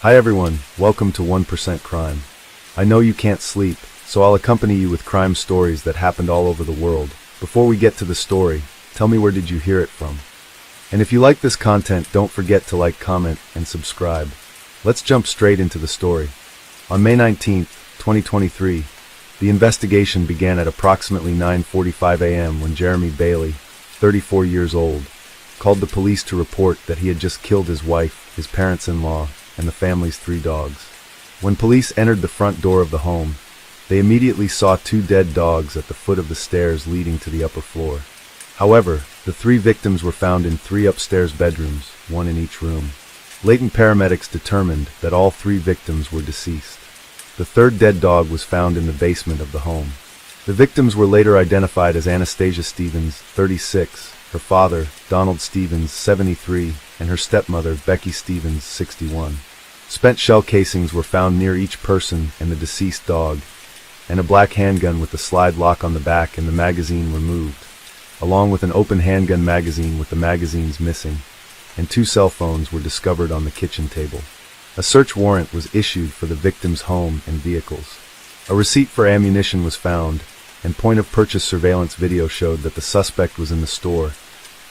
Hi everyone, welcome to 1% Crime. I know you can't sleep, so I'll accompany you with crime stories that happened all over the world. Before we get to the story, tell me where did you hear it from? And if you like this content, don't forget to like, comment, and subscribe. Let's jump straight into the story. On May 19, 2023, the investigation began at approximately 9:45 a.m. when Jeremy Bailey, 34 years old, called the police to report that he had just killed his wife, his parents-in-law, and the family's 3 dogs. When police entered the front door of the home, they immediately saw 2 dead dogs at the foot of the stairs leading to the upper floor. However, the 3 victims were found in 3 upstairs bedrooms, 1 in each room. Latent paramedics determined that all 3 victims were deceased. The 3rd dead dog was found in the basement of the home. The victims were later identified as Anastasia Stevens, 36, her father, Donald Stevens, 73, and her stepmother, Becky Stevens, 61. Spent shell casings were found near each person and the deceased dog, and a black handgun with the slide lock on the back and the magazine removed, along with an open handgun magazine with the magazines missing, and 2 cell phones were discovered on the kitchen table. A search warrant was issued for the victims' home and vehicles. A receipt for ammunition was found, and point-of-purchase surveillance video showed that the suspect was in the store,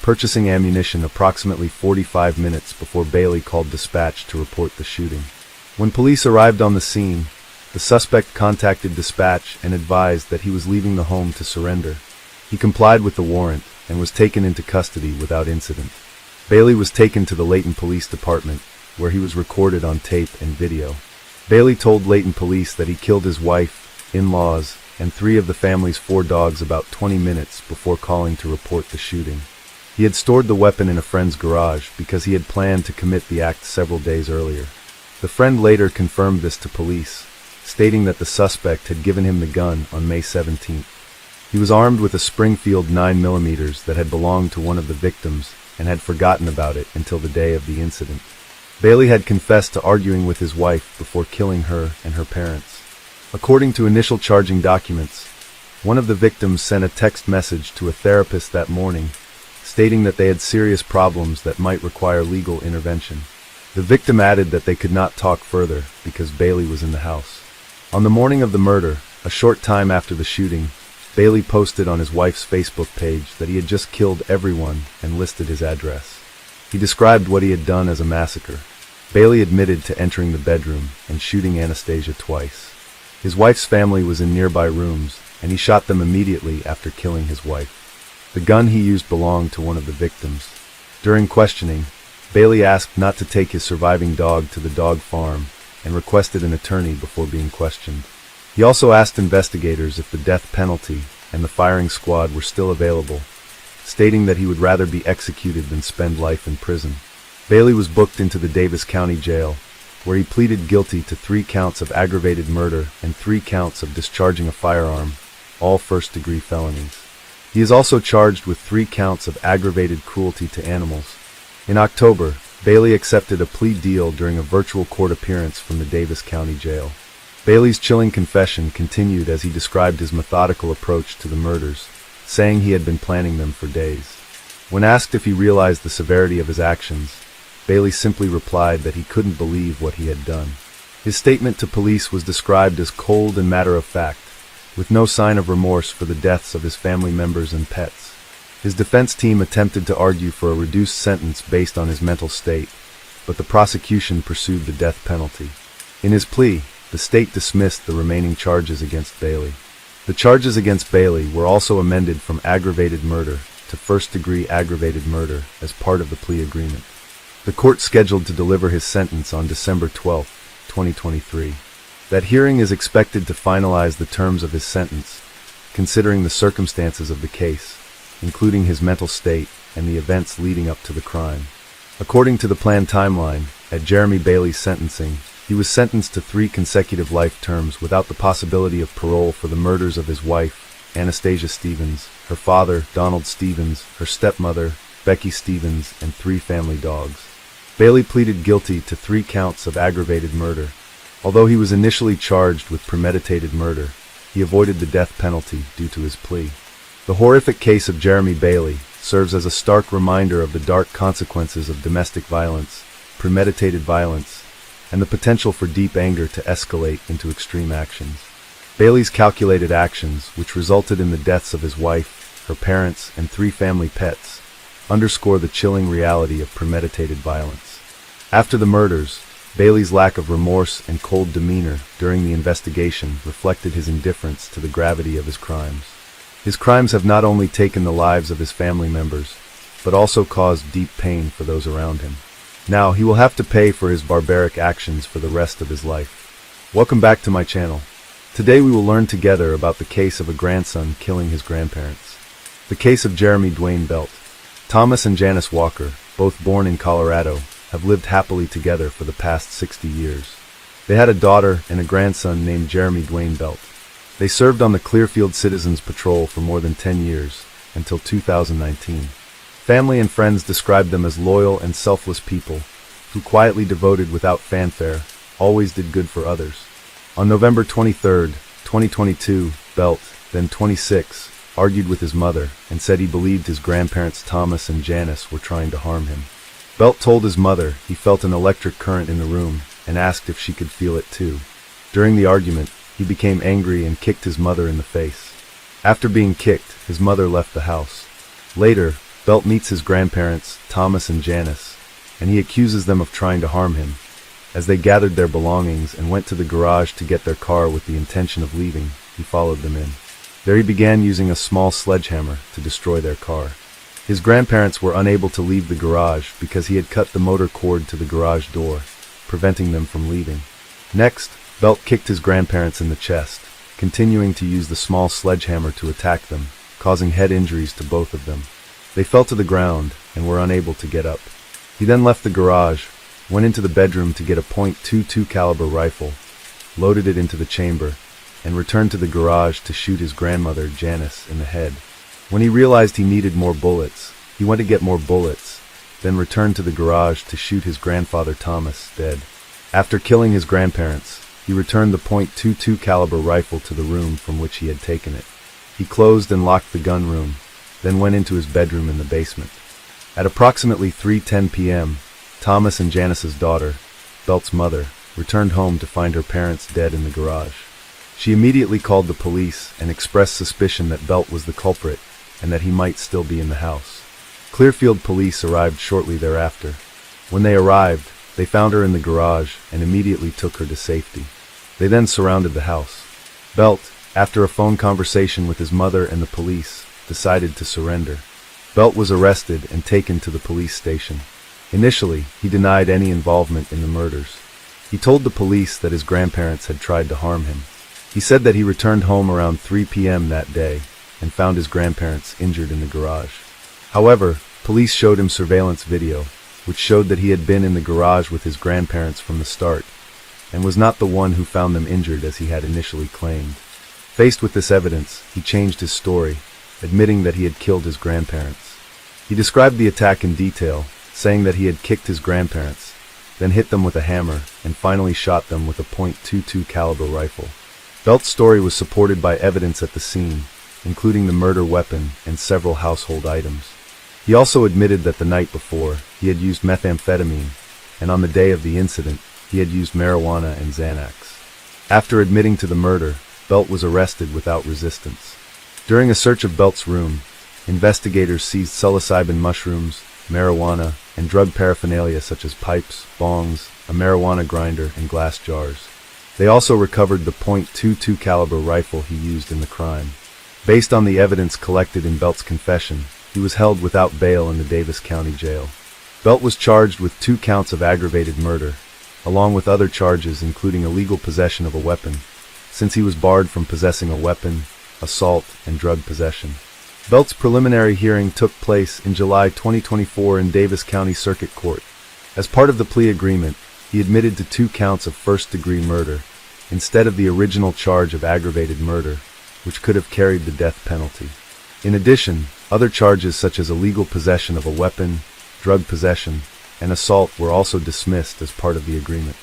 purchasing ammunition approximately 45 minutes before Bailey called dispatch to report the shooting. When police arrived on the scene, the suspect contacted dispatch and advised that he was leaving the home to surrender. He complied with the warrant and was taken into custody without incident. Bailey was taken to the Layton Police Department, where he was recorded on tape and video. Bailey told Layton police that he killed his wife, in-laws, and 3 of the family's 4 dogs about 20 minutes before calling to report the shooting. He had stored the weapon in a friend's garage because he had planned to commit the act several days earlier. The friend later confirmed this to police, stating that the suspect had given him the gun on May 17th. He was armed with a Springfield 9mm that had belonged to one of the victims and had forgotten about it until the day of the incident. Bailey had confessed to arguing with his wife before killing her and her parents. According to initial charging documents, one of the victims sent a text message to a therapist that morning, stating that they had serious problems that might require legal intervention. The victim added that they could not talk further because Bailey was in the house. On the morning of the murder, a short time after the shooting, Bailey posted on his wife's Facebook page that he had just killed everyone and listed his address. He described what he had done as a massacre. Bailey admitted to entering the bedroom and shooting Anastasia twice. His wife's family was in nearby rooms, and he shot them immediately after killing his wife. The gun he used belonged to one of the victims. During questioning, Bailey asked not to take his surviving dog to the dog farm and requested an attorney before being questioned. He also asked investigators if the death penalty and the firing squad were still available, stating that he would rather be executed than spend life in prison. Bailey was booked into the Davis County Jail, where he pleaded guilty to 3 counts of aggravated murder and 3 counts of discharging a firearm, all first-degree felonies. He is also charged with 3 counts of aggravated cruelty to animals. In October, Bailey accepted a plea deal during a virtual court appearance from the Davis County Jail. Bailey's chilling confession continued as he described his methodical approach to the murders, saying he had been planning them for days. When asked if he realized the severity of his actions, Bailey simply replied that he couldn't believe what he had done. His statement to police was described as cold and matter-of-fact, with no sign of remorse for the deaths of his family members and pets. His defense team attempted to argue for a reduced sentence based on his mental state, but the prosecution pursued the death penalty. In his plea, the state dismissed the remaining charges against Bailey. The charges against Bailey were also amended from aggravated murder to first-degree aggravated murder as part of the plea agreement. The court scheduled to deliver his sentence on December 12, 2023. That hearing is expected to finalize the terms of his sentence, considering the circumstances of the case, including his mental state and the events leading up to the crime. According to the planned timeline, at Jeremy Bailey's sentencing, he was sentenced to 3 consecutive life terms without the possibility of parole for the murders of his wife, Anastasia Stevens, her father, Donald Stevens, her stepmother, Becky Stevens, and 3 family dogs. Bailey pleaded guilty to 3 counts of aggravated murder. Although he was initially charged with premeditated murder, he avoided the death penalty due to his plea. The horrific case of Jeremy Bailey serves as a stark reminder of the dark consequences of domestic violence, premeditated violence, and the potential for deep anger to escalate into extreme actions. Bailey's calculated actions, which resulted in the deaths of his wife, her parents, and 3 family pets, underscore the chilling reality of premeditated violence. After the murders, Bailey's lack of remorse and cold demeanor during the investigation reflected his indifference to the gravity of his crimes. His crimes have not only taken the lives of his family members, but also caused deep pain for those around him. Now, he will have to pay for his barbaric actions for the rest of his life. Welcome back to my channel. Today we will learn together about the case of a grandson killing his grandparents. The case of Jeremy Dwayne Belt. Thomas and Janice Walker, both born in Colorado, have lived happily together for the past 60 years. They had a daughter and a grandson named Jeremy Dwayne Belt. They served on the Clearfield Citizens Patrol for more than 10 years, until 2019. Family and friends described them as loyal and selfless people, who quietly devoted without fanfare, always did good for others. On November 23, 2022, Belt, then 26, argued with his mother and said he believed his grandparents Thomas and Janice were trying to harm him. Belt told his mother he felt an electric current in the room and asked if she could feel it too. During the argument, he became angry and kicked his mother in the face. After being kicked, his mother left the house. Later, Belt meets his grandparents, Thomas and Janice, and he accuses them of trying to harm him. As they gathered their belongings and went to the garage to get their car with the intention of leaving, he followed them in. There he began using a small sledgehammer to destroy their car. His grandparents were unable to leave the garage because he had cut the motor cord to the garage door, preventing them from leaving. Next, Belt kicked his grandparents in the chest, continuing to use the small sledgehammer to attack them, causing head injuries to both of them. They fell to the ground and were unable to get up. He then left the garage, went into the bedroom to get a .22 caliber rifle, loaded it into the chamber, and returned to the garage to shoot his grandmother, Janice, in the head. When he realized he needed more bullets, he went to get more bullets, then returned to the garage to shoot his grandfather, Thomas, dead. After killing his grandparents, he returned the .22 caliber rifle to the room from which he had taken it. He closed and locked the gun room, then went into his bedroom in the basement. At approximately 3:10 p.m., Thomas and Janice's daughter, Belt's mother, returned home to find her parents dead in the garage. She immediately called the police and expressed suspicion that Belt was the culprit and that he might still be in the house. Clearfield police arrived shortly thereafter. When they arrived, they found her in the garage and immediately took her to safety. They then surrounded the house. Belt, after a phone conversation with his mother and the police, decided to surrender. Belt was arrested and taken to the police station. Initially, he denied any involvement in the murders. He told the police that his grandparents had tried to harm him. He said that he returned home around 3 p.m. that day and found his grandparents injured in the garage. However, police showed him surveillance video, which showed that he had been in the garage with his grandparents from the start, and was not the one who found them injured as he had initially claimed. Faced with this evidence, he changed his story, admitting that he had killed his grandparents. He described the attack in detail, saying that he had kicked his grandparents, then hit them with a hammer, and finally shot them with a .22 caliber rifle. Belt's story was supported by evidence at the scene, including the murder weapon and several household items. He also admitted that the night before, he had used methamphetamine, and on the day of the incident, he had used marijuana and Xanax. After admitting to the murder, Belt was arrested without resistance. During a search of Belt's room, investigators seized psilocybin mushrooms, marijuana, and drug paraphernalia such as pipes, bongs, a marijuana grinder, and glass jars. They also recovered the .22 caliber rifle he used in the crime. Based on the evidence collected in Belt's confession, he was held without bail in the Davis County Jail. Belt was charged with 2 counts of aggravated murder, along with other charges including illegal possession of a weapon, since he was barred from possessing a weapon, assault, and drug possession. Belt's preliminary hearing took place in July 2024 in Davis County Circuit Court. As part of the plea agreement, he admitted to 2 counts of first-degree murder, instead of the original charge of aggravated murder, which could have carried the death penalty. In addition, other charges such as illegal possession of a weapon, drug possession, and assault were also dismissed as part of the agreement.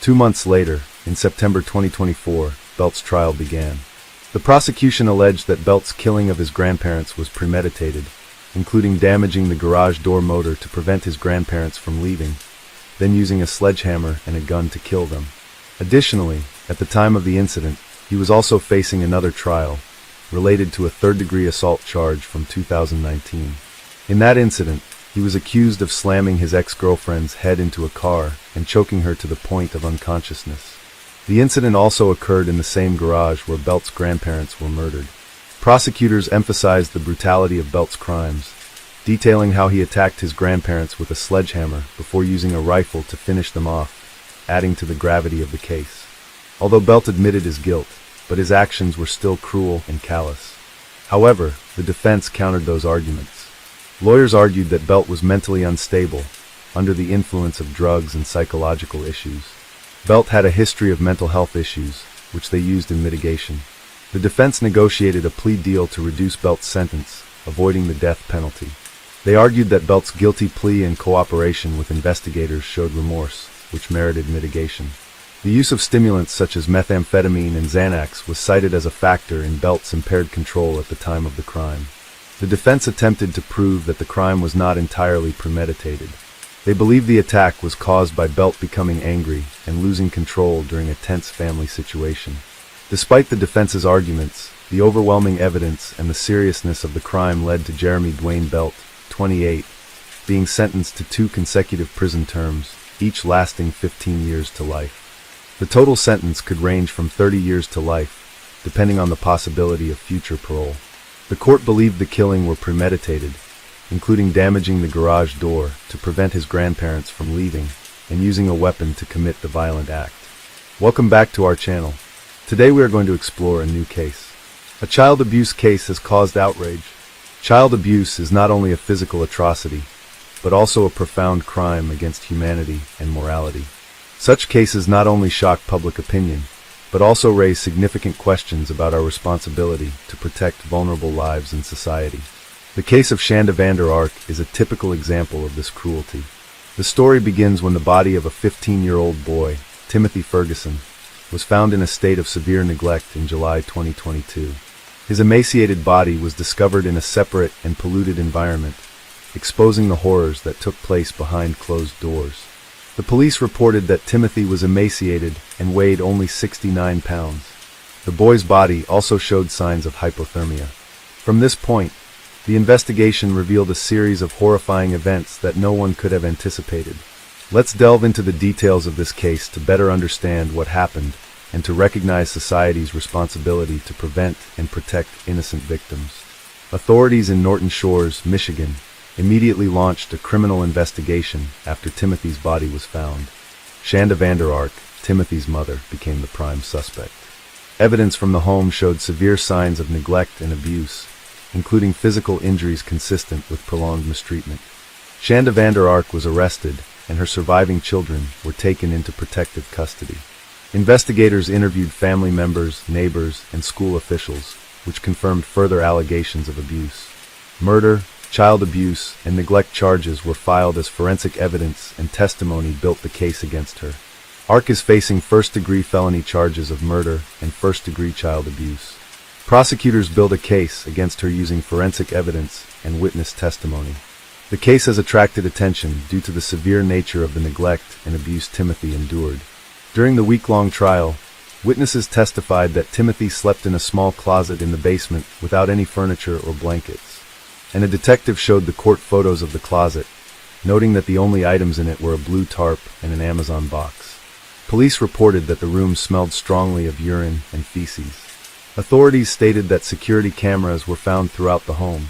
2 months later, in September 2024, Belt's trial began. The prosecution alleged that Belt's killing of his grandparents was premeditated, including damaging the garage door motor to prevent his grandparents from leaving. then using a sledgehammer and a gun to kill them. Additionally, at the time of the incident, he was also facing another trial, related to a third-degree assault charge from 2019. In that incident, he was accused of slamming his ex-girlfriend's head into a car and choking her to the point of unconsciousness. The incident also occurred in the same garage where Belt's grandparents were murdered. Prosecutors emphasized the brutality of Belt's crimes, detailing how he attacked his grandparents with a sledgehammer before using a rifle to finish them off, adding to the gravity of the case. Although Belt admitted his guilt, but his actions were still cruel and callous. However, the defense countered those arguments. Lawyers argued that Belt was mentally unstable, under the influence of drugs and psychological issues. Belt had a history of mental health issues, which they used in mitigation. The defense negotiated a plea deal to reduce Belt's sentence, avoiding the death penalty. They argued that Belt's guilty plea and cooperation with investigators showed remorse, which merited mitigation. The use of stimulants such as methamphetamine and Xanax was cited as a factor in Belt's impaired control at the time of the crime. The defense attempted to prove that the crime was not entirely premeditated. They believed the attack was caused by Belt becoming angry and losing control during a tense family situation. Despite the defense's arguments, the overwhelming evidence and the seriousness of the crime led to Jeremy Dwayne Belt, 28, being sentenced to 2 consecutive prison terms, each lasting 15 years to life. The total sentence could range from 30 years to life, depending on the possibility of future parole. The court believed the killing were premeditated, including damaging the garage door to prevent his grandparents from leaving and using a weapon to commit the violent act. Welcome back to our channel. Today we are going to explore a new case. A child abuse case has caused outrage. Child abuse is not only a physical atrocity, but also a profound crime against humanity and morality. Such cases not only shock public opinion, but also raise significant questions about our responsibility to protect vulnerable lives in society. The case of Shanda Vander Ark is a typical example of this cruelty. The story begins when the body of a 15-year-old boy, Timothy Ferguson, was found in a state of severe neglect in July 2022. His emaciated body was discovered in a separate and polluted environment, exposing the horrors that took place behind closed doors. The police reported that Timothy was emaciated and weighed only 69 pounds. The boy's body also showed signs of hypothermia. From this point, the investigation revealed a series of horrifying events that no one could have anticipated. Let's delve into the details of this case to better understand what happened and to recognize society's responsibility to prevent and protect innocent victims. Authorities in Norton Shores, Michigan, immediately launched a criminal investigation after Timothy's body was found. Shanda Vander Ark, Timothy's mother, became the prime suspect. Evidence from the home showed severe signs of neglect and abuse, including physical injuries consistent with prolonged mistreatment. Shanda Vander Ark was arrested, and her surviving children were taken into protective custody. Investigators interviewed family members, neighbors, and school officials, which confirmed further allegations of abuse. Murder, child abuse, and neglect charges were filed as forensic evidence, and testimony built the case against her. Ark is facing first-degree felony charges of murder and first-degree child abuse. Prosecutors built a case against her using forensic evidence and witness testimony. The case has attracted attention due to the severe nature of the neglect and abuse Timothy endured. During the week-long trial, witnesses testified that Timothy slept in a small closet in the basement without any furniture or blankets, and a detective showed the court photos of the closet, noting that the only items in it were a blue tarp and an Amazon box. Police reported that the room smelled strongly of urine and feces. Authorities stated that security cameras were found throughout the home.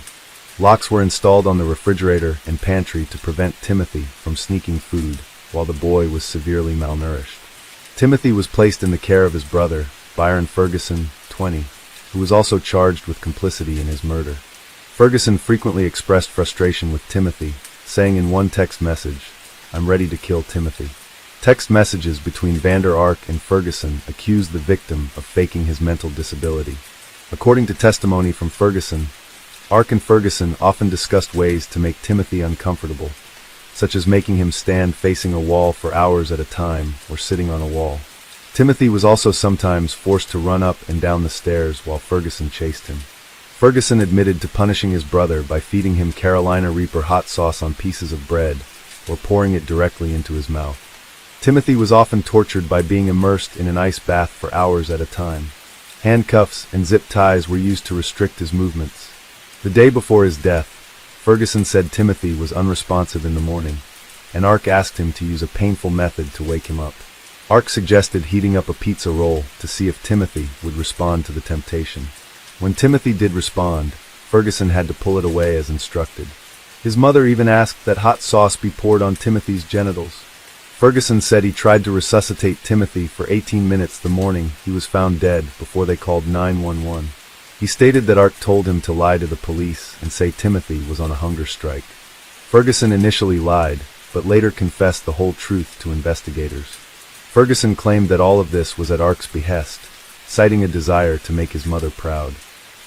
Locks were installed on the refrigerator and pantry to prevent Timothy from sneaking food while the boy was severely malnourished. Timothy was placed in the care of his brother, Byron Ferguson, 20, who was also charged with complicity in his murder. Ferguson frequently expressed frustration with Timothy, saying in one text message, "I'm ready to kill Timothy." Text messages between Vander Ark and Ferguson accused the victim of faking his mental disability. According to testimony from Ferguson, Ark and Ferguson often discussed ways to make Timothy uncomfortable, such as making him stand facing a wall for hours at a time or sitting on a wall. Timothy was also sometimes forced to run up and down the stairs while Ferguson chased him. Ferguson admitted to punishing his brother by feeding him Carolina Reaper hot sauce on pieces of bread or pouring it directly into his mouth. Timothy was often tortured by being immersed in an ice bath for hours at a time. Handcuffs and zip ties were used to restrict his movements. The day before his death, Ferguson said Timothy was unresponsive in the morning, and Ark asked him to use a painful method to wake him up. Ark suggested heating up a pizza roll to see if Timothy would respond to the temptation. When Timothy did respond, Ferguson had to pull it away as instructed. His mother even asked that hot sauce be poured on Timothy's genitals. Ferguson said he tried to resuscitate Timothy for 18 minutes the morning he was found dead before they called 911. He stated that Ark told him to lie to the police and say Timothy was on a hunger strike. Ferguson initially lied, but later confessed the whole truth to investigators. Ferguson claimed that all of this was at Ark's behest, citing a desire to make his mother proud.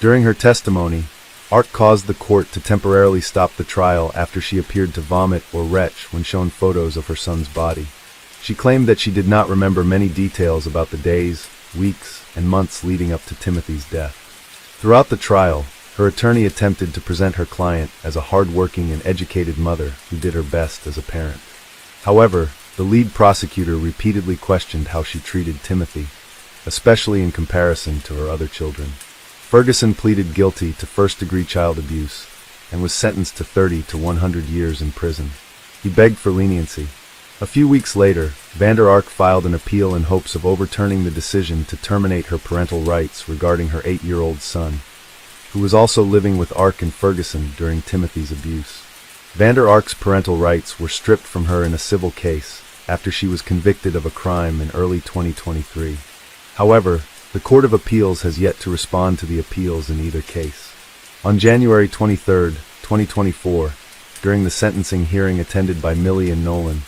During her testimony, Ark caused the court to temporarily stop the trial after she appeared to vomit or retch when shown photos of her son's body. She claimed that she did not remember many details about the days, weeks, and months leading up to Timothy's death. Throughout the trial, her attorney attempted to present her client as a hard-working and educated mother who did her best as a parent. However, the lead prosecutor repeatedly questioned how she treated Timothy, especially in comparison to her other children. Ferguson pleaded guilty to first-degree child abuse and was sentenced to 30 to 100 years in prison. He begged for leniency. A few weeks later, Vander Ark filed an appeal in hopes of overturning the decision to terminate her parental rights regarding her 8-year-old son, who was also living with Ark and Ferguson during Timothy's abuse. Vander Ark's parental rights were stripped from her in a civil case after she was convicted of a crime in early 2023. However, the Court of Appeals has yet to respond to the appeals in either case. On January 23, 2024, during the sentencing hearing attended by Millie and Nolan,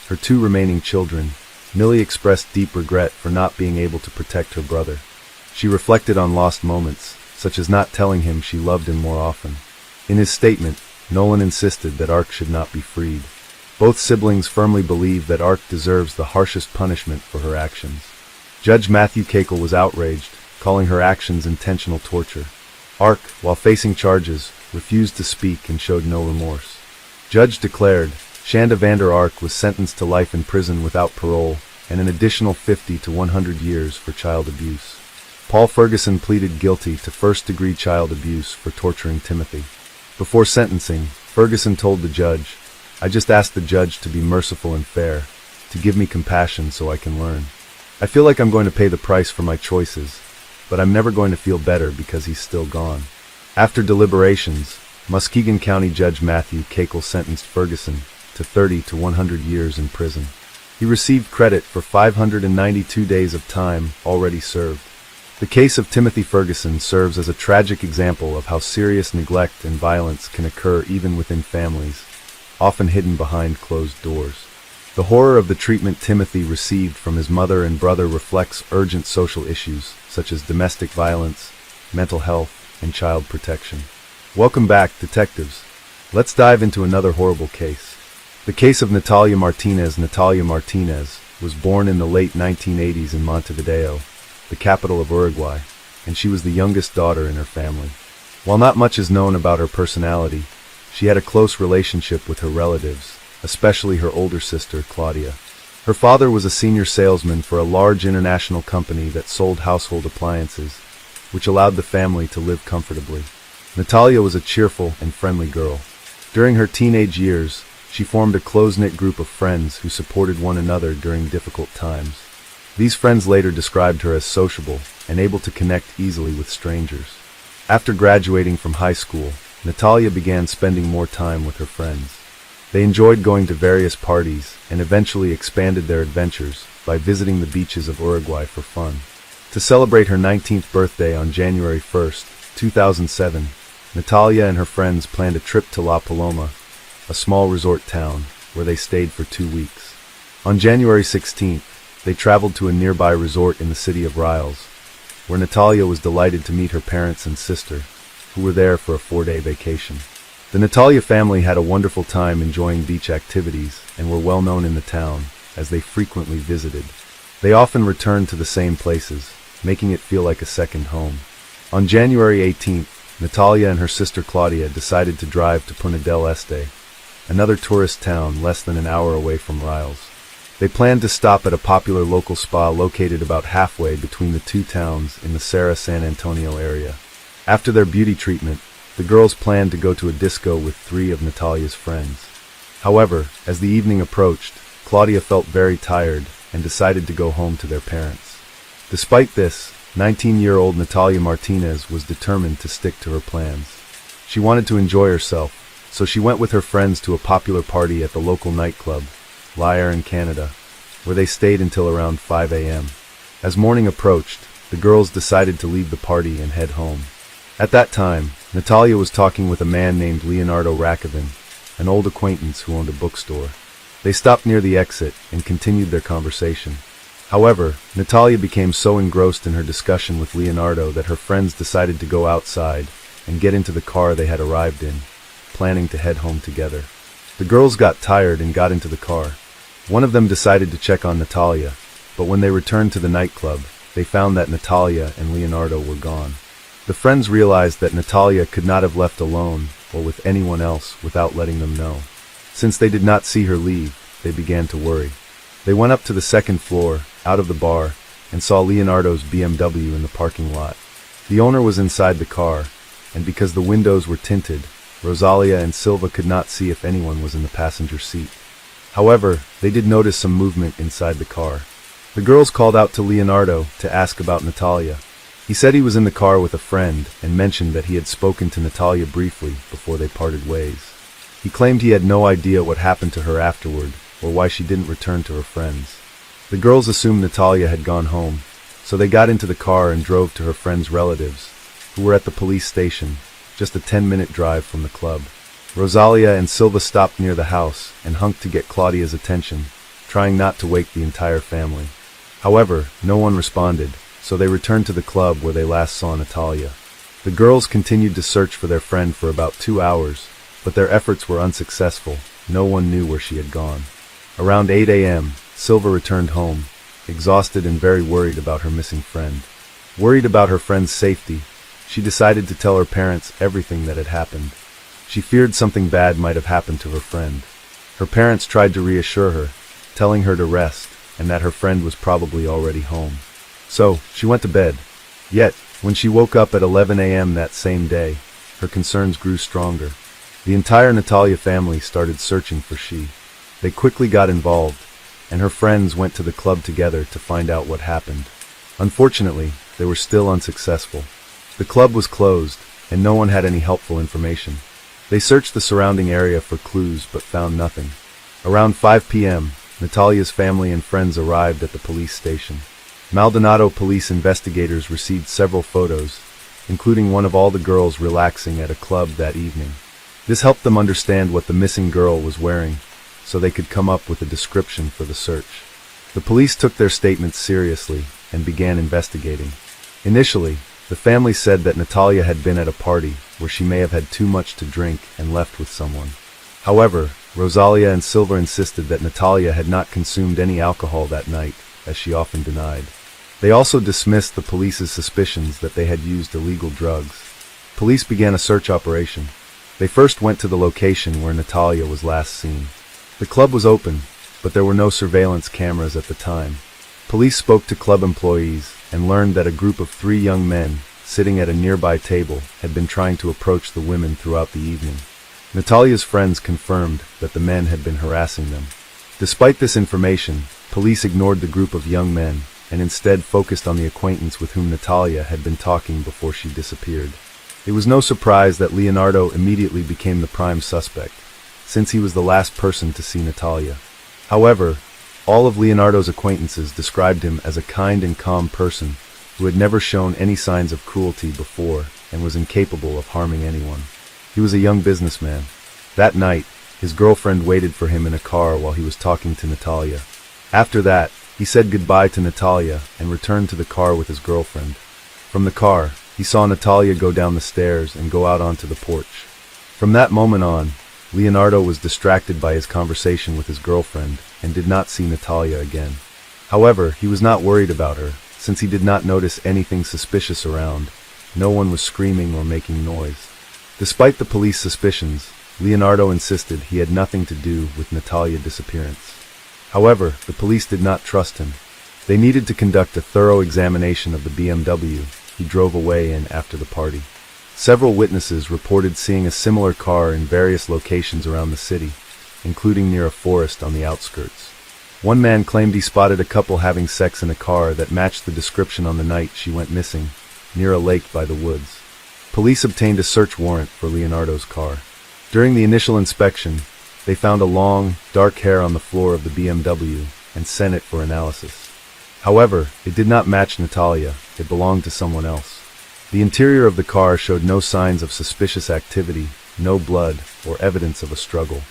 her two remaining children, Millie expressed deep regret for not being able to protect her brother. She reflected on lost moments, such as not telling him she loved him more often. In his statement, Nolan insisted that Ark should not be freed. Both siblings firmly believe that Ark deserves the harshest punishment for her actions. Judge Matthew Kakel was outraged, calling her actions intentional torture. Ark, while facing charges, refused to speak and showed no remorse. Judge declared, Shanda Vander Ark was sentenced to life in prison without parole and an additional 50 to 100 years for child abuse. Paul Ferguson pleaded guilty to first-degree child abuse for torturing Timothy. Before sentencing, Ferguson told the judge, I just asked the judge to be merciful and fair, to give me compassion so I can learn. I feel like I'm going to pay the price for my choices, but I'm never going to feel better because he's still gone. After deliberations, Muskegon County Judge Matthew Kakel sentenced Ferguson to 30 to 100 years in prison. He received credit for 592 days of time already served. The case of Timothy Ferguson serves as a tragic example of how serious neglect and violence can occur even within families, often hidden behind closed doors. The horror of the treatment Timothy received from his mother and brother reflects urgent social issues such as domestic violence, mental health, and child protection. Welcome back, detectives. Let's dive into another horrible case. The case of Natalia Martinez. Natalia Martinez was born in the late 1980s in Montevideo, the capital of Uruguay, and she was the youngest daughter in her family. While not much is known about her personality, she had a close relationship with her relatives, especially her older sister, Claudia. Her father was a senior salesman for a large international company that sold household appliances, which allowed the family to live comfortably. Natalia was a cheerful and friendly girl. During her teenage years, she formed a close-knit group of friends who supported one another during difficult times. These friends later described her as sociable and able to connect easily with strangers. After graduating from high school, Natalia began spending more time with her friends. They enjoyed going to various parties and eventually expanded their adventures by visiting the beaches of Uruguay for fun. To celebrate her 19th birthday on January 1st, 2007, Natalia and her friends planned a trip to La Paloma, a small resort town, where they stayed for 2 weeks. On January 16th, they traveled to a nearby resort in the city of Riles, where Natalia was delighted to meet her parents and sister, who were there for a 4-day vacation. The Natalia family had a wonderful time enjoying beach activities and were well known in the town, as they frequently visited. They often returned to the same places, making it feel like a second home. On January 18th, Natalia and her sister Claudia decided to drive to Punta del Este, another tourist town less than an hour away from Riles. They planned to stop at a popular local spa located about halfway between the two towns in the Sarah San Antonio area. After their beauty treatment, the girls planned to go to a disco with 3 of Natalia's friends. However, as the evening approached, Claudia felt very tired and decided to go home to their parents. Despite this, 19-year-old Natalia Martinez was determined to stick to her plans. She wanted to enjoy herself, so she went with her friends to a popular party at the local nightclub, Lyre in Canada, where they stayed until around 5 a.m. As morning approached, the girls decided to leave the party and head home. At that time, Natalia was talking with a man named Leonardo Rakovin, an old acquaintance who owned a bookstore. They stopped near the exit and continued their conversation. However, Natalia became so engrossed in her discussion with Leonardo that her friends decided to go outside and get into the car they had arrived in, planning to head home together. The girls got tired and got into the car. One of them decided to check on Natalia, but when they returned to the nightclub, they found that Natalia and Leonardo were gone. The friends realized that Natalia could not have left alone or with anyone else without letting them know. Since they did not see her leave, they began to worry. They went up to the second floor, out of the bar, and saw Leonardo's BMW in the parking lot. The owner was inside the car, and because the windows were tinted, Rosalia and Silva could not see if anyone was in the passenger seat. However, they did notice some movement inside the car. The girls called out to Leonardo to ask about Natalia. He said he was in the car with a friend and mentioned that he had spoken to Natalia briefly before they parted ways. He claimed he had no idea what happened to her afterward or why she didn't return to her friends. The girls assumed Natalia had gone home, so they got into the car and drove to her friend's relatives, who were at the police station, just a 10-minute drive from the club. Rosalia and Silva stopped near the house and hunked to get Claudia's attention, trying not to wake the entire family. However, no one responded, so they returned to the club where they last saw Natalia. The girls continued to search for their friend for about 2 hours, but their efforts were unsuccessful. No one knew where she had gone. Around 8 a.m., Silva returned home, exhausted and very worried about her missing friend. Worried about her friend's safety, she decided to tell her parents everything that had happened. She feared something bad might have happened to her friend. Her parents tried to reassure her, telling her to rest and that her friend was probably already home. So, she went to bed. Yet, when she woke up at 11 a.m. that same day, her concerns grew stronger. The entire Natalia family started searching for she. They quickly got involved, and her friends went to the club together to find out what happened. Unfortunately, they were still unsuccessful. The club was closed, and no one had any helpful information. They searched the surrounding area for clues but found nothing. Around 5 p.m., Natalia's family and friends arrived at the police station. Maldonado police investigators received several photos, including one of all the girls relaxing at a club that evening. This helped them understand what the missing girl was wearing, so they could come up with a description for the search. The police took their statements seriously and began investigating. Initially, the family said that Natalia had been at a party where she may have had too much to drink and left with someone. However, Rosalia and Silva insisted that Natalia had not consumed any alcohol that night, as she often denied. They also dismissed the police's suspicions that they had used illegal drugs. Police began a search operation. They first went to the location where Natalia was last seen. The club was open, but there were no surveillance cameras at the time. Police spoke to club employees and learned that a group of 3 young men, sitting at a nearby table, had been trying to approach the women throughout the evening. Natalia's friends confirmed that the men had been harassing them. Despite this information, police ignored the group of young men and instead focused on the acquaintance with whom Natalia had been talking before she disappeared. It was no surprise that Leonardo immediately became the prime suspect, since he was the last person to see Natalia. However, all of Leonardo's acquaintances described him as a kind and calm person who had never shown any signs of cruelty before and was incapable of harming anyone. He was a young businessman. That night, his girlfriend waited for him in a car while he was talking to Natalia. After that, he said goodbye to Natalia and returned to the car with his girlfriend. From the car, he saw Natalia go down the stairs and go out onto the porch. From that moment on, Leonardo was distracted by his conversation with his girlfriend and did not see Natalia again. However, he was not worried about her, since he did not notice anything suspicious around. No one was screaming or making noise. Despite the police suspicions, Leonardo insisted he had nothing to do with Natalia's disappearance. However, the police did not trust him. They needed to conduct a thorough examination of the BMW he drove away in after the party. Several witnesses reported seeing a similar car in various locations around the city, including near a forest on the outskirts. One man claimed he spotted a couple having sex in a car that matched the description on the night she went missing, near a lake by the woods. Police obtained a search warrant for Leonardo's car. During the initial inspection, they found a long, dark hair on the floor of the BMW and sent it for analysis. However, it did not match Natalia. It belonged to someone else. The interior of the car showed no signs of suspicious activity, no blood, or evidence of a struggle.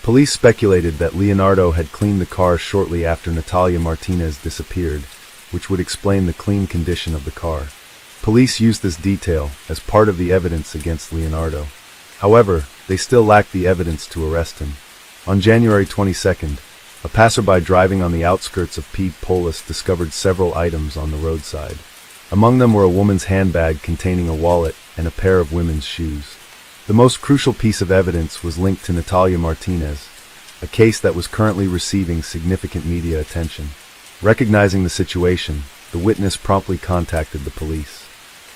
Police speculated that Leonardo had cleaned the car shortly after Natalia Martinez disappeared, which would explain the clean condition of the car. Police used this detail as part of the evidence against Leonardo. However, they still lacked the evidence to arrest him. On January 22nd, a passerby driving on the outskirts of Polis discovered several items on the roadside. Among them were a woman's handbag containing a wallet and a pair of women's shoes. The most crucial piece of evidence was linked to Natalia Martinez, a case that was currently receiving significant media attention. Recognizing the situation, the witness promptly contacted the police.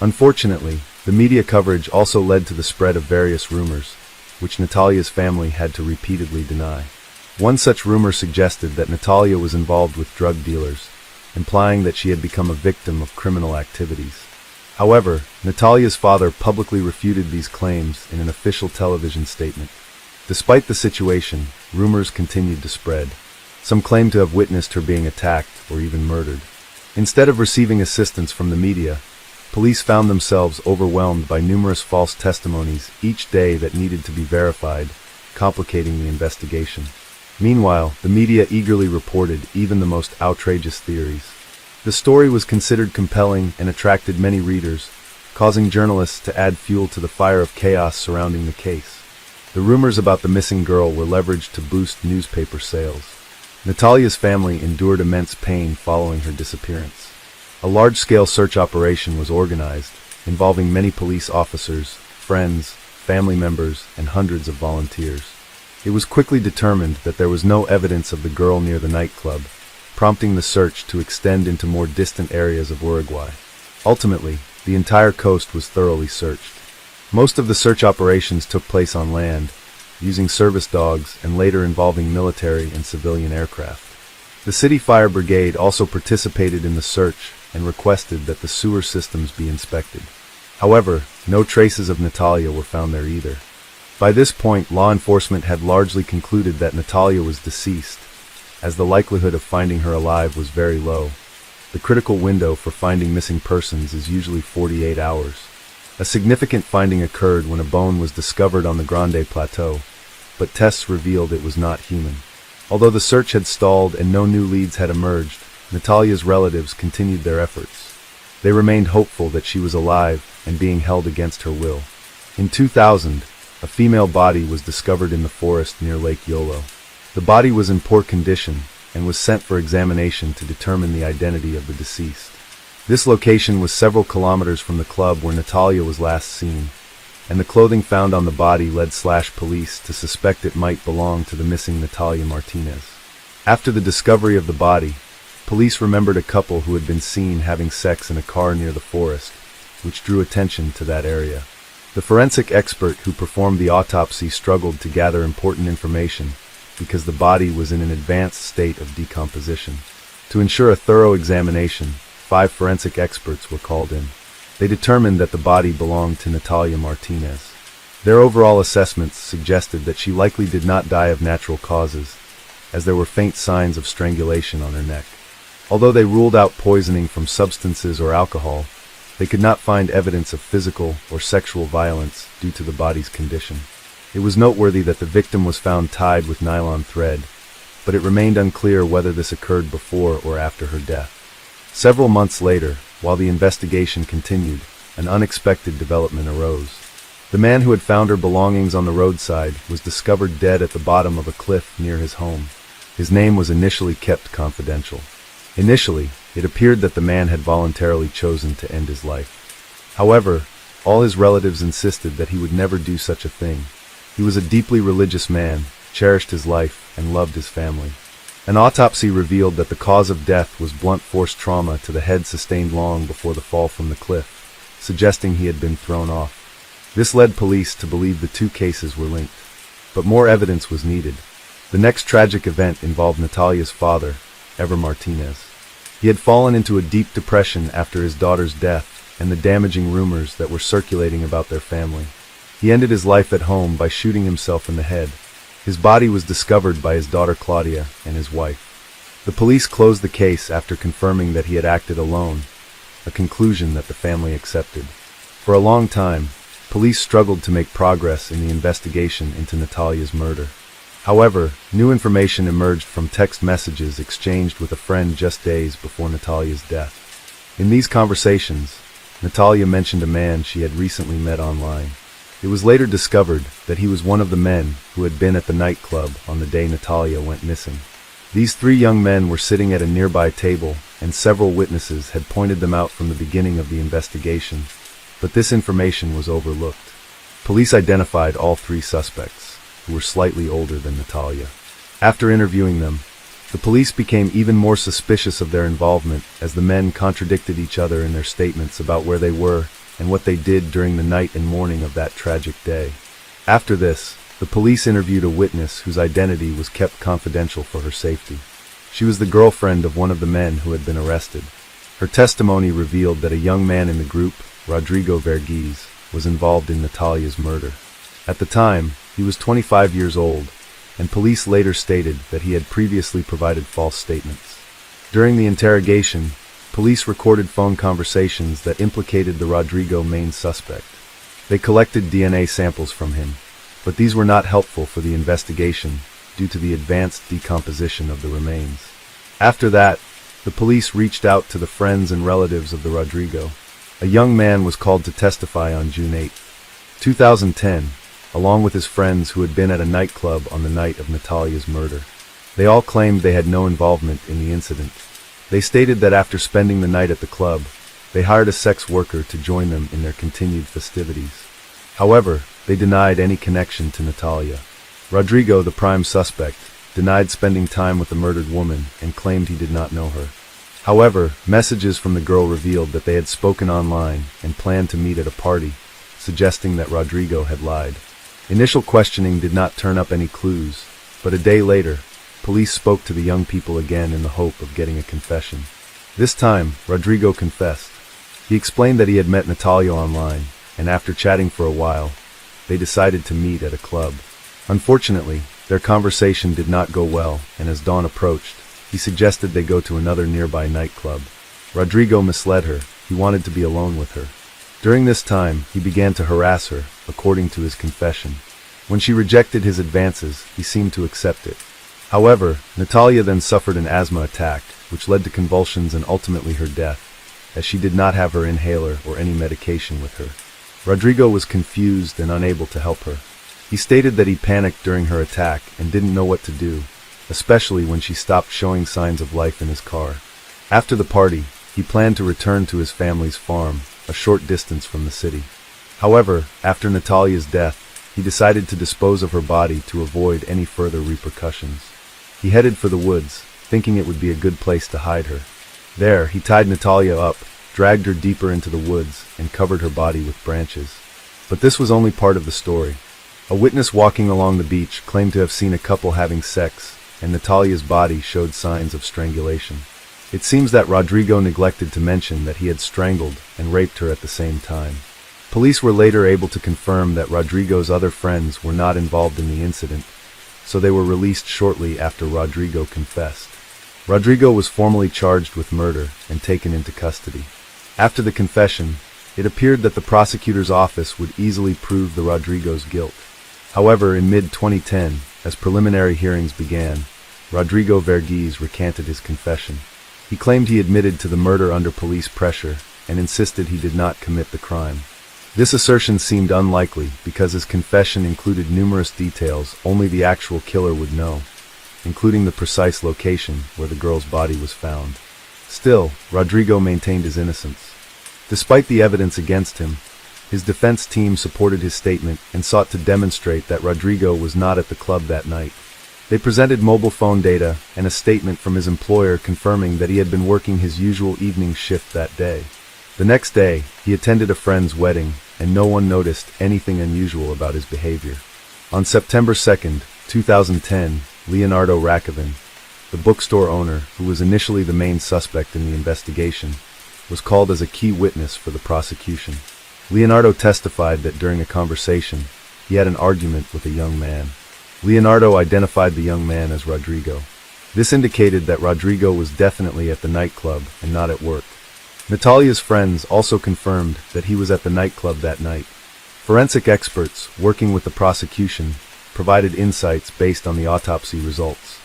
Unfortunately, the media coverage also led to the spread of various rumors, which Natalia's family had to repeatedly deny. One such rumor suggested that Natalia was involved with drug dealers, implying that she had become a victim of criminal activities. However, Natalia's father publicly refuted these claims in an official television statement. Despite the situation, rumors continued to spread. Some claimed to have witnessed her being attacked or even murdered. Instead of receiving assistance from the media, police found themselves overwhelmed by numerous false testimonies each day that needed to be verified, complicating the investigation. Meanwhile, the media eagerly reported even the most outrageous theories. The story was considered compelling and attracted many readers, causing journalists to add fuel to the fire of chaos surrounding the case. The rumors about the missing girl were leveraged to boost newspaper sales. Natalia's family endured immense pain following her disappearance. A large-scale search operation was organized, involving many police officers, friends, family members, and hundreds of volunteers. It was quickly determined that there was no evidence of the girl near the nightclub, prompting the search to extend into more distant areas of Uruguay. Ultimately, the entire coast was thoroughly searched. Most of the search operations took place on land, using service dogs and later involving military and civilian aircraft. The city fire brigade also participated in the search and requested that the sewer systems be inspected. However, no traces of Natalia were found there either. By this point, law enforcement had largely concluded that Natalia was deceased, as the likelihood of finding her alive was very low. The critical window for finding missing persons is usually 48 hours. A significant finding occurred when a bone was discovered on the Grande Plateau, but tests revealed it was not human. Although the search had stalled and no new leads had emerged, Natalia's relatives continued their efforts. They remained hopeful that she was alive and being held against her will. In 2000, a female body was discovered in the forest near Lake Yolo. The body was in poor condition and was sent for examination to determine the identity of the deceased. This location was several kilometers from the club where Natalia was last seen, and the clothing found on the body led police to suspect it might belong to the missing Natalia Martinez. After the discovery of the body, police remembered a couple who had been seen having sex in a car near the forest, which drew attention to that area. The forensic expert who performed the autopsy struggled to gather important information because the body was in an advanced state of decomposition. To ensure a thorough examination, 5 forensic experts were called in. They determined that the body belonged to Natalia Martinez. Their overall assessments suggested that she likely did not die of natural causes, as there were faint signs of strangulation on her neck. Although they ruled out poisoning from substances or alcohol, they could not find evidence of physical or sexual violence due to the body's condition. It was noteworthy that the victim was found tied with nylon thread, but it remained unclear whether this occurred before or after her death. Several months later, while the investigation continued, an unexpected development arose. The man who had found her belongings on the roadside was discovered dead at the bottom of a cliff near his home. His name was initially kept confidential. Initially, it appeared that the man had voluntarily chosen to end his life. However, all his relatives insisted that he would never do such a thing. He was a deeply religious man, cherished his life, and loved his family. An autopsy revealed that the cause of death was blunt force trauma to the head sustained long before the fall from the cliff, suggesting he had been thrown off. This led police to believe the two cases were linked. But more evidence was needed. The next tragic event involved Natalia's father, Ever Martinez. He had fallen into a deep depression after his daughter's death and the damaging rumors that were circulating about their family. He ended his life at home by shooting himself in the head. His body was discovered by his daughter Claudia and his wife. The police closed the case after confirming that he had acted alone, a conclusion that the family accepted. For a long time, police struggled to make progress in the investigation into Natalia's murder. However, new information emerged from text messages exchanged with a friend just days before Natalia's death. In these conversations, Natalia mentioned a man she had recently met online. It was later discovered that he was one of the men who had been at the nightclub on the day Natalia went missing. These three young men were sitting at a nearby table, and several witnesses had pointed them out from the beginning of the investigation, but this information was overlooked. Police identified all three suspects, who were slightly older than Natalia. After interviewing them, the police became even more suspicious of their involvement as the men contradicted each other in their statements about where they were and what they did during the night and morning of that tragic day. After this, the police interviewed a witness whose identity was kept confidential for her safety. She was the girlfriend of one of the men who had been arrested. Her testimony revealed that a young man in the group, Rodrigo Verghese, was involved in Natalia's murder. At the time, he was 25 years old, and police later stated that he had previously provided false statements. During the interrogation, police recorded phone conversations that implicated the Rodrigo main suspect. They collected DNA samples from him, but these were not helpful for the investigation due to the advanced decomposition of the remains. After that, the police reached out to the friends and relatives of the Rodrigo. A young man was called to testify on June 8, 2010, along with his friends who had been at a nightclub on the night of Natalia's murder. They all claimed they had no involvement in the incident. They stated that after spending the night at the club, they hired a sex worker to join them in their continued festivities. However, they denied any connection to Natalia. Rodrigo, the prime suspect, denied spending time with the murdered woman and claimed he did not know her. However, messages from the girl revealed that they had spoken online and planned to meet at a party, suggesting that Rodrigo had lied. Initial questioning did not turn up any clues, but a day later, police spoke to the young people again in the hope of getting a confession. This time, Rodrigo confessed. He explained that he had met Natalia online, and after chatting for a while, they decided to meet at a club. Unfortunately, their conversation did not go well, and as dawn approached, he suggested they go to another nearby nightclub. Rodrigo misled her. He wanted to be alone with her. During this time, he began to harass her, according to his confession. When she rejected his advances, he seemed to accept it. However, Natalia then suffered an asthma attack, which led to convulsions and ultimately her death, as she did not have her inhaler or any medication with her. Rodrigo was confused and unable to help her. He stated that he panicked during her attack and didn't know what to do, especially when she stopped showing signs of life in his car. After the party, he planned to return to his family's farm, a short distance from the city. However, after Natalia's death, he decided to dispose of her body to avoid any further repercussions. He headed for the woods, thinking it would be a good place to hide her. There, he tied Natalia up, dragged her deeper into the woods, and covered her body with branches. But this was only part of the story. A witness walking along the beach claimed to have seen a couple having sex, and Natalia's body showed signs of strangulation. It seems that Rodrigo neglected to mention that he had strangled and raped her at the same time. Police were later able to confirm that Rodrigo's other friends were not involved in the incident, so they were released shortly after Rodrigo confessed. Rodrigo was formally charged with murder and taken into custody. After the confession, it appeared that the prosecutor's office would easily prove the Rodrigo's guilt. However, in mid-2010, as preliminary hearings began, Rodrigo Verghese recanted his confession. He claimed he admitted to the murder under police pressure and insisted he did not commit the crime. This assertion seemed unlikely because his confession included numerous details only the actual killer would know, including the precise location where the girl's body was found. Still, Rodrigo maintained his innocence. Despite the evidence against him, His defense team supported his statement and sought to demonstrate that Rodrigo was not at the club that night. They presented mobile phone data and a statement from his employer confirming that he had been working his usual evening shift that day. The next day, he attended a friend's wedding, and no one noticed anything unusual about his behavior. On September 2, 2010, Leonardo Rakovin, the bookstore owner who was initially the main suspect in the investigation, was called as a key witness for the prosecution. Leonardo testified that during a conversation, he had an argument with a young man. Leonardo identified the young man as Rodrigo. This indicated that Rodrigo was definitely at the nightclub and not at work. Natalia's friends also confirmed that he was at the nightclub that night. Forensic experts working with the prosecution provided insights based on the autopsy results.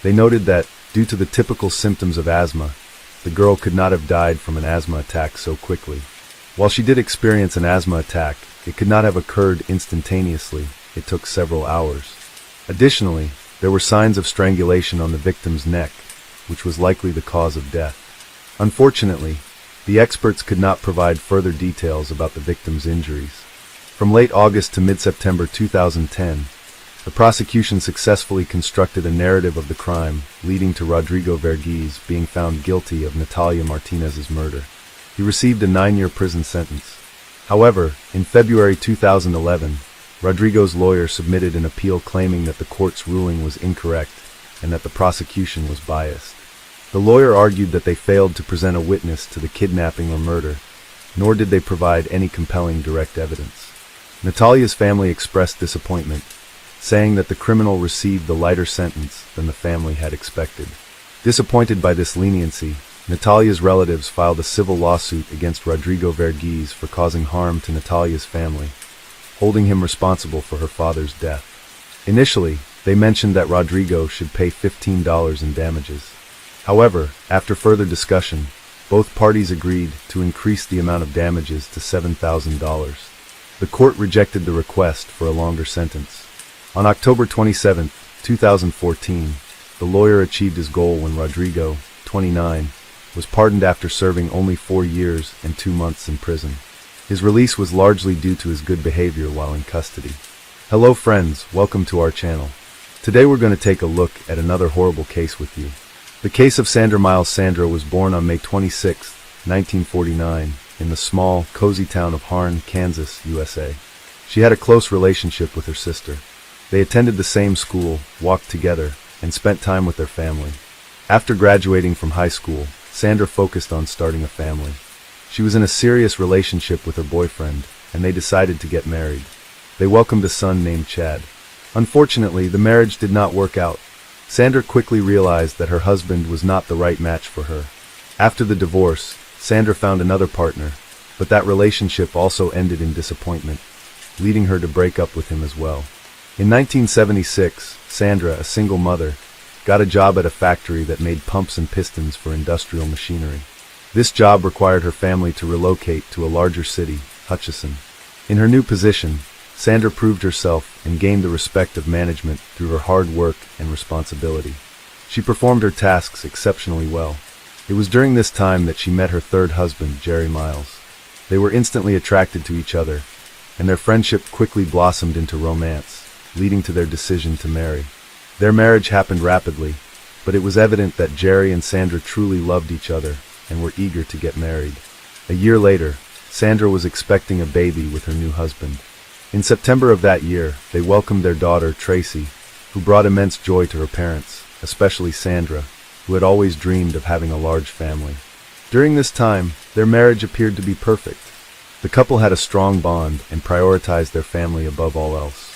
They noted that, due to the typical symptoms of asthma, the girl could not have died from an asthma attack so quickly. While she did experience an asthma attack, it could not have occurred instantaneously. It took several hours. Additionally, there were signs of strangulation on the victim's neck, which was likely the cause of death. Unfortunately, the experts could not provide further details about the victim's injuries. From late August to mid-September 2010, the prosecution successfully constructed a narrative of the crime, leading to Rodrigo Verghese being found guilty of Natalia Martinez's murder. He received a 9-year prison sentence. However, in February 2011, Rodrigo's lawyer submitted an appeal claiming that the court's ruling was incorrect and that the prosecution was biased. The lawyer argued that they failed to present a witness to the kidnapping or murder, nor did they provide any compelling direct evidence. Natalia's family expressed disappointment, saying that the criminal received the lighter sentence than the family had expected. Disappointed by this leniency, Natalia's relatives filed a civil lawsuit against Rodrigo Verghese for causing harm to Natalia's family, holding him responsible for her father's death. Initially, they mentioned that Rodrigo should pay $15 in damages. However, after further discussion, both parties agreed to increase the amount of damages to $7,000. The court rejected the request for a longer sentence. On October 27, 2014, the lawyer achieved his goal when Rodrigo, 29, was pardoned after serving only 4 years and 2 months in prison. His release was largely due to his good behavior while in custody. Hello friends, welcome to our channel. Today we're going to take a look at another horrible case with you. The case of Sandra Miles. Sandra was born on May 26, 1949, in the small, cozy town of Harn, Kansas, USA. She had a close relationship with her sister. They attended the same school, walked together, and spent time with their family. After graduating from high school, Sandra focused on starting a family. She was in a serious relationship with her boyfriend, and they decided to get married. They welcomed a son named Chad. Unfortunately, the marriage did not work out. Sandra quickly realized that her husband was not the right match for her. After the divorce, Sandra found another partner, but that relationship also ended in disappointment, leading her to break up with him as well. In 1976, Sandra, a single mother, got a job at a factory that made pumps and pistons for industrial machinery. This job required her family to relocate to a larger city, Hutchinson. In her new position, Sandra proved herself and gained the respect of management through her hard work and responsibility. She performed her tasks exceptionally well. It was during this time that she met her third husband, Jerry Miles. They were instantly attracted to each other, and their friendship quickly blossomed into romance, leading to their decision to marry. Their marriage happened rapidly, but it was evident that Jerry and Sandra truly loved each other and were eager to get married. A year later, Sandra was expecting a baby with her new husband. In September of that year, they welcomed their daughter, Tracy, who brought immense joy to her parents, especially Sandra, who had always dreamed of having a large family. During this time, their marriage appeared to be perfect. The couple had a strong bond and prioritized their family above all else.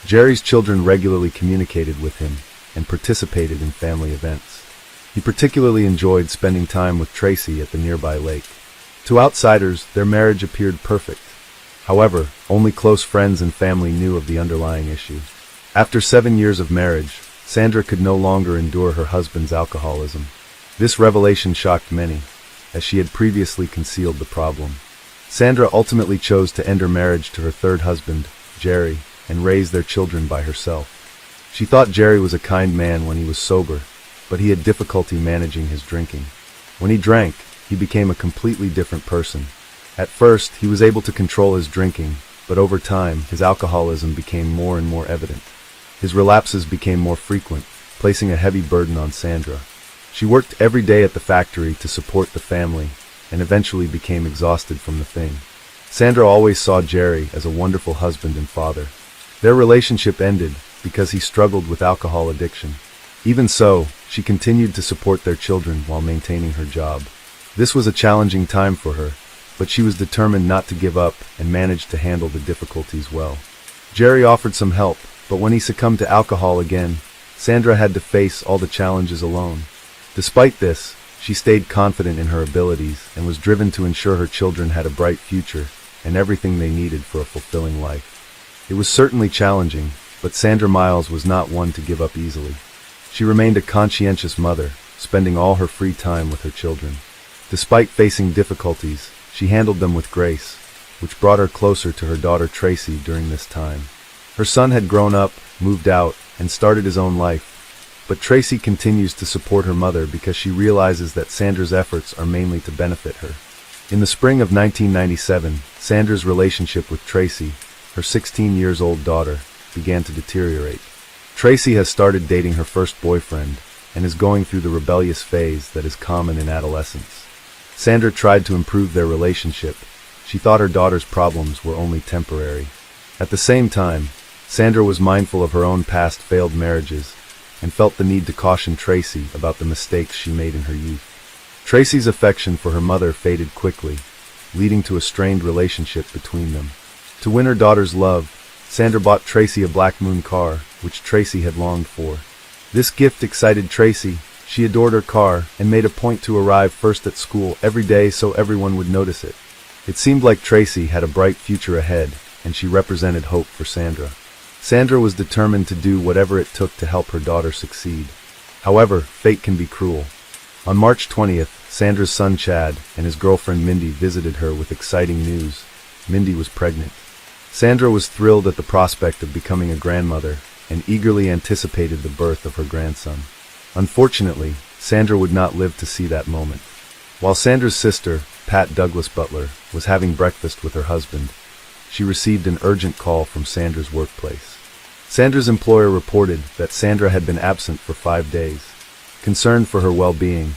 Jerry's children regularly communicated with him and participated in family events. He particularly enjoyed spending time with Tracy at the nearby lake. To outsiders, their marriage appeared perfect. However, only close friends and family knew of the underlying issue. After 7 years of marriage, Sandra could no longer endure her husband's alcoholism. This revelation shocked many, as she had previously concealed the problem. Sandra ultimately chose to end her marriage to her third husband, Jerry, and raise their children by herself. She thought Jerry was a kind man when he was sober, but he had difficulty managing his drinking. When he drank, he became a completely different person. At first, he was able to control his drinking, but over time, his alcoholism became more and more evident. His relapses became more frequent, placing a heavy burden on Sandra. She worked every day at the factory to support the family, and eventually became exhausted from the thing. Sandra always saw Jerry as a wonderful husband and father. Their relationship ended because he struggled with alcohol addiction. Even so, she continued to support their children while maintaining her job. This was a challenging time for her, but she was determined not to give up and managed to handle the difficulties well. Jerry offered some help, but when he succumbed to alcohol again, Sandra had to face all the challenges alone. Despite this, she stayed confident in her abilities and was driven to ensure her children had a bright future and everything they needed for a fulfilling life. It was certainly challenging, but Sandra Miles was not one to give up easily. She remained a conscientious mother, spending all her free time with her children. Despite facing difficulties, she handled them with grace, which brought her closer to her daughter Tracy during this time. Her son had grown up, moved out, and started his own life, but Tracy continues to support her mother because she realizes that Sandra's efforts are mainly to benefit her. In the spring of 1997, Sandra's relationship with Tracy, her 16-year-old daughter, began to deteriorate. Tracy has started dating her first boyfriend and is going through the rebellious phase that is common in adolescence. Sandra tried to improve their relationship. She thought her daughter's problems were only temporary. At the same time, Sandra was mindful of her own past failed marriages and felt the need to caution Tracy about the mistakes she made in her youth. Tracy's affection for her mother faded quickly, leading to a strained relationship between them. To win her daughter's love, Sandra bought Tracy a Black Moon car, which Tracy had longed for. This gift excited Tracy. She adored her car and made a point to arrive first at school every day so everyone would notice it. It seemed like Tracy had a bright future ahead, and she represented hope for Sandra. Sandra was determined to do whatever it took to help her daughter succeed. However, fate can be cruel. On March 20th, Sandra's son Chad and his girlfriend Mindy visited her with exciting news. Mindy was pregnant. Sandra was thrilled at the prospect of becoming a grandmother and eagerly anticipated the birth of her grandson. Unfortunately, Sandra would not live to see that moment. While Sandra's sister, Pat Douglas Butler, was having breakfast with her husband, she received an urgent call from Sandra's workplace. Sandra's employer reported that Sandra had been absent for 5 days. Concerned for her well-being,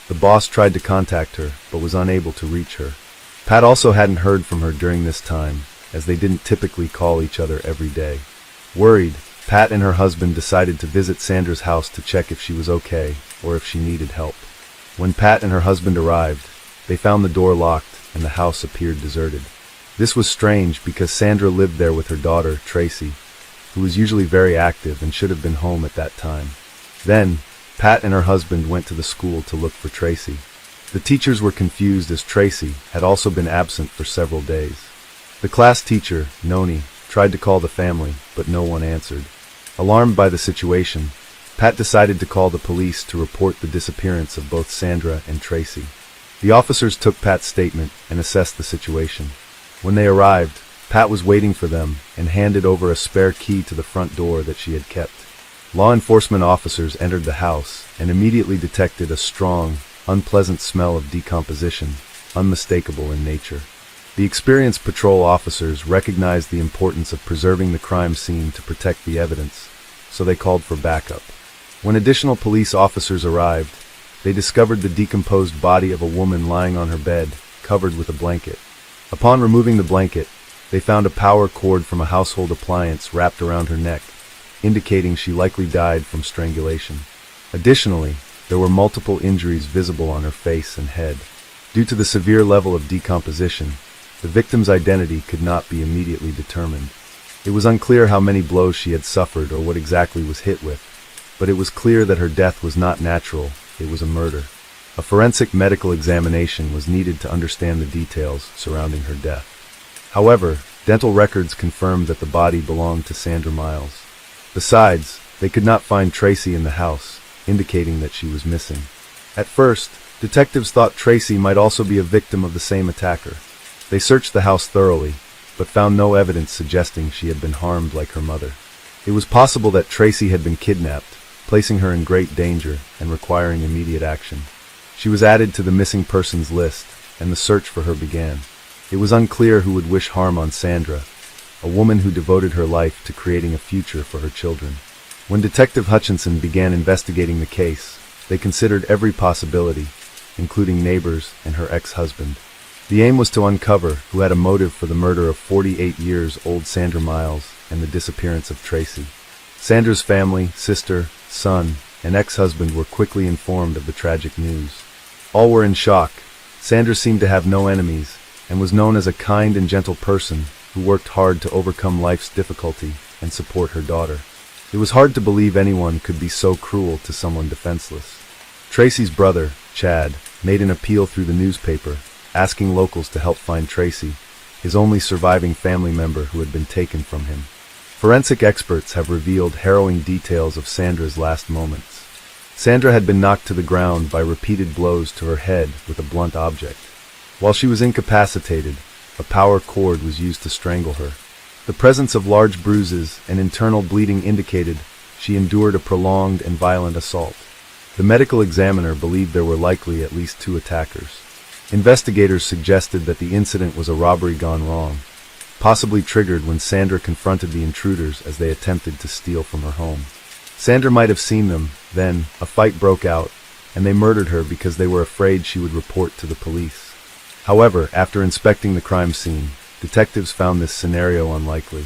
the boss tried to contact her but was unable to reach her. Pat also hadn't heard from her during this time, as they didn't typically call each other every day. Worried, Pat and her husband decided to visit Sandra's house to check if she was okay or if she needed help. When Pat and her husband arrived, they found the door locked and the house appeared deserted. This was strange because Sandra lived there with her daughter, Tracy, who was usually very active and should have been home at that time. Then, Pat and her husband went to the school to look for Tracy. The teachers were confused as Tracy had also been absent for several days. The class teacher, Noni, tried to call the family, but no one answered. Alarmed by the situation, Pat decided to call the police to report the disappearance of both Sandra and Tracy. The officers took Pat's statement and assessed the situation. When they arrived, Pat was waiting for them and handed over a spare key to the front door that she had kept. Law enforcement officers entered the house and immediately detected a strong, unpleasant smell of decomposition, unmistakable in nature. The experienced patrol officers recognized the importance of preserving the crime scene to protect the evidence, so they called for backup. When additional police officers arrived, they discovered the decomposed body of a woman lying on her bed, covered with a blanket. Upon removing the blanket, they found a power cord from a household appliance wrapped around her neck, indicating she likely died from strangulation. Additionally, there were multiple injuries visible on her face and head. Due to the severe level of decomposition, the victim's identity could not be immediately determined. It was unclear how many blows she had suffered or what exactly was hit with, but it was clear that her death was not natural, it was a murder. A forensic medical examination was needed to understand the details surrounding her death. However, dental records confirmed that the body belonged to Sandra Miles. Besides, they could not find Tracy in the house, indicating that she was missing. At first, detectives thought Tracy might also be a victim of the same attacker. They searched the house thoroughly, but found no evidence suggesting she had been harmed like her mother. It was possible that Tracy had been kidnapped, placing her in great danger and requiring immediate action. She was added to the missing persons list, and the search for her began. It was unclear who would wish harm on Sandra, a woman who devoted her life to creating a future for her children. When Detective Hutchinson began investigating the case, they considered every possibility, including neighbors and her ex-husband. The aim was to uncover who had a motive for the murder of 48-year-old Sandra Miles and the disappearance of Tracy. Sandra's family, sister, son, and ex-husband were quickly informed of the tragic news. All were in shock. Sandra seemed to have no enemies and was known as a kind and gentle person who worked hard to overcome life's difficulty and support her daughter. It was hard to believe anyone could be so cruel to someone defenseless. Tracy's brother, Chad, made an appeal through the newspaper, asking locals to help find Tracy, his only surviving family member who had been taken from him. Forensic experts have revealed harrowing details of Sandra's last moments. Sandra had been knocked to the ground by repeated blows to her head with a blunt object. While she was incapacitated, a power cord was used to strangle her. The presence of large bruises and internal bleeding indicated she endured a prolonged and violent assault. The medical examiner believed there were likely at least 2 attackers. Investigators suggested that the incident was a robbery gone wrong, possibly triggered when Sandra confronted the intruders as they attempted to steal from her home. Sandra might have seen them, then a fight broke out, and they murdered her because they were afraid she would report to the police. However, after inspecting the crime scene, detectives found this scenario unlikely.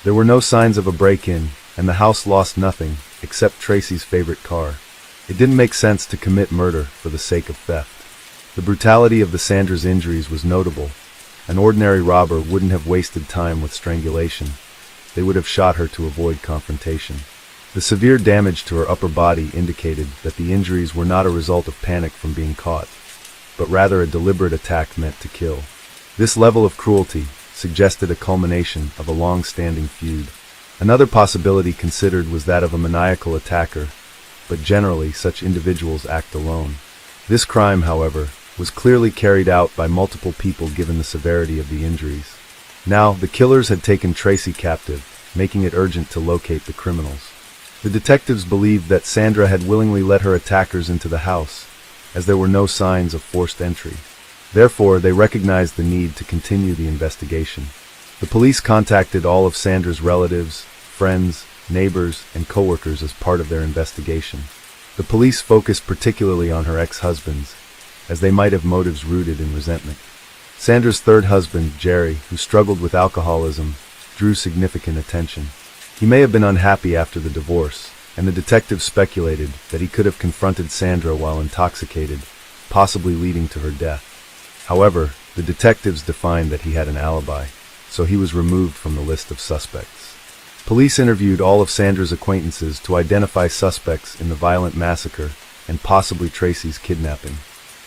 There were no signs of a break-in, and the house lost nothing except Tracy's favorite car. It didn't make sense to commit murder for the sake of theft. The brutality of the Sandra's injuries was notable. An ordinary robber wouldn't have wasted time with strangulation. They would have shot her to avoid confrontation. The severe damage to her upper body indicated that the injuries were not a result of panic from being caught, but rather a deliberate attack meant to kill. This level of cruelty suggested a culmination of a long-standing feud. Another possibility considered was that of a maniacal attacker, but generally such individuals act alone. This crime, however, was clearly carried out by multiple people given the severity of the injuries. Now, the killers had taken Tracy captive, making it urgent to locate the criminals. The detectives believed that Sandra had willingly let her attackers into the house, as there were no signs of forced entry. Therefore, they recognized the need to continue the investigation. The police contacted all of Sandra's relatives, friends, neighbors, and coworkers as part of their investigation. The police focused particularly on her ex-husbands, as they might have motives rooted in resentment. Sandra's third husband, Jerry, who struggled with alcoholism, drew significant attention. He may have been unhappy after the divorce, and the detectives speculated that he could have confronted Sandra while intoxicated, possibly leading to her death. However, the detectives defined that he had an alibi, so he was removed from the list of suspects. Police interviewed all of Sandra's acquaintances to identify suspects in the violent massacre and possibly Tracy's kidnapping.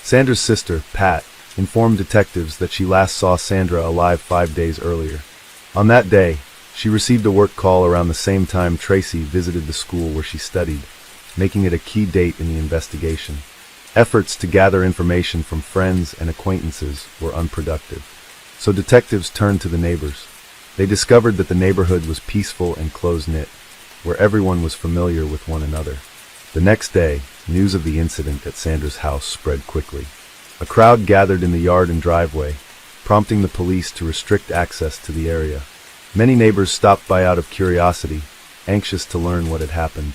Sandra's sister, Pat, informed detectives that she last saw Sandra alive 5 days earlier. On that day, she received a work call around the same time Tracy visited the school where she studied, making it a key date in the investigation. Efforts to gather information from friends and acquaintances were unproductive, so detectives turned to the neighbors. They discovered that the neighborhood was peaceful and close-knit, where everyone was familiar with one another. The next day, news of the incident at Sandra's house spread quickly. A crowd gathered in the yard and driveway, prompting the police to restrict access to the area. Many neighbors stopped by out of curiosity, anxious to learn what had happened.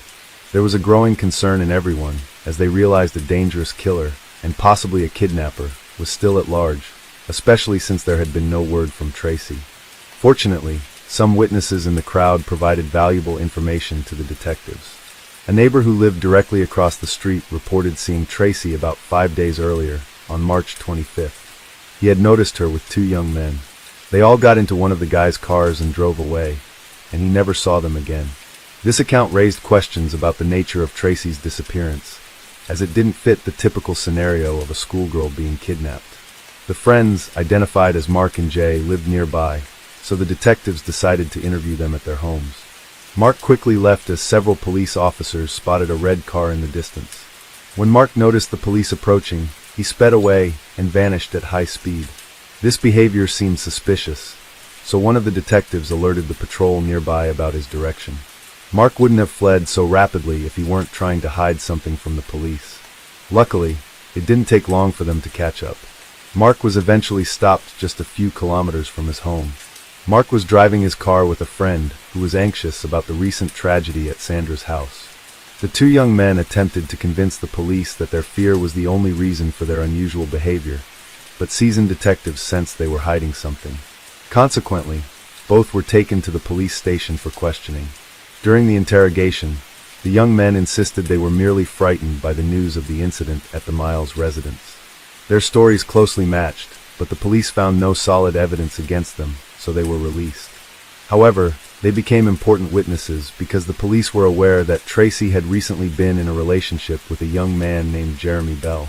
There was a growing concern in everyone, as they realized a dangerous killer, and possibly a kidnapper, was still at large, especially since there had been no word from Tracy. Fortunately, some witnesses in the crowd provided valuable information to the detectives. A neighbor who lived directly across the street reported seeing Tracy about 5 days earlier, on March 25th. He had noticed her with 2 young men. They all got into one of the guy's cars and drove away, and he never saw them again. This account raised questions about the nature of Tracy's disappearance, as it didn't fit the typical scenario of a schoolgirl being kidnapped. The friends, identified as Mark and Jay, lived nearby, so the detectives decided to interview them at their homes. Mark quickly left as several police officers spotted a red car in the distance. When Mark noticed the police approaching, he sped away and vanished at high speed. This behavior seemed suspicious, so one of the detectives alerted the patrol nearby about his direction. Mark wouldn't have fled so rapidly if he weren't trying to hide something from the police. Luckily, it didn't take long for them to catch up. Mark was eventually stopped just a few kilometers from his home. Mark was driving his car with a friend who was anxious about the recent tragedy at Sandra's house. The two young men attempted to convince the police that their fear was the only reason for their unusual behavior, but seasoned detectives sensed they were hiding something. Consequently, both were taken to the police station for questioning. During the interrogation, the young men insisted they were merely frightened by the news of the incident at the Miles residence. Their stories closely matched, but the police found no solid evidence against them, so they were released. However, they became important witnesses because the police were aware that Tracy had recently been in a relationship with a young man named Jeremy Bell.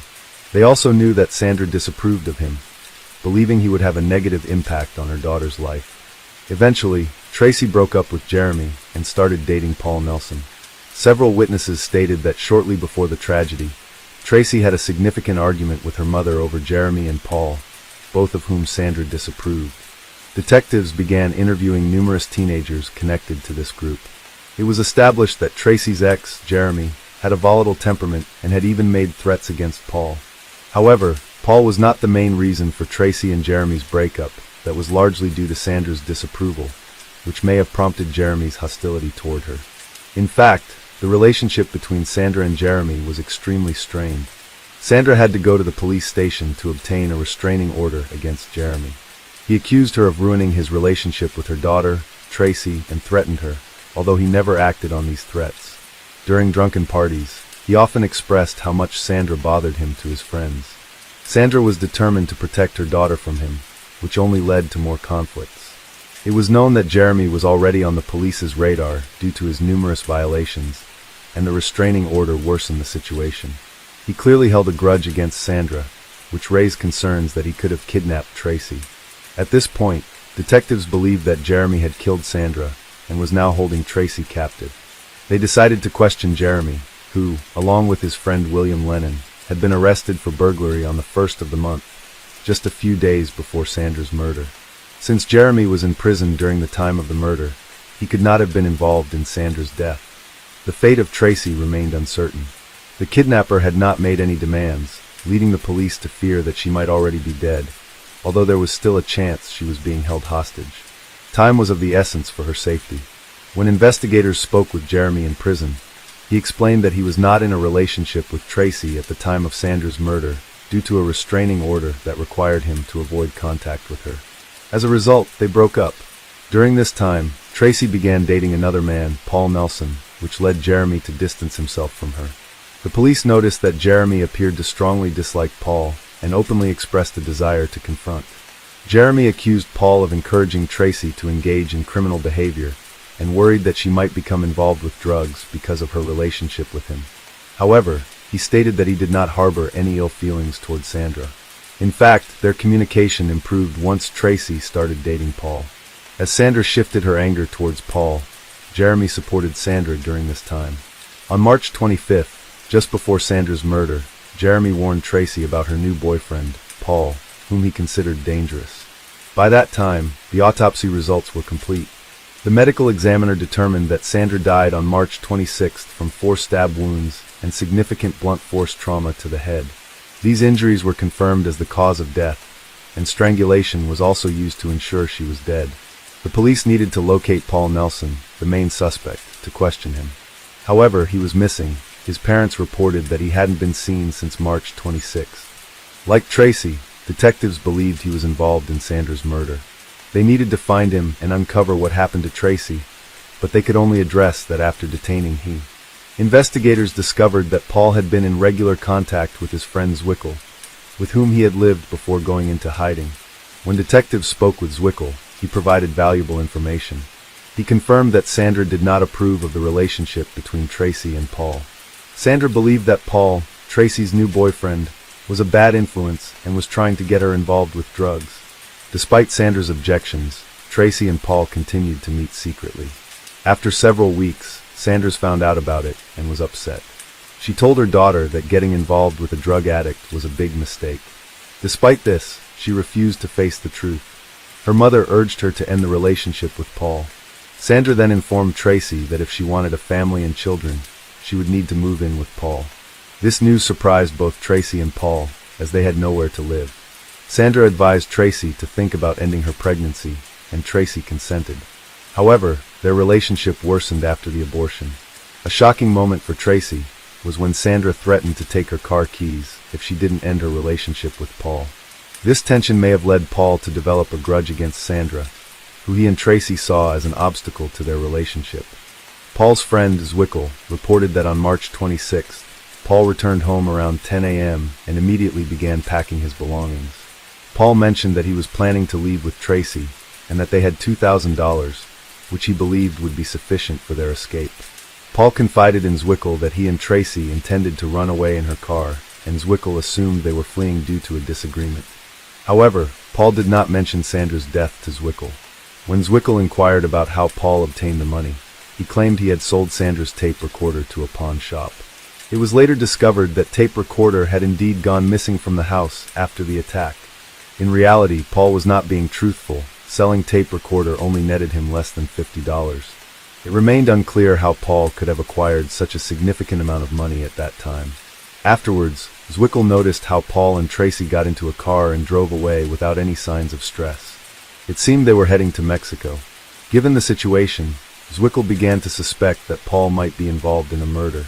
They also knew that Sandra disapproved of him, believing he would have a negative impact on her daughter's life. Eventually, Tracy broke up with Jeremy and started dating Paul Nelson. Several witnesses stated that shortly before the tragedy, Tracy had a significant argument with her mother over Jeremy and Paul, both of whom Sandra disapproved. Detectives began interviewing numerous teenagers connected to this group. It was established that Tracy's ex, Jeremy, had a volatile temperament and had even made threats against Paul. However, Paul was not the main reason for Tracy and Jeremy's breakup. That was largely due to Sandra's disapproval, which may have prompted Jeremy's hostility toward her. In fact, the relationship between Sandra and Jeremy was extremely strained. Sandra had to go to the police station to obtain a restraining order against Jeremy. He accused her of ruining his relationship with her daughter, Tracy, and threatened her, although he never acted on these threats. During drunken parties, he often expressed how much Sandra bothered him to his friends. Sandra was determined to protect her daughter from him, which only led to more conflicts. It was known that Jeremy was already on the police's radar due to his numerous violations, and the restraining order worsened the situation. He clearly held a grudge against Sandra, which raised concerns that he could have kidnapped Tracy. At this point, detectives believed that Jeremy had killed Sandra and was now holding Tracy captive. They decided to question Jeremy, who, along with his friend William Lennon, had been arrested for burglary on the 1st of the month, just a few days before Sandra's murder. Since Jeremy was in prison during the time of the murder, he could not have been involved in Sandra's death. The fate of Tracy remained uncertain. The kidnapper had not made any demands, leading the police to fear that she might already be dead, although there was still a chance she was being held hostage. Time was of the essence for her safety. When investigators spoke with Jeremy in prison, he explained that he was not in a relationship with Tracy at the time of Sandra's murder due to a restraining order that required him to avoid contact with her. As a result, they broke up. During this time, Tracy began dating another man, Paul Nelson, which led Jeremy to distance himself from her. The police noticed that Jeremy appeared to strongly dislike Paul and openly expressed a desire to confront. Jeremy accused Paul of encouraging Tracy to engage in criminal behavior and worried that she might become involved with drugs because of her relationship with him. However, he stated that he did not harbor any ill feelings toward Sandra. In fact, their communication improved once Tracy started dating Paul. As Sandra shifted her anger towards Paul, Jeremy supported Sandra during this time. On March 25th, just before Sandra's murder, Jeremy warned Tracy about her new boyfriend, Paul, whom he considered dangerous. By that time, the autopsy results were complete. The medical examiner determined that Sandra died on March 26th from 4 stab wounds and significant blunt force trauma to the head. These injuries were confirmed as the cause of death, and strangulation was also used to ensure she was dead. The police needed to locate Paul Nelson, the main suspect, to question him. However, he was missing. His parents reported that he hadn't been seen since March 26th. Like Tracy, detectives believed he was involved in Sandra's murder. They needed to find him and uncover what happened to Tracy, but they could only address that after detaining him. Investigators discovered that Paul had been in regular contact with his friend Zwickel, with whom he had lived before going into hiding. When detectives spoke with Zwickel, he provided valuable information. He confirmed that Sandra did not approve of the relationship between Tracy and Paul. Sandra believed that Paul, Tracy's new boyfriend, was a bad influence and was trying to get her involved with drugs. Despite Sandra's objections, Tracy and Paul continued to meet secretly. After several weeks, Sandra found out about it and was upset. She told her daughter that getting involved with a drug addict was a big mistake. Despite this, she refused to face the truth. Her mother urged her to end the relationship with Paul. Sandra then informed Tracy that if she wanted a family and children, she would need to move in with Paul. This news surprised both Tracy and Paul, as they had nowhere to live. Sandra advised Tracy to think about ending her pregnancy, and Tracy consented. However, their relationship worsened after the abortion. A shocking moment for Tracy was when Sandra threatened to take her car keys if she didn't end her relationship with Paul. This tension may have led Paul to develop a grudge against Sandra, who he and Tracy saw as an obstacle to their relationship. Paul's friend Zwickel reported that on March 26th, Paul returned home around 10 a.m. and immediately began packing his belongings. Paul mentioned that he was planning to leave with Tracy and that they had $2,000, which he believed would be sufficient for their escape. Paul confided in Zwickel that he and Tracy intended to run away in her car, and Zwickel assumed they were fleeing due to a disagreement. However, Paul did not mention Sandra's death to Zwickel. When Zwickel inquired about how Paul obtained the money, he claimed he had sold Sandra's tape recorder to a pawn shop. It was later discovered that tape recorder had indeed gone missing from the house after the attack. In reality, Paul was not being truthful. Selling tape recorder only netted him less than $50. It remained unclear how Paul could have acquired such a significant amount of money at that time. Afterwards, Zwickel noticed how Paul and Tracy got into a car and drove away without any signs of stress. It seemed they were heading to Mexico. Given the situation, Zwickel began to suspect that Paul might be involved in a murder.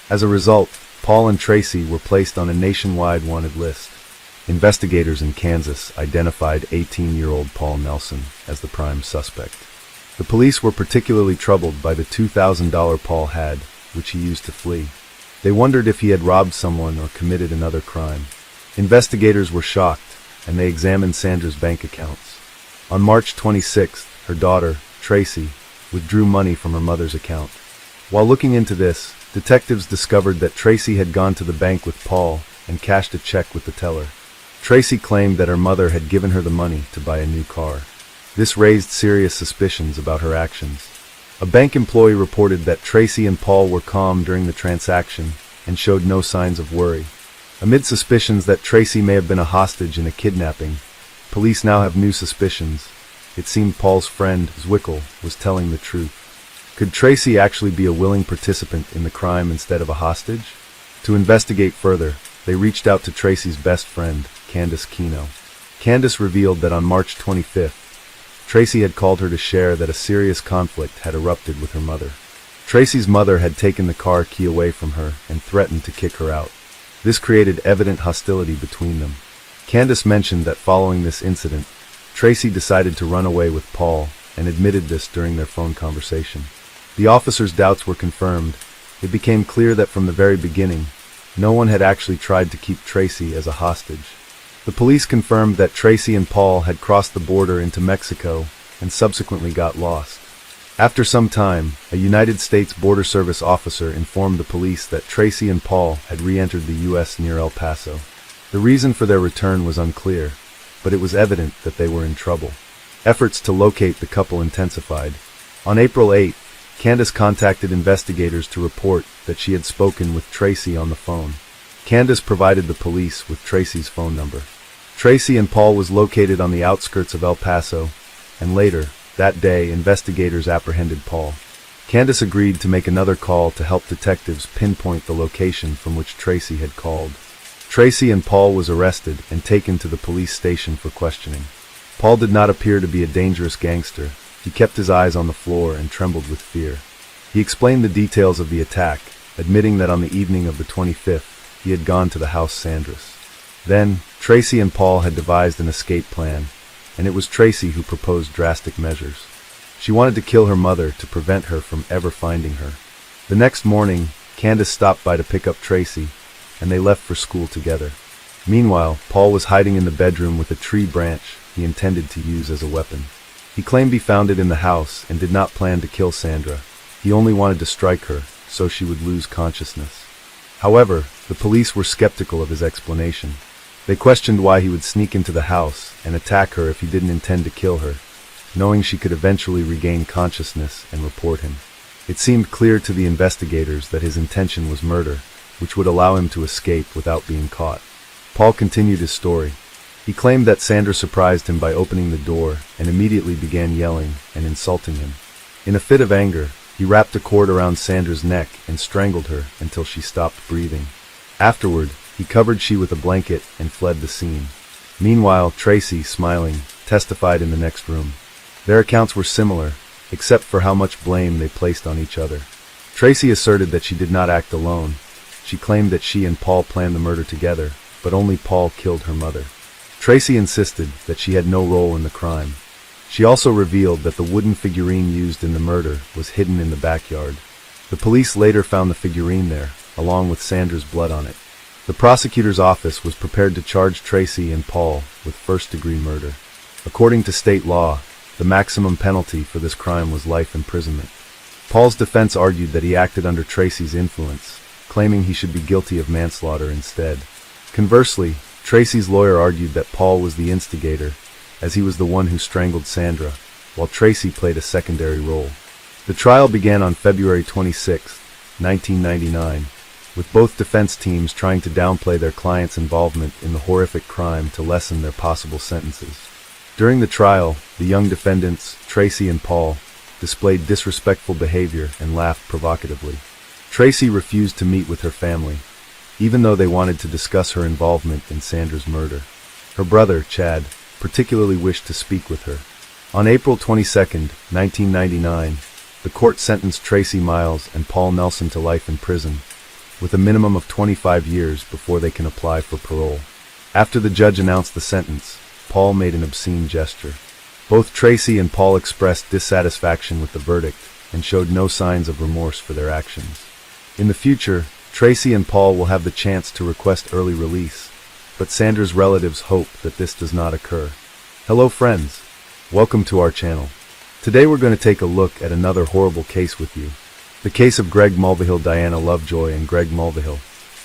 As a result, Paul and Tracy were placed on a nationwide wanted list. Investigators in Kansas identified 18-year-old Paul Nelson as the prime suspect. The police were particularly troubled by the $2,000 Paul had, which he used to flee. They wondered if he had robbed someone or committed another crime. Investigators were shocked, and they examined Sandra's bank accounts. On March 26th, her daughter, Tracy, withdrew money from her mother's account. While looking into this, detectives discovered that Tracy had gone to the bank with Paul and cashed a check with the teller. Tracy claimed that her mother had given her the money to buy a new car. This raised serious suspicions about her actions. A bank employee reported that Tracy and Paul were calm during the transaction and showed no signs of worry. Amid suspicions that Tracy may have been a hostage in a kidnapping, police now have new suspicions. It seemed Paul's friend, Zwickel, was telling the truth. Could Tracy actually be a willing participant in the crime instead of a hostage? To investigate further, they reached out to Tracy's best friend, Candace Keno. Candace revealed that on March 25th, Tracy had called her to share that a serious conflict had erupted with her mother. Tracy's mother had taken the car key away from her and threatened to kick her out. This created evident hostility between them. Candace mentioned that following this incident, Tracy decided to run away with Paul and admitted this during their phone conversation. The officer's doubts were confirmed. It became clear that from the very beginning, no one had actually tried to keep Tracy as a hostage. The police confirmed that Tracy and Paul had crossed the border into Mexico and subsequently got lost. After some time, a United States Border Service officer informed the police that Tracy and Paul had re-entered the U.S. near El Paso. The reason for their return was unclear, but it was evident that they were in trouble. Efforts to locate the couple intensified. On April 8, Candace contacted investigators to report that she had spoken with Tracy on the phone. Candace provided the police with Tracy's phone number. Tracy and Paul was located on the outskirts of El Paso, and later, that day, investigators apprehended Paul. Candace agreed to make another call to help detectives pinpoint the location from which Tracy had called. Tracy and Paul was arrested and taken to the police station for questioning. Paul did not appear to be a dangerous gangster. He kept his eyes on the floor and trembled with fear. He explained the details of the attack, admitting that on the evening of the 25th, he had gone to the house Sandra's. Then, Tracy and Paul had devised an escape plan, and it was Tracy who proposed drastic measures. She wanted to kill her mother to prevent her from ever finding her. The next morning, Candace stopped by to pick up Tracy, and they left for school together. Meanwhile, Paul was hiding in the bedroom with a tree branch he intended to use as a weapon. He claimed he found it in the house and did not plan to kill Sandra. He only wanted to strike her so she would lose consciousness. However, the police were skeptical of his explanation. They questioned why he would sneak into the house and attack her if he didn't intend to kill her, knowing she could eventually regain consciousness and report him. It seemed clear to the investigators that his intention was murder, which would allow him to escape without being caught. Paul continued his story. He claimed that Sandra surprised him by opening the door and immediately began yelling and insulting him. In a fit of anger, he wrapped a cord around Sandra's neck and strangled her until she stopped breathing. Afterward, he covered she with a blanket and fled the scene. Meanwhile, Tracy, smiling, testified in the next room. Their accounts were similar, except for how much blame they placed on each other. Tracy asserted that she did not act alone. She claimed that she and Paul planned the murder together, but only Paul killed her mother. Tracy insisted that she had no role in the crime. She also revealed that the wooden figurine used in the murder was hidden in the backyard. The police later found the figurine there, along with Sandra's blood on it. The prosecutor's office was prepared to charge Tracy and Paul with first-degree murder. According to state law, the maximum penalty for this crime was life imprisonment. Paul's defense argued that he acted under Tracy's influence, claiming he should be guilty of manslaughter instead. Conversely, Tracy's lawyer argued that Paul was the instigator, as he was the one who strangled Sandra, while Tracy played a secondary role. The trial began on February 26, 1999, with both defense teams trying to downplay their clients' involvement in the horrific crime to lessen their possible sentences. During the trial, the young defendants, Tracy and Paul, displayed disrespectful behavior and laughed provocatively. Tracy refused to meet with her family, even though they wanted to discuss her involvement in Sandra's murder. Her brother, Chad, particularly wished to speak with her. On April 22, 1999, the court sentenced Tracy Miles and Paul Nelson to life in prison, with a minimum of 25 years before they can apply for parole. After the judge announced the sentence, Paul made an obscene gesture. Both Tracy and Paul expressed dissatisfaction with the verdict and showed no signs of remorse for their actions. In the future, Tracy and Paul will have the chance to request early release, but Sandra's relatives hope that this does not occur. Hello friends, welcome to our channel. Today we're going to take a look at another horrible case with you. The case of Greg Mulvihill, Diana Lovejoy, and Greg Mulvihill,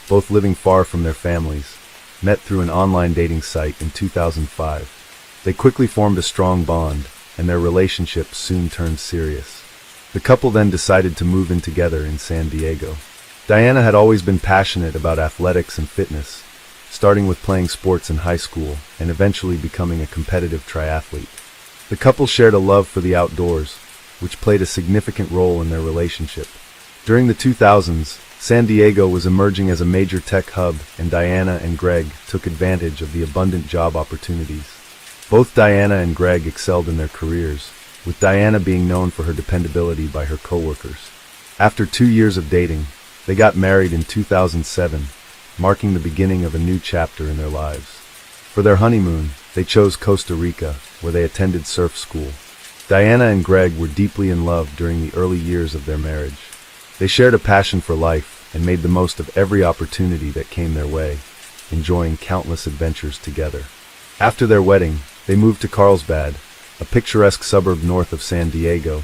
both living far from their families, met through an online dating site in 2005. They quickly formed a strong bond, and their relationship soon turned serious. The couple then decided to move in together in San Diego. Diana had always been passionate about athletics and fitness, starting with playing sports in high school and eventually becoming a competitive triathlete. The couple shared a love for the outdoors, which played a significant role in their relationship. During the 2000s, San Diego was emerging as a major tech hub, and Diana and Greg took advantage of the abundant job opportunities. Both Diana and Greg excelled in their careers, with Diana being known for her dependability by her coworkers. After 2 years of dating, they got married in 2007, marking the beginning of a new chapter in their lives. For their honeymoon, they chose Costa Rica, where they attended surf school. Diana and Greg were deeply in love during the early years of their marriage. They shared a passion for life and made the most of every opportunity that came their way, enjoying countless adventures together. After their wedding, they moved to Carlsbad, a picturesque suburb north of San Diego,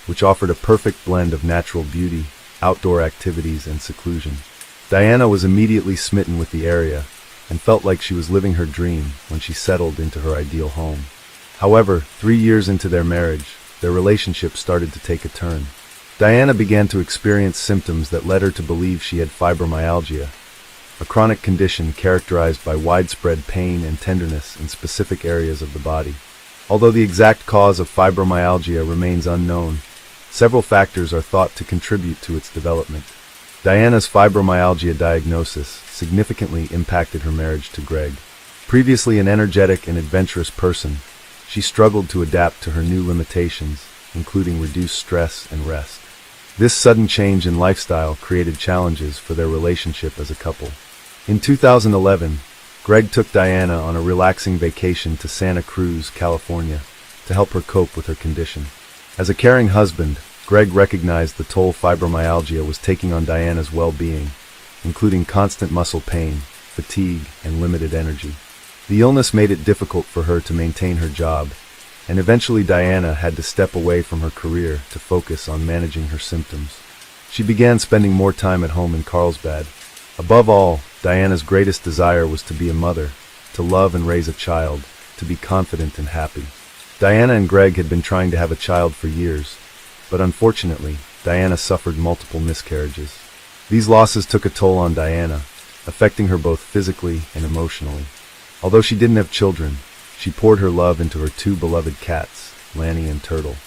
which offered a perfect blend of natural beauty, outdoor activities, and seclusion. Diana was immediately smitten with the area and felt like she was living her dream when she settled into her ideal home. However, 3 years into their marriage, their relationship started to take a turn. Diana began to experience symptoms that led her to believe she had fibromyalgia, a chronic condition characterized by widespread pain and tenderness in specific areas of the body. Although the exact cause of fibromyalgia remains unknown, several factors are thought to contribute to its development. Diana's fibromyalgia diagnosis significantly impacted her marriage to Greg. Previously an energetic and adventurous person, she struggled to adapt to her new limitations, including reduced stress and rest. This sudden change in lifestyle created challenges for their relationship as a couple. In 2011, Greg took Diana on a relaxing vacation to Santa Cruz, California, to help her cope with her condition. As a caring husband, Greg recognized the toll fibromyalgia was taking on Diana's well-being, including constant muscle pain, fatigue, and limited energy. The illness made it difficult for her to maintain her job, and eventually Diana had to step away from her career to focus on managing her symptoms. She began spending more time at home in Carlsbad. Above all, Diana's greatest desire was to be a mother, to love and raise a child, to be confident and happy. Diana and Greg had been trying to have a child for years, but unfortunately, Diana suffered multiple miscarriages. These losses took a toll on Diana, affecting her both physically and emotionally. Although she didn't have children, she poured her love into her 2 beloved cats, Lanny and Turtle.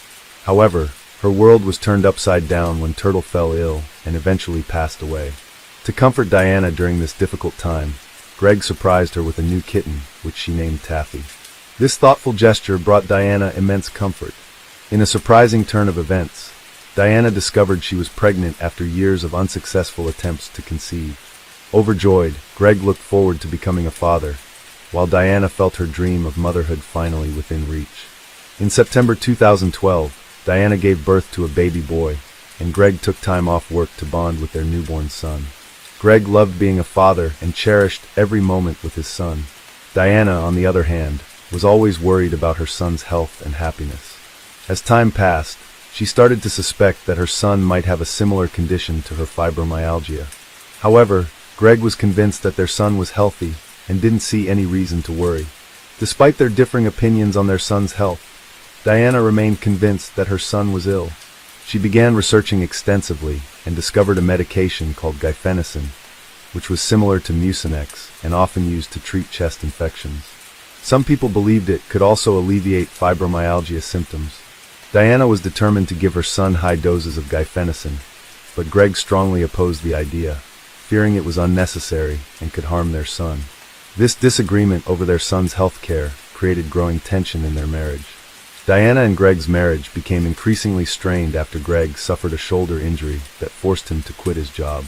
However, her world was turned upside down when Turtle fell ill and eventually passed away. To comfort Diana during this difficult time, Greg surprised her with a new kitten, which she named Taffy. This thoughtful gesture brought Diana immense comfort. In a surprising turn of events, Diana discovered she was pregnant after years of unsuccessful attempts to conceive. Overjoyed, Greg looked forward to becoming a father, while Diana felt her dream of motherhood finally within reach. In September 2012, Diana gave birth to a baby boy, and Greg took time off work to bond with their newborn son. Greg loved being a father and cherished every moment with his son. Diana, on the other hand, was always worried about her son's health and happiness. As time passed, she started to suspect that her son might have a similar condition to her fibromyalgia. However, Greg was convinced that their son was healthy and didn't see any reason to worry. Despite their differing opinions on their son's health, Diana remained convinced that her son was ill. She began researching extensively and discovered a medication called guaifenesin, which was similar to Mucinex and often used to treat chest infections. Some people believed it could also alleviate fibromyalgia symptoms. Diana was determined to give her son high doses of guaifenesin, but Greg strongly opposed the idea, fearing it was unnecessary and could harm their son. This disagreement over their son's health care created growing tension in their marriage. Diana and Greg's marriage became increasingly strained after Greg suffered a shoulder injury that forced him to quit his job.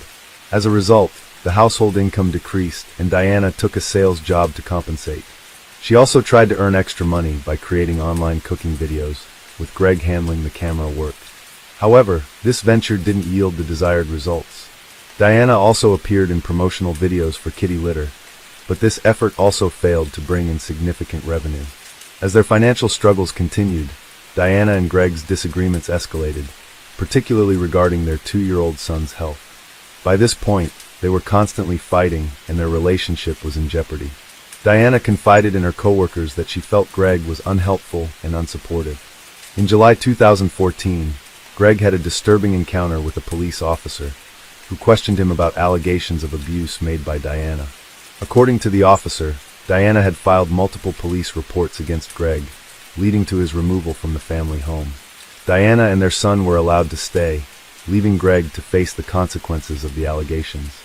As a result, the household income decreased and Diana took a sales job to compensate. She also tried to earn extra money by creating online cooking videos, with Greg handling the camera work. However, this venture didn't yield the desired results. Diana also appeared in promotional videos for kitty litter, but this effort also failed to bring in significant revenue. As their financial struggles continued, Diana and Greg's disagreements escalated, particularly regarding their 2-year-old son's health. By this point, they were constantly fighting and their relationship was in jeopardy. Diana confided in her coworkers that she felt Greg was unhelpful and unsupportive. In July 2014, Greg had a disturbing encounter with a police officer, who questioned him about allegations of abuse made by Diana. According to the officer, Diana had filed multiple police reports against Greg, leading to his removal from the family home. Diana and their son were allowed to stay, leaving Greg to face the consequences of the allegations.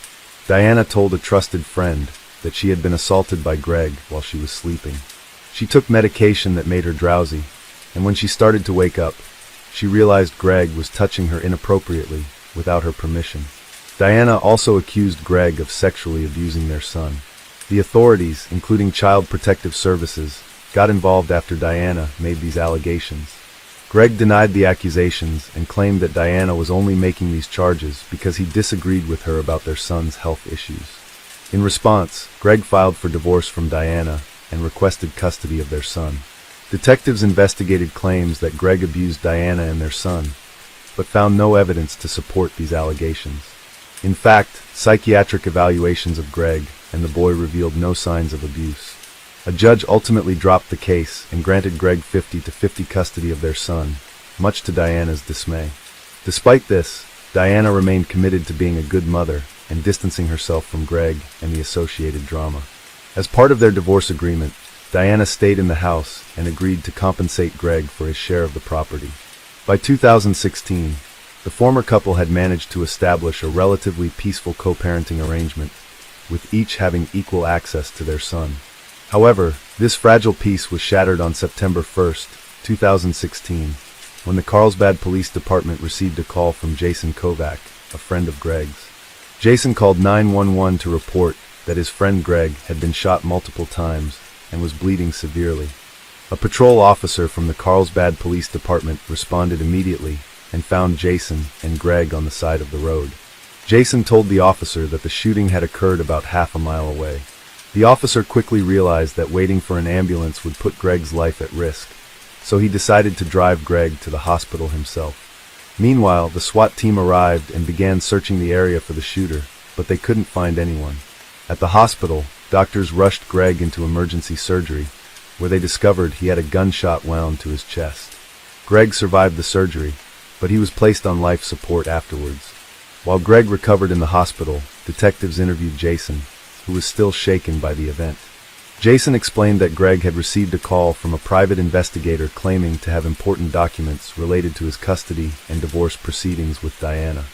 Diana told a trusted friend that she had been assaulted by Greg while she was sleeping. She took medication that made her drowsy, and when she started to wake up, she realized Greg was touching her inappropriately without her permission. Diana also accused Greg of sexually abusing their son. The authorities, including Child Protective Services, got involved after Diana made these allegations. Greg denied the accusations and claimed that Diana was only making these charges because he disagreed with her about their son's health issues. In response, Greg filed for divorce from Diana and requested custody of their son. Detectives investigated claims that Greg abused Diana and their son, but found no evidence to support these allegations. In fact, psychiatric evaluations of Greg and the boy revealed no signs of abuse. A judge ultimately dropped the case and granted Greg 50-50 custody of their son, much to Diana's dismay. Despite this, Diana remained committed to being a good mother and distancing herself from Greg and the associated drama. As part of their divorce agreement, Diana stayed in the house and agreed to compensate Greg for his share of the property. By 2016, the former couple had managed to establish a relatively peaceful co-parenting arrangement, with each having equal access to their son. However, this fragile peace was shattered on September 1, 2016, when the Carlsbad Police Department received a call from Jason Kovac, a friend of Greg's. Jason called 911 to report that his friend Greg had been shot multiple times and was bleeding severely. A patrol officer from the Carlsbad Police Department responded immediately and found Jason and Greg on the side of the road. Jason told the officer that the shooting had occurred about half a mile away. The officer quickly realized that waiting for an ambulance would put Greg's life at risk, so he decided to drive Greg to the hospital himself. Meanwhile, the SWAT team arrived and began searching the area for the shooter, but they couldn't find anyone. At the hospital, doctors rushed Greg into emergency surgery, where they discovered he had a gunshot wound to his chest. Greg survived the surgery, but he was placed on life support afterwards. While Greg recovered in the hospital, detectives interviewed Jason, who was still shaken by the event. Jason explained that Greg had received a call from a private investigator claiming to have important documents related to his custody and divorce proceedings with Diana.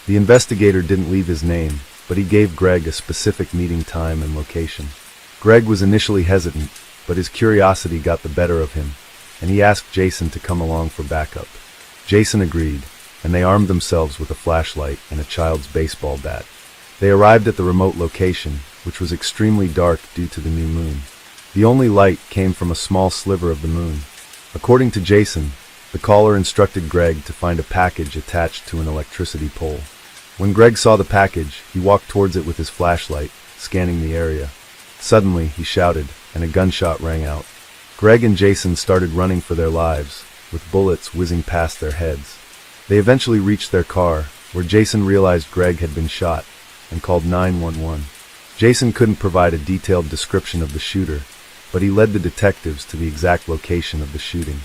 The investigator didn't leave his name, but he gave Greg a specific meeting time and location. Greg was initially hesitant, but his curiosity got the better of him, and he asked Jason to come along for backup. Jason agreed, and they armed themselves with a flashlight and a child's baseball bat. They arrived at the remote location, which was extremely dark due to the new moon. The only light came from a small sliver of the moon. According to Jason, the caller instructed Greg to find a package attached to an electricity pole. When Greg saw the package, he walked towards it with his flashlight, scanning the area. Suddenly, he shouted, and a gunshot rang out. Greg and Jason started running for their lives, with bullets whizzing past their heads. They eventually reached their car, where Jason realized Greg had been shot, and called 911. Jason couldn't provide a detailed description of the shooter, but he led the detectives to the exact location of the shooting.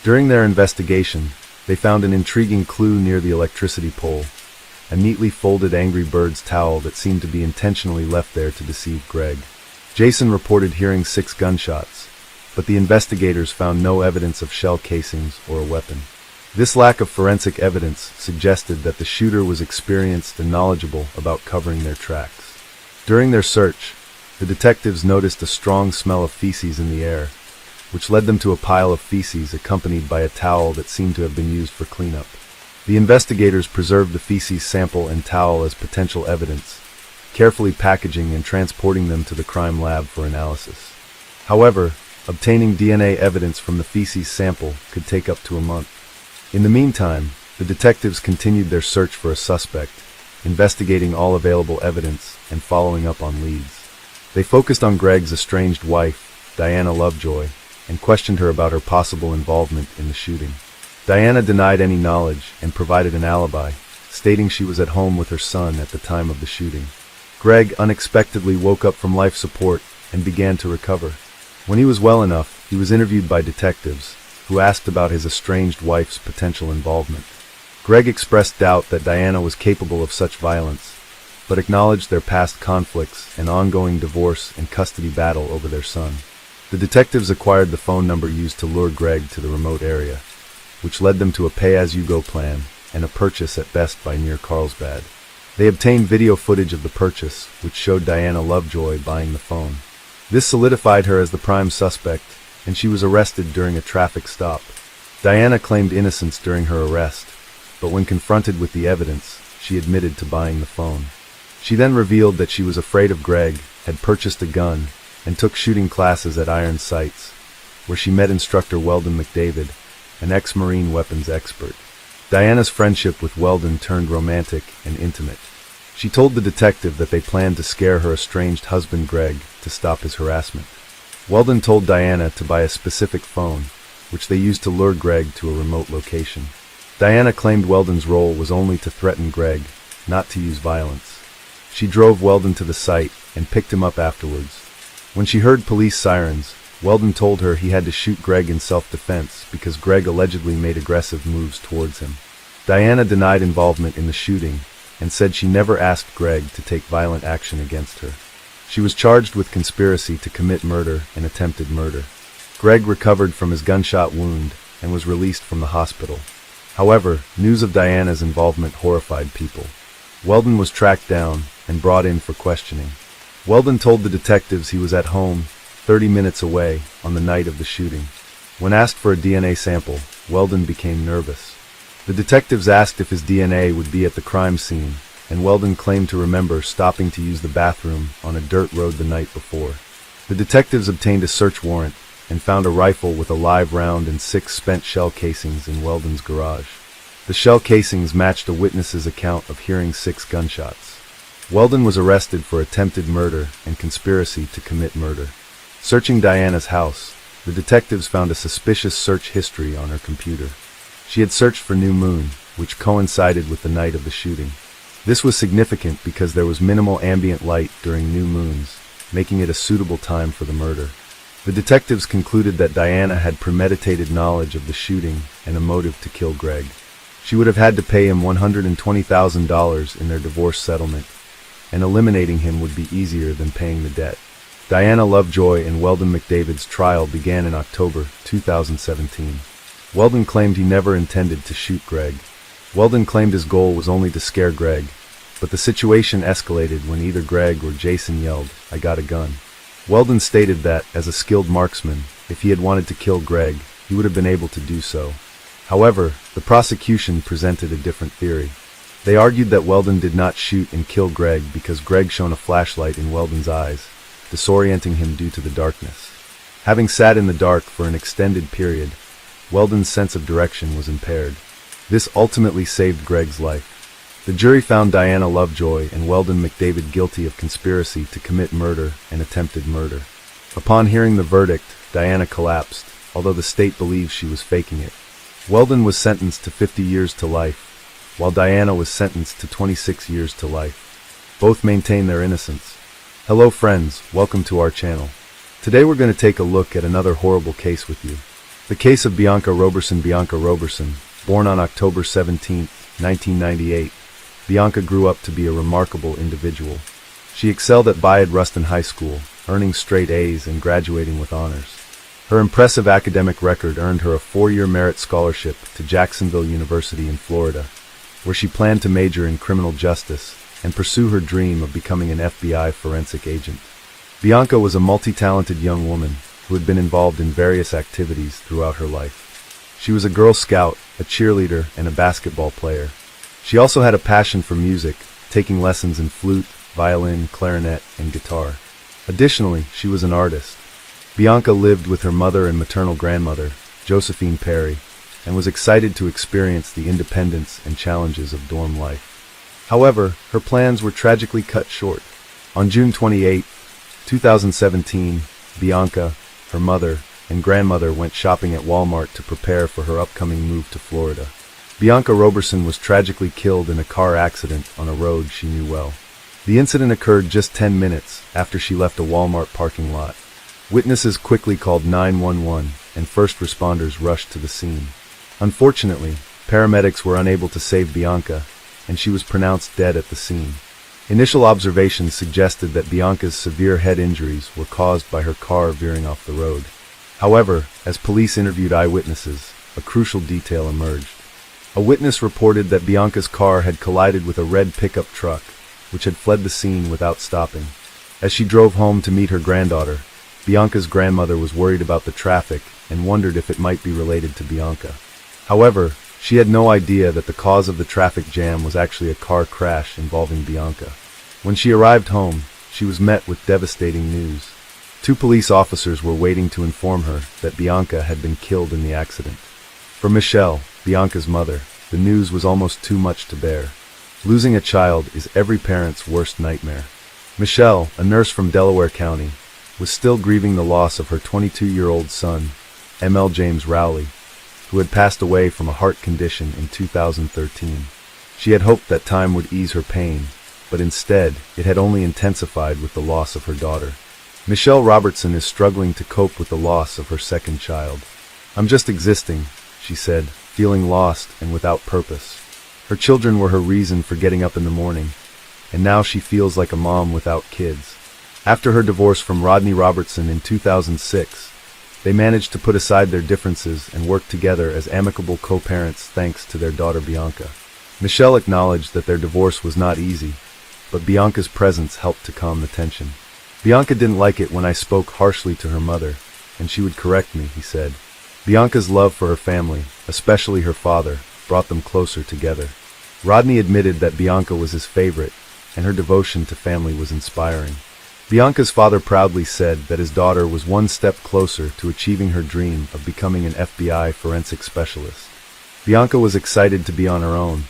During their investigation, they found an intriguing clue near the electricity pole, a neatly folded Angry Birds towel that seemed to be intentionally left there to deceive Greg. Jason reported hearing 6 gunshots, but the investigators found no evidence of shell casings or a weapon. This lack of forensic evidence suggested that the shooter was experienced and knowledgeable about covering their tracks. During their search, the detectives noticed a strong smell of feces in the air, which led them to a pile of feces accompanied by a towel that seemed to have been used for cleanup. The investigators preserved the feces sample and towel as potential evidence, carefully packaging and transporting them to the crime lab for analysis. However, obtaining DNA evidence from the feces sample could take up to a month. In the meantime, the detectives continued their search for a suspect, investigating all available evidence and following up on leads. They focused on Greg's estranged wife, Diana Lovejoy, and questioned her about her possible involvement in the shooting. Diana denied any knowledge and provided an alibi, stating she was at home with her son at the time of the shooting. Greg unexpectedly woke up from life support and began to recover. When he was well enough, he was interviewed by detectives, who asked about his estranged wife's potential involvement. Greg expressed doubt that Diana was capable of such violence, but acknowledged their past conflicts and ongoing divorce and custody battle over their son. The detectives acquired the phone number used to lure Greg to the remote area, which led them to a pay-as-you-go plan and a purchase at Best Buy near Carlsbad. They obtained video footage of the purchase, which showed Diana Lovejoy buying the phone. This solidified her as the prime suspect, and she was arrested during a traffic stop. Diana claimed innocence during her arrest, but when confronted with the evidence, she admitted to buying the phone. She then revealed that she was afraid of Greg, had purchased a gun, and took shooting classes at Iron Sights, where she met instructor Weldon McDavid, an ex-Marine weapons expert. Diana's friendship with Weldon turned romantic and intimate. She told the detective that they planned to scare her estranged husband Greg to stop his harassment. Weldon told Diana to buy a specific phone, which they used to lure Greg to a remote location. Diana claimed Weldon's role was only to threaten Greg, not to use violence. She drove Weldon to the site and picked him up afterwards. When she heard police sirens, Weldon told her he had to shoot Greg in self-defense because Greg allegedly made aggressive moves towards him. Diana denied involvement in the shooting and said she never asked Greg to take violent action against her. She was charged with conspiracy to commit murder and attempted murder. Greg recovered from his gunshot wound and was released from the hospital. However, news of Diana's involvement horrified people. Weldon was tracked down and brought in for questioning. Weldon told the detectives he was at home, 30 minutes away, on the night of the shooting. When asked for a DNA sample, Weldon became nervous. The detectives asked if his DNA would be at the crime scene, and Weldon claimed to remember stopping to use the bathroom on a dirt road the night before. The detectives obtained a search warrant and found a rifle with a live round and 6 spent shell casings in Weldon's garage. The shell casings matched a witness's account of hearing 6 gunshots. Weldon was arrested for attempted murder and conspiracy to commit murder. Searching Diana's house, the detectives found a suspicious search history on her computer. She had searched for new moon, which coincided with the night of the shooting. This was significant because there was minimal ambient light during new moons, making it a suitable time for the murder. The detectives concluded that Diana had premeditated knowledge of the shooting and a motive to kill Greg. She would have had to pay him $120,000 in their divorce settlement, and eliminating him would be easier than paying the debt. Diana Lovejoy and Weldon McDavid's trial began in October 2017. Weldon claimed he never intended to shoot Greg. Weldon claimed his goal was only to scare Greg, but the situation escalated when either Greg or Jason yelled, "I got a gun." Weldon stated that, as a skilled marksman, if he had wanted to kill Greg, he would have been able to do so. However, the prosecution presented a different theory. They argued that Weldon did not shoot and kill Greg because Greg shone a flashlight in Weldon's eyes, disorienting him due to the darkness. Having sat in the dark for an extended period, Weldon's sense of direction was impaired. This ultimately saved Greg's life. The jury found Diana Lovejoy and Weldon McDavid guilty of conspiracy to commit murder and attempted murder. Upon hearing the verdict, Diana collapsed, although the state believes she was faking it. Weldon was sentenced to 50 years to life, while Diana was sentenced to 26 years to life. Both maintain their innocence. Hello friends, welcome to our channel. Today we're going to take a look at another horrible case with you. The case of Bianca Roberson. Bianca Roberson, born on October 17, 1998, Bianca grew up to be a remarkable individual. She excelled at Bayard Rustin High School, earning straight A's and graduating with honors. Her impressive academic record earned her a 4-year merit scholarship to Jacksonville University in Florida, where she planned to major in criminal justice and pursue her dream of becoming an FBI forensic agent. Bianca was a multi-talented young woman who had been involved in various activities throughout her life. She was a Girl Scout, a cheerleader, and a basketball player. She also had a passion for music, taking lessons in flute, violin, clarinet, and guitar. Additionally, she was an artist. Bianca lived with her mother and maternal grandmother, Josephine Perry, and was excited to experience the independence and challenges of dorm life. However, her plans were tragically cut short. On June 28, 2017, Bianca, her mother, and grandmother went shopping at Walmart to prepare for her upcoming move to Florida. Bianca Roberson was tragically killed in a car accident on a road she knew well. The incident occurred just 10 minutes after she left a Walmart parking lot. Witnesses quickly called 911, and first responders rushed to the scene. Unfortunately, paramedics were unable to save Bianca, and she was pronounced dead at the scene. Initial observations suggested that Bianca's severe head injuries were caused by her car veering off the road. However, as police interviewed eyewitnesses, a crucial detail emerged. A witness reported that Bianca's car had collided with a red pickup truck, which had fled the scene without stopping. As she drove home to meet her granddaughter, Bianca's grandmother was worried about the traffic and wondered if it might be related to Bianca. However, she had no idea that the cause of the traffic jam was actually a car crash involving Bianca. When she arrived home, she was met with devastating news. 2 police officers were waiting to inform her that Bianca had been killed in the accident. For Michelle, Bianca's mother, the news was almost too much to bear. Losing a child is every parent's worst nightmare. Michelle, a nurse from Delaware County, was still grieving the loss of her 22-year-old son, M.L. James Rowley, who had passed away from a heart condition in 2013. She had hoped that time would ease her pain, but instead, it had only intensified with the loss of her daughter. Michelle Robertson is struggling to cope with the loss of her second child. "I'm just existing," she said, feeling lost and without purpose. Her children were her reason for getting up in the morning, and now she feels like a mom without kids. After her divorce from Rodney Robertson in 2006, they managed to put aside their differences and work together as amicable co-parents thanks to their daughter Bianca. Michelle acknowledged that their divorce was not easy, but Bianca's presence helped to calm the tension. "Bianca didn't like it when I spoke harshly to her mother, and she would correct me," he said. Bianca's love for her family, especially her father, brought them closer together. Rodney admitted that Bianca was his favorite, and her devotion to family was inspiring. Bianca's father proudly said that his daughter was one step closer to achieving her dream of becoming an FBI forensic specialist. Bianca was excited to be on her own,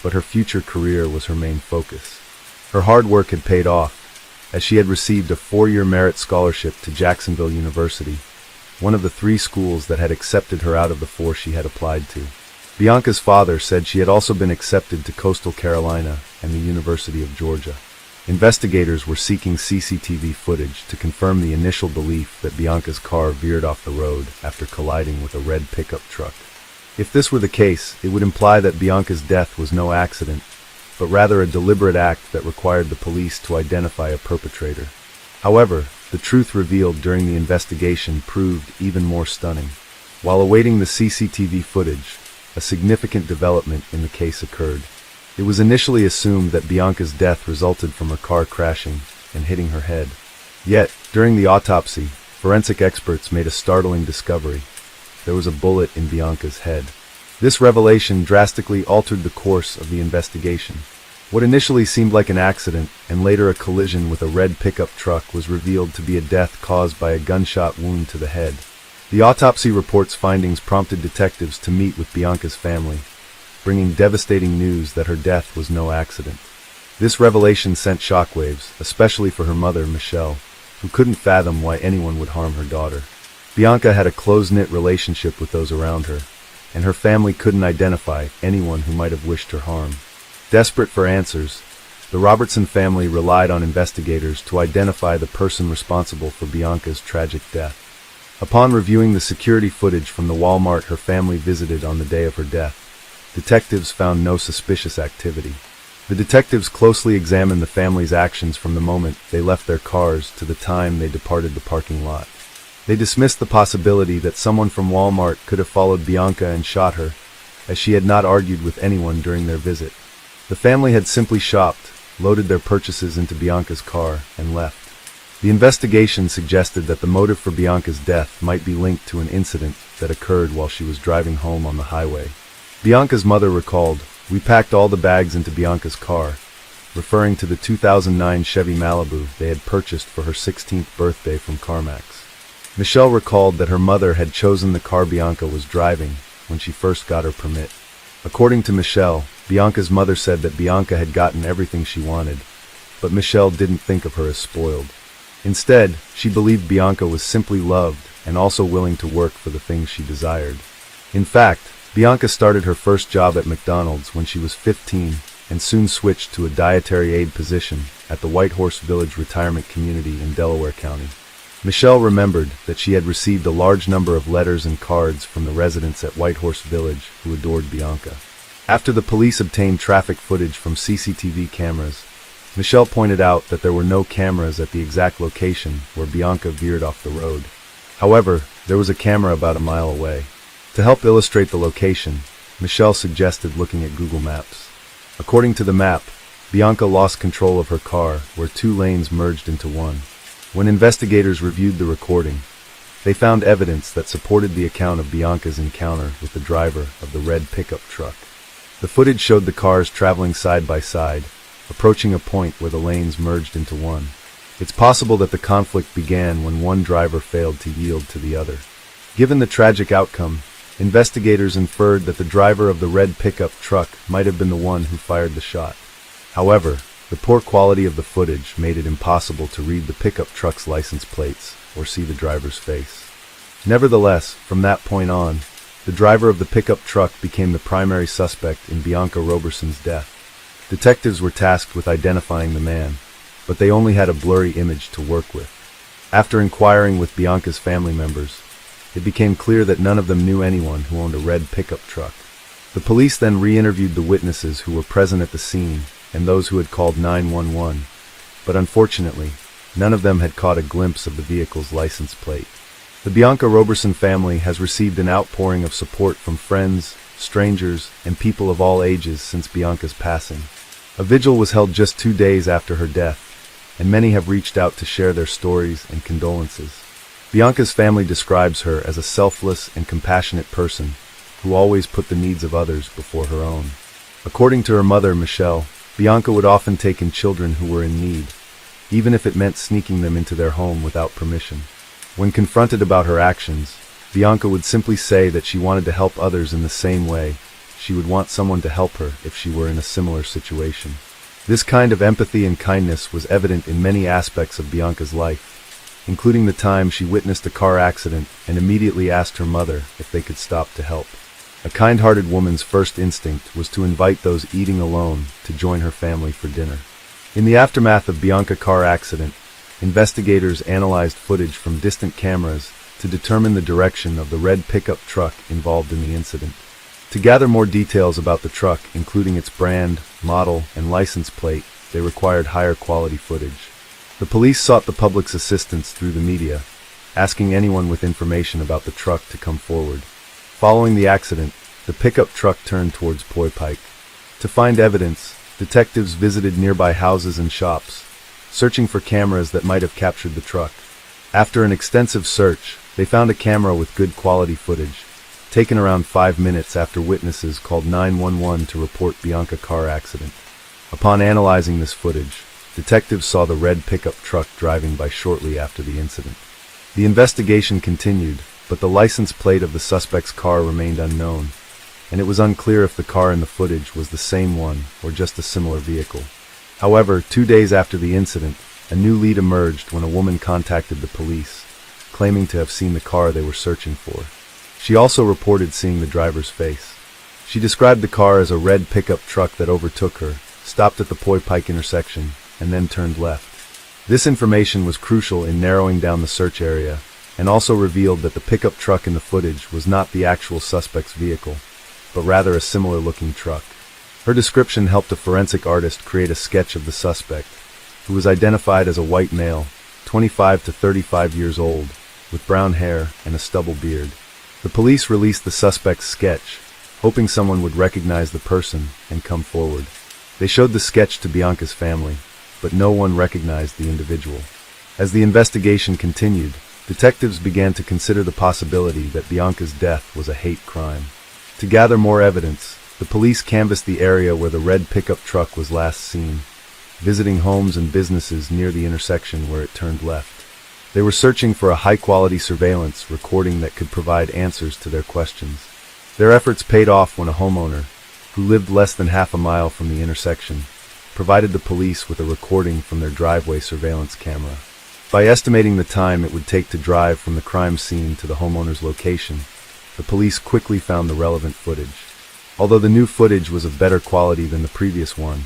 but her future career was her main focus. Her hard work had paid off, as she had received a 4-year merit scholarship to Jacksonville University, one of the 3 schools that had accepted her out of the 4 she had applied to. Bianca's father said she had also been accepted to Coastal Carolina and the University of Georgia. Investigators were seeking CCTV footage to confirm the initial belief that Bianca's car veered off the road after colliding with a red pickup truck. If this were the case, it would imply that Bianca's death was no accident, but rather a deliberate act that required the police to identify a perpetrator. However, the truth revealed during the investigation proved even more stunning. While awaiting the CCTV footage, a significant development in the case occurred. It was initially assumed that Bianca's death resulted from her car crashing and hitting her head. Yet, during the autopsy, forensic experts made a startling discovery. There was a bullet in Bianca's head. This revelation drastically altered the course of the investigation. What initially seemed like an accident and later a collision with a red pickup truck was revealed to be a death caused by a gunshot wound to the head. The autopsy report's findings prompted detectives to meet with Bianca's family, bringing devastating news that her death was no accident. This revelation sent shockwaves, especially for her mother, Michelle, who couldn't fathom why anyone would harm her daughter. Bianca had a close-knit relationship with those around her, and her family couldn't identify anyone who might have wished her harm. Desperate for answers, the Robertson family relied on investigators to identify the person responsible for Bianca's tragic death. Upon reviewing the security footage from the Walmart her family visited on the day of her death, detectives found no suspicious activity. The detectives closely examined the family's actions from the moment they left their cars to the time they departed the parking lot. They dismissed the possibility that someone from Walmart could have followed Bianca and shot her, as she had not argued with anyone during their visit. The family had simply shopped, loaded their purchases into Bianca's car, and left. The investigation suggested that the motive for Bianca's death might be linked to an incident that occurred while she was driving home on the highway. Bianca's mother recalled, "We packed all the bags into Bianca's car," referring to the 2009 Chevy Malibu they had purchased for her 16th birthday from CarMax. Michelle recalled that her mother had chosen the car Bianca was driving when she first got her permit. According to Michelle, Bianca's mother said that Bianca had gotten everything she wanted, but Michelle didn't think of her as spoiled. Instead, she believed Bianca was simply loved and also willing to work for the things she desired. In fact, Bianca started her first job at McDonald's when she was 15 and soon switched to a dietary aid position at the White Horse Village retirement community in Delaware County. Michelle remembered that she had received a large number of letters and cards from the residents at White Horse Village who adored Bianca. After the police obtained traffic footage from CCTV cameras, Michelle pointed out that there were no cameras at the exact location where Bianca veered off the road. However, there was a camera about a mile away. To help illustrate the location, Michelle suggested looking at Google Maps. According to the map, Bianca lost control of her car where two lanes merged into one. When investigators reviewed the recording, they found evidence that supported the account of Bianca's encounter with the driver of the red pickup truck. The footage showed the cars traveling side by side, approaching a point where the lanes merged into one. It's possible that the conflict began when one driver failed to yield to the other. Given the tragic outcome, investigators inferred that the driver of the red pickup truck might have been the one who fired the shot. However, the poor quality of the footage made it impossible to read the pickup truck's license plates or see the driver's face. Nevertheless, from that point on, the driver of the pickup truck became the primary suspect in Bianca Roberson's death. Detectives were tasked with identifying the man, but they only had a blurry image to work with. After inquiring with Bianca's family members, it became clear that none of them knew anyone who owned a red pickup truck. The police then re-interviewed the witnesses who were present at the scene and those who had called 911, but unfortunately, none of them had caught a glimpse of the vehicle's license plate. The Bianca Roberson family has received an outpouring of support from friends, strangers, and people of all ages since Bianca's passing. A vigil was held just 2 days after her death, and many have reached out to share their stories and condolences. Bianca's family describes her as a selfless and compassionate person who always put the needs of others before her own. According to her mother, Michelle, Bianca would often take in children who were in need, even if it meant sneaking them into their home without permission. When confronted about her actions, Bianca would simply say that she wanted to help others in the same way she would want someone to help her if she were in a similar situation. This kind of empathy and kindness was evident in many aspects of Bianca's life, including the time she witnessed a car accident and immediately asked her mother if they could stop to help. A kind-hearted woman's first instinct was to invite those eating alone to join her family for dinner. In the aftermath of Bianca's car accident, investigators analyzed footage from distant cameras to determine the direction of the red pickup truck involved in the incident. To gather more details about the truck, including its brand, model, and license plate, they required higher quality footage. The police sought the public's assistance through the media, asking anyone with information about the truck to come forward. Following the accident, the pickup truck turned towards Poi Pike. To find evidence, detectives visited nearby houses and shops, searching for cameras that might have captured the truck. After an extensive search, they found a camera with good quality footage, taken around 5 minutes after witnesses called 911 to report Bianca car accident. Upon analyzing this footage, detectives saw the red pickup truck driving by shortly after the incident. The investigation continued, but the license plate of the suspect's car remained unknown, and it was unclear if the car in the footage was the same one or just a similar vehicle. However, 2 days after the incident, a new lead emerged when a woman contacted the police, claiming to have seen the car they were searching for. She also reported seeing the driver's face. She described the car as a red pickup truck that overtook her, stopped at the Poi Pike intersection, and then turned left. This information was crucial in narrowing down the search area, and also revealed that the pickup truck in the footage was not the actual suspect's vehicle, but rather a similar-looking truck. Her description helped a forensic artist create a sketch of the suspect, who was identified as a white male, 25 to 35 years old, with brown hair and a stubble beard. The police released the suspect's sketch, hoping someone would recognize the person and come forward. They showed the sketch to Bianca's family, but no one recognized the individual. As the investigation continued, detectives began to consider the possibility that Bianca's death was a hate crime. To gather more evidence, the police canvassed the area where the red pickup truck was last seen, visiting homes and businesses near the intersection where it turned left. They were searching for a high-quality surveillance recording that could provide answers to their questions. Their efforts paid off when a homeowner, who lived less than half a mile from the intersection, provided the police with a recording from their driveway surveillance camera. By estimating the time it would take to drive from the crime scene to the homeowner's location, the police quickly found the relevant footage. Although the new footage was of better quality than the previous one,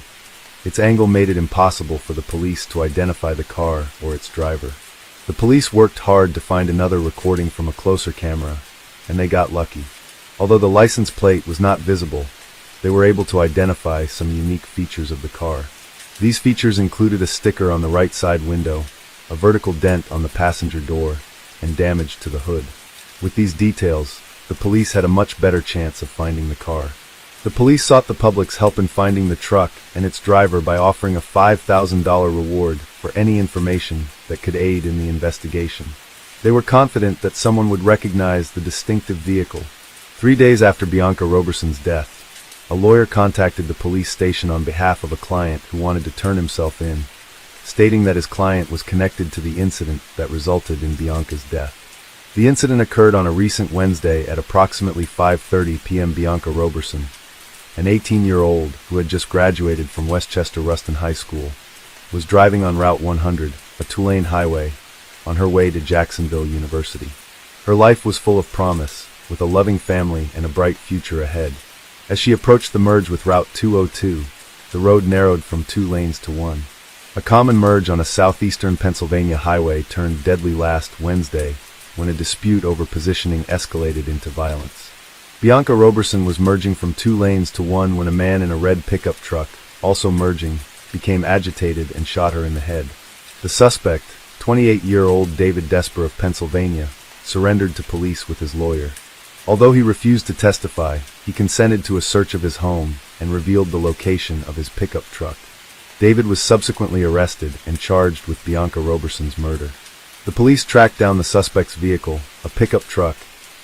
its angle made it impossible for the police to identify the car or its driver. The police worked hard to find another recording from a closer camera, and they got lucky. Although the license plate was not visible, they were able to identify some unique features of the car. These features included a sticker on the right side window, a vertical dent on the passenger door, and damage to the hood. With these details, the police had a much better chance of finding the car. The police sought the public's help in finding the truck and its driver by offering a $5,000 reward for any information that could aid in the investigation. They were confident that someone would recognize the distinctive vehicle. 3 days after Bianca Roberson's death, a lawyer contacted the police station on behalf of a client who wanted to turn himself in, stating that his client was connected to the incident that resulted in Bianca's death. The incident occurred on a recent Wednesday at approximately 5:30 p.m. Bianca Roberson, an 18-year-old who had just graduated from Westchester Ruston High School, was driving on Route 100, a two-lane highway, on her way to Jacksonville University. Her life was full of promise, with a loving family and a bright future ahead. As she approached the merge with Route 202, the road narrowed from 2 lanes to 1. A common merge on a southeastern Pennsylvania highway turned deadly last Wednesday when a dispute over positioning escalated into violence. Bianca Roberson was merging from 2 lanes to 1 when a man in a red pickup truck, also merging, became agitated and shot her in the head. The suspect, 28-year-old David Desper of Pennsylvania, surrendered to police with his lawyer. Although he refused to testify, he consented to a search of his home and revealed the location of his pickup truck. David was subsequently arrested and charged with Bianca Roberson's murder. The police tracked down the suspect's vehicle, a pickup truck,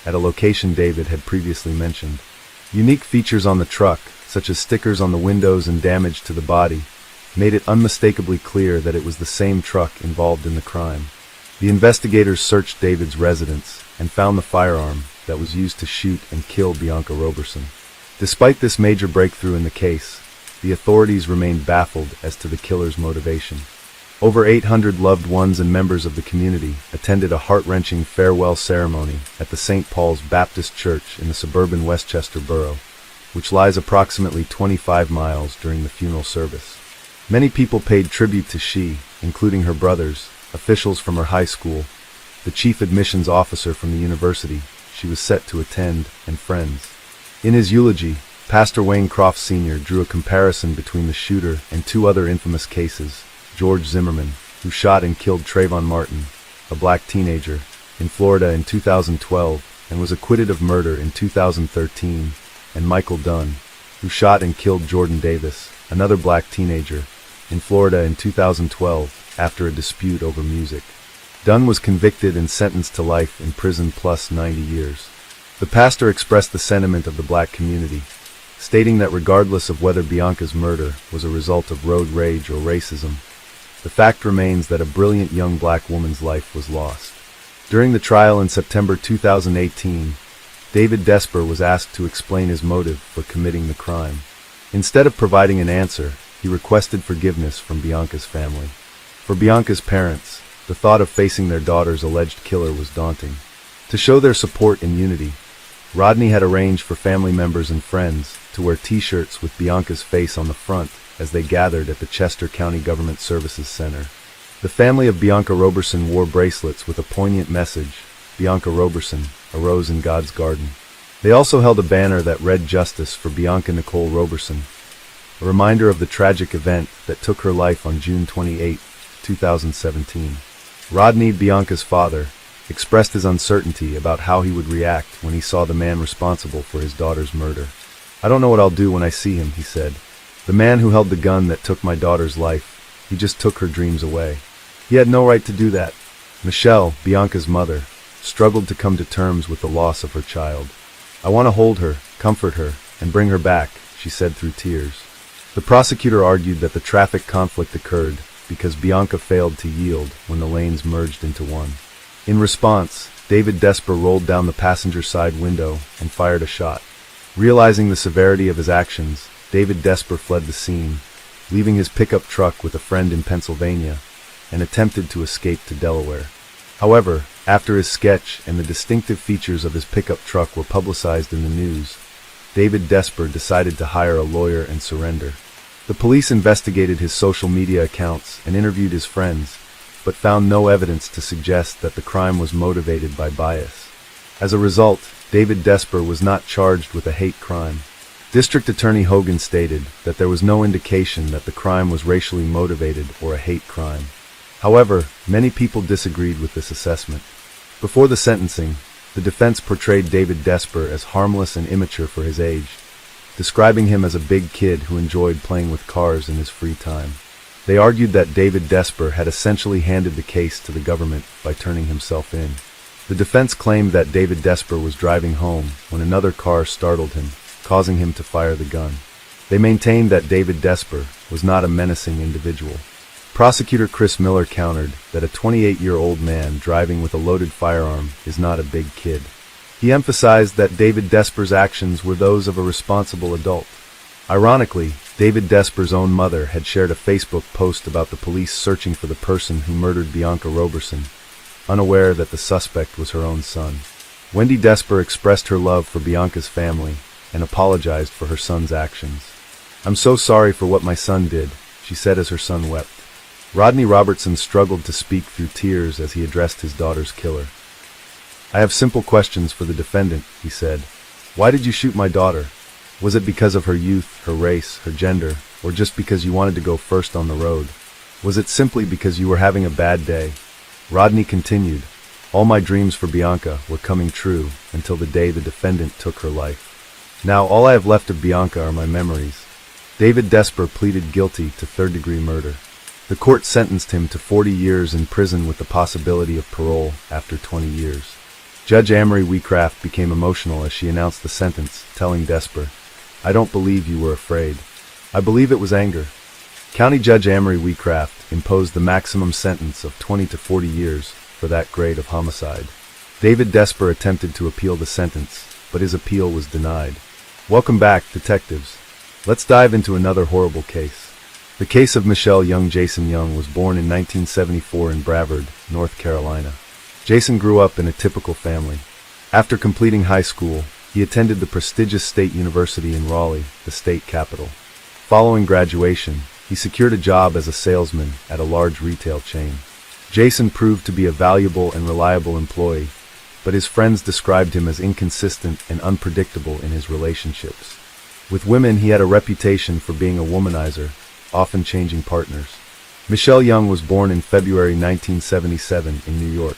at a location David had previously mentioned. Unique features on the truck, such as stickers on the windows and damage to the body, made it unmistakably clear that it was the same truck involved in the crime. The investigators searched David's residence and found the firearm that was used to shoot and kill Bianca Roberson. Despite this major breakthrough in the case, the authorities remained baffled as to the killer's motivation. Over 800 loved ones and members of the community attended a heart-wrenching farewell ceremony at the St. Paul's Baptist Church in the suburban Westchester borough, which lies approximately 25 miles during the funeral service. Many people paid tribute to she, including her brothers, officials from her high school, the chief admissions officer from the university she was set to attend, and friends. In his eulogy, Pastor Wayne Croft Sr. drew a comparison between the shooter and 2 other infamous cases: George Zimmerman, who shot and killed Trayvon Martin, a black teenager, in Florida in 2012 and was acquitted of murder in 2013, and Michael Dunn, who shot and killed Jordan Davis, another black teenager, in Florida in 2012 after a dispute over music. Dunn was convicted and sentenced to life in prison plus 90 years. The pastor expressed the sentiment of the black community, stating that regardless of whether Bianca's murder was a result of road rage or racism, the fact remains that a brilliant young black woman's life was lost. During the trial in September 2018, David Desper was asked to explain his motive for committing the crime. Instead of providing an answer, he requested forgiveness from Bianca's family. For Bianca's parents, the thought of facing their daughter's alleged killer was daunting. To show their support and unity, Rodney had arranged for family members and friends to wear t-shirts with Bianca's face on the front as they gathered at the Chester County Government Services Center. The family of Bianca Roberson wore bracelets with a poignant message, "Bianca Roberson, a rose in God's garden." They also held a banner that read "Justice for Bianca Nicole Roberson," a reminder of the tragic event that took her life on June 28, 2017. Rodney, Bianca's father, expressed his uncertainty about how he would react when he saw the man responsible for his daughter's murder. "I don't know what I'll do when I see him," he said. "The man who held the gun that took my daughter's life, he just took her dreams away. He had no right to do that." Michelle, Bianca's mother, struggled to come to terms with the loss of her child. "I want to hold her, comfort her, and bring her back," she said through tears. The prosecutor argued that the traffic conflict occurred because Bianca failed to yield when the lanes merged into one. In response, David Desper rolled down the passenger side window and fired a shot. Realizing the severity of his actions, David Desper fled the scene, leaving his pickup truck with a friend in Pennsylvania, and attempted to escape to Delaware. However, after his sketch and the distinctive features of his pickup truck were publicized in the news, David Desper decided to hire a lawyer and surrender. The police investigated his social media accounts and interviewed his friends, but found no evidence to suggest that the crime was motivated by bias. As a result, David Desper was not charged with a hate crime. District Attorney Hogan stated that there was no indication that the crime was racially motivated or a hate crime. However, many people disagreed with this assessment. Before the sentencing, the defense portrayed David Desper as harmless and immature for his age, describing him as a big kid who enjoyed playing with cars in his free time. They argued that David Desper had essentially handed the case to the government by turning himself in. The defense claimed that David Desper was driving home when another car startled him, causing him to fire the gun. They maintained that David Desper was not a menacing individual. Prosecutor Chris Miller countered that a 28-year-old man driving with a loaded firearm is not a big kid. He emphasized that David Desper's actions were those of a responsible adult. Ironically, David Desper's own mother had shared a Facebook post about the police searching for the person who murdered Bianca Roberson, unaware that the suspect was her own son. Wendy Desper expressed her love for Bianca's family and apologized for her son's actions. "I'm so sorry for what my son did," she said as her son wept. Rodney Robertson struggled to speak through tears as he addressed his daughter's killer. "I have simple questions for the defendant," he said. "Why did you shoot my daughter? Was it because of her youth, her race, her gender, or just because you wanted to go first on the road? Was it simply because you were having a bad day?" Rodney continued, "All my dreams for Bianca were coming true until the day the defendant took her life. Now all I have left of Bianca are my memories." David Desper pleaded guilty to third-degree murder. The court sentenced him to 40 years in prison with the possibility of parole after 20 years. Judge Amory Wecraft became emotional as she announced the sentence, telling Desper, "I don't believe you were afraid. I believe it was anger." County Judge Amory Wecraft imposed the maximum sentence of 20 to 40 years for that grade of homicide. David Desper attempted to appeal the sentence, but his appeal was denied. Welcome back, detectives. Let's dive into another horrible case. The case of Michelle Young. Jason Young was born in 1974 in Brevard, North Carolina. Jason grew up in a typical family. After completing high school, he attended the prestigious State University in Raleigh, the state capital. Following graduation, he secured a job as a salesman at a large retail chain. Jason proved to be a valuable and reliable employee, but his friends described him as inconsistent and unpredictable in his relationships. With women, he had a reputation for being a womanizer, often changing partners. Michelle Young was born in February 1977 in New York.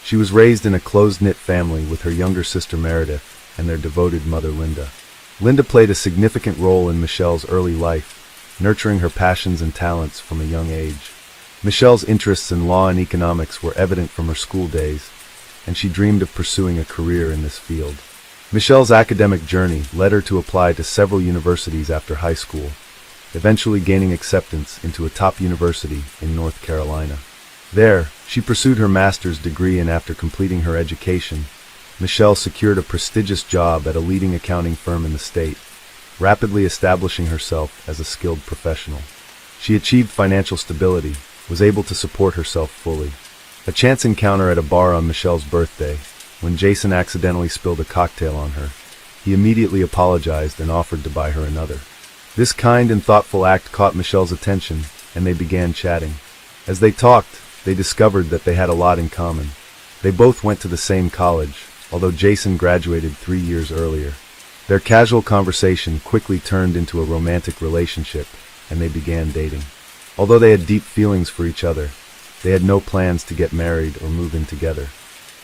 She was raised in a close-knit family with her younger sister Meredith and their devoted mother Linda. Linda played a significant role in Michelle's early life, nurturing her passions and talents from a young age. Michelle's interests in law and economics were evident from her school days, and she dreamed of pursuing a career in this field. Michelle's academic journey led her to apply to several universities after high school, eventually gaining acceptance into a top university in North Carolina. There, she pursued her master's degree, and after completing her education, Michelle secured a prestigious job at a leading accounting firm in the state, rapidly establishing herself as a skilled professional. She achieved financial stability, was able to support herself fully. A chance encounter at a bar on Michelle's birthday, when Jason accidentally spilled a cocktail on her, he immediately apologized and offered to buy her another. This kind and thoughtful act caught Michelle's attention, and they began chatting. As they talked, they discovered that they had a lot in common. They both went to the same college, although Jason graduated 3 years earlier. Their casual conversation quickly turned into a romantic relationship, and they began dating. Although they had deep feelings for each other, they had no plans to get married or move in together.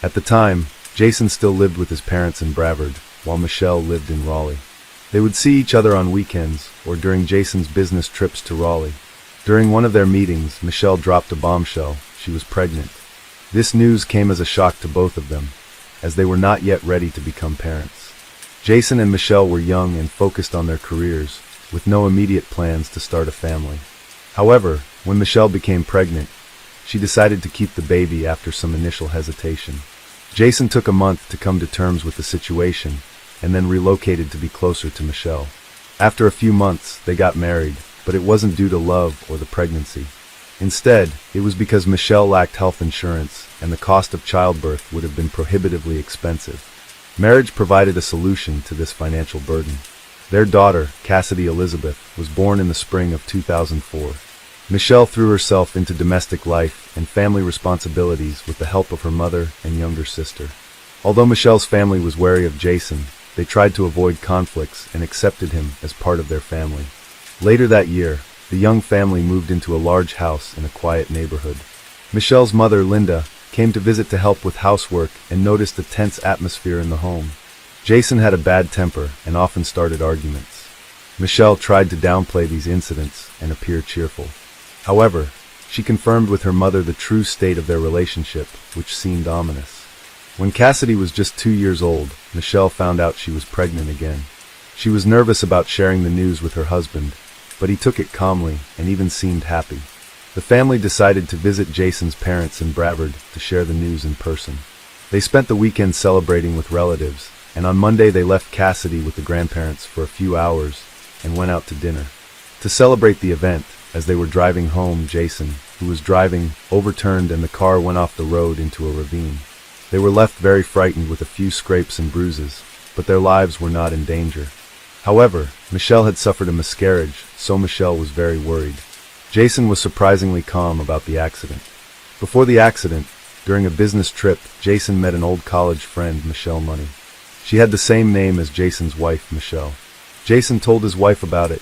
At the time, Jason still lived with his parents in Brevard, while Michelle lived in Raleigh. They would see each other on weekends or during Jason's business trips to Raleigh. During one of their meetings, Michelle dropped a bombshell. She was pregnant. This news came as a shock to both of them, as they were not yet ready to become parents. Jason and Michelle were young and focused on their careers, with no immediate plans to start a family. However, when Michelle became pregnant, she decided to keep the baby after some initial hesitation. Jason took a month to come to terms with the situation, and then relocated to be closer to Michelle. After a few months, they got married, but it wasn't due to love or the pregnancy. Instead, it was because Michelle lacked health insurance, and the cost of childbirth would have been prohibitively expensive. Marriage provided a solution to this financial burden. Their daughter, Cassidy Elizabeth, was born in the spring of 2004. Michelle threw herself into domestic life and family responsibilities with the help of her mother and younger sister. Although Michelle's family was wary of Jason, they tried to avoid conflicts and accepted him as part of their family. Later that year, the young family moved into a large house in a quiet neighborhood. Michelle's mother, Linda, came to visit to help with housework and noticed a tense atmosphere in the home. Jason had a bad temper and often started arguments. Michelle tried to downplay these incidents and appear cheerful. However, she confirmed with her mother the true state of their relationship, which seemed ominous. When Cassidy was just 2 years old, Michelle found out she was pregnant again. She was nervous about sharing the news with her husband, but he took it calmly and even seemed happy. The family decided to visit Jason's parents in Brevard to share the news in person. They spent the weekend celebrating with relatives, and on Monday they left Cassidy with the grandparents for a few hours and went out to dinner. To celebrate the event, as they were driving home, Jason, who was driving, overturned and the car went off the road into a ravine. They were left very frightened with a few scrapes and bruises, but their lives were not in danger. However, Michelle had suffered a miscarriage, so Michelle was very worried. Jason was surprisingly calm about the accident. Before the accident, during a business trip, Jason met an old college friend, Michelle Money. She had the same name as Jason's wife, Michelle. Jason told his wife about it.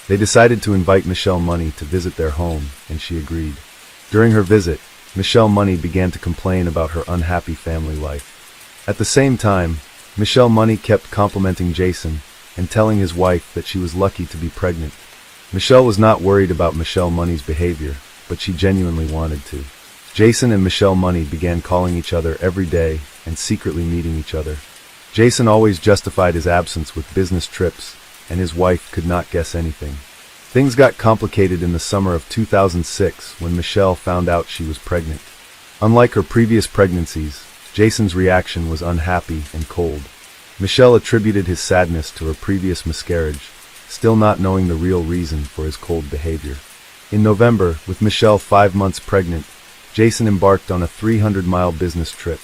They decided to invite Michelle Money to visit their home, and she agreed. During her visit, Michelle Money began to complain about her unhappy family life. At the same time, Michelle Money kept complimenting Jason and telling his wife that she was lucky to be pregnant. Michelle was not worried about Michelle Money's behavior, but she genuinely wanted to. Jason and Michelle Money began calling each other every day and secretly meeting each other. Jason always justified his absence with business trips, and his wife could not guess anything. Things got complicated in the summer of 2006 when Michelle found out she was pregnant. Unlike her previous pregnancies, Jason's reaction was unhappy and cold. Michelle attributed his sadness to her previous miscarriage, still not knowing the real reason for his cold behavior. In November, with Michelle 5 months pregnant, Jason embarked on a 300-mile business trip.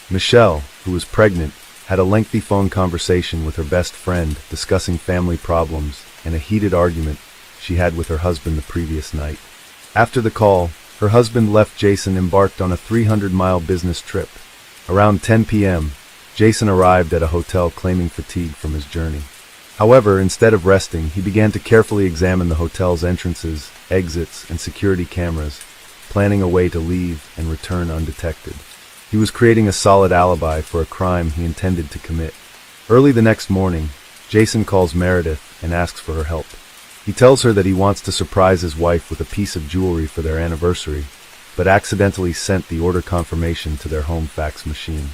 Michelle, who was pregnant, had a lengthy phone conversation with her best friend discussing family problems and a heated argument she had with her husband the previous night. After the call, her husband left Jason embarked on a 300-mile business trip. Around 10 p.m., Jason arrived at a hotel claiming fatigue from his journey. However, instead of resting, he began to carefully examine the hotel's entrances, exits, and security cameras, planning a way to leave and return undetected. He was creating a solid alibi for a crime he intended to commit. Early the next morning, Jason calls Meredith and asks for her help. He tells her that he wants to surprise his wife with a piece of jewelry for their anniversary, but accidentally sent the order confirmation to their home fax machine.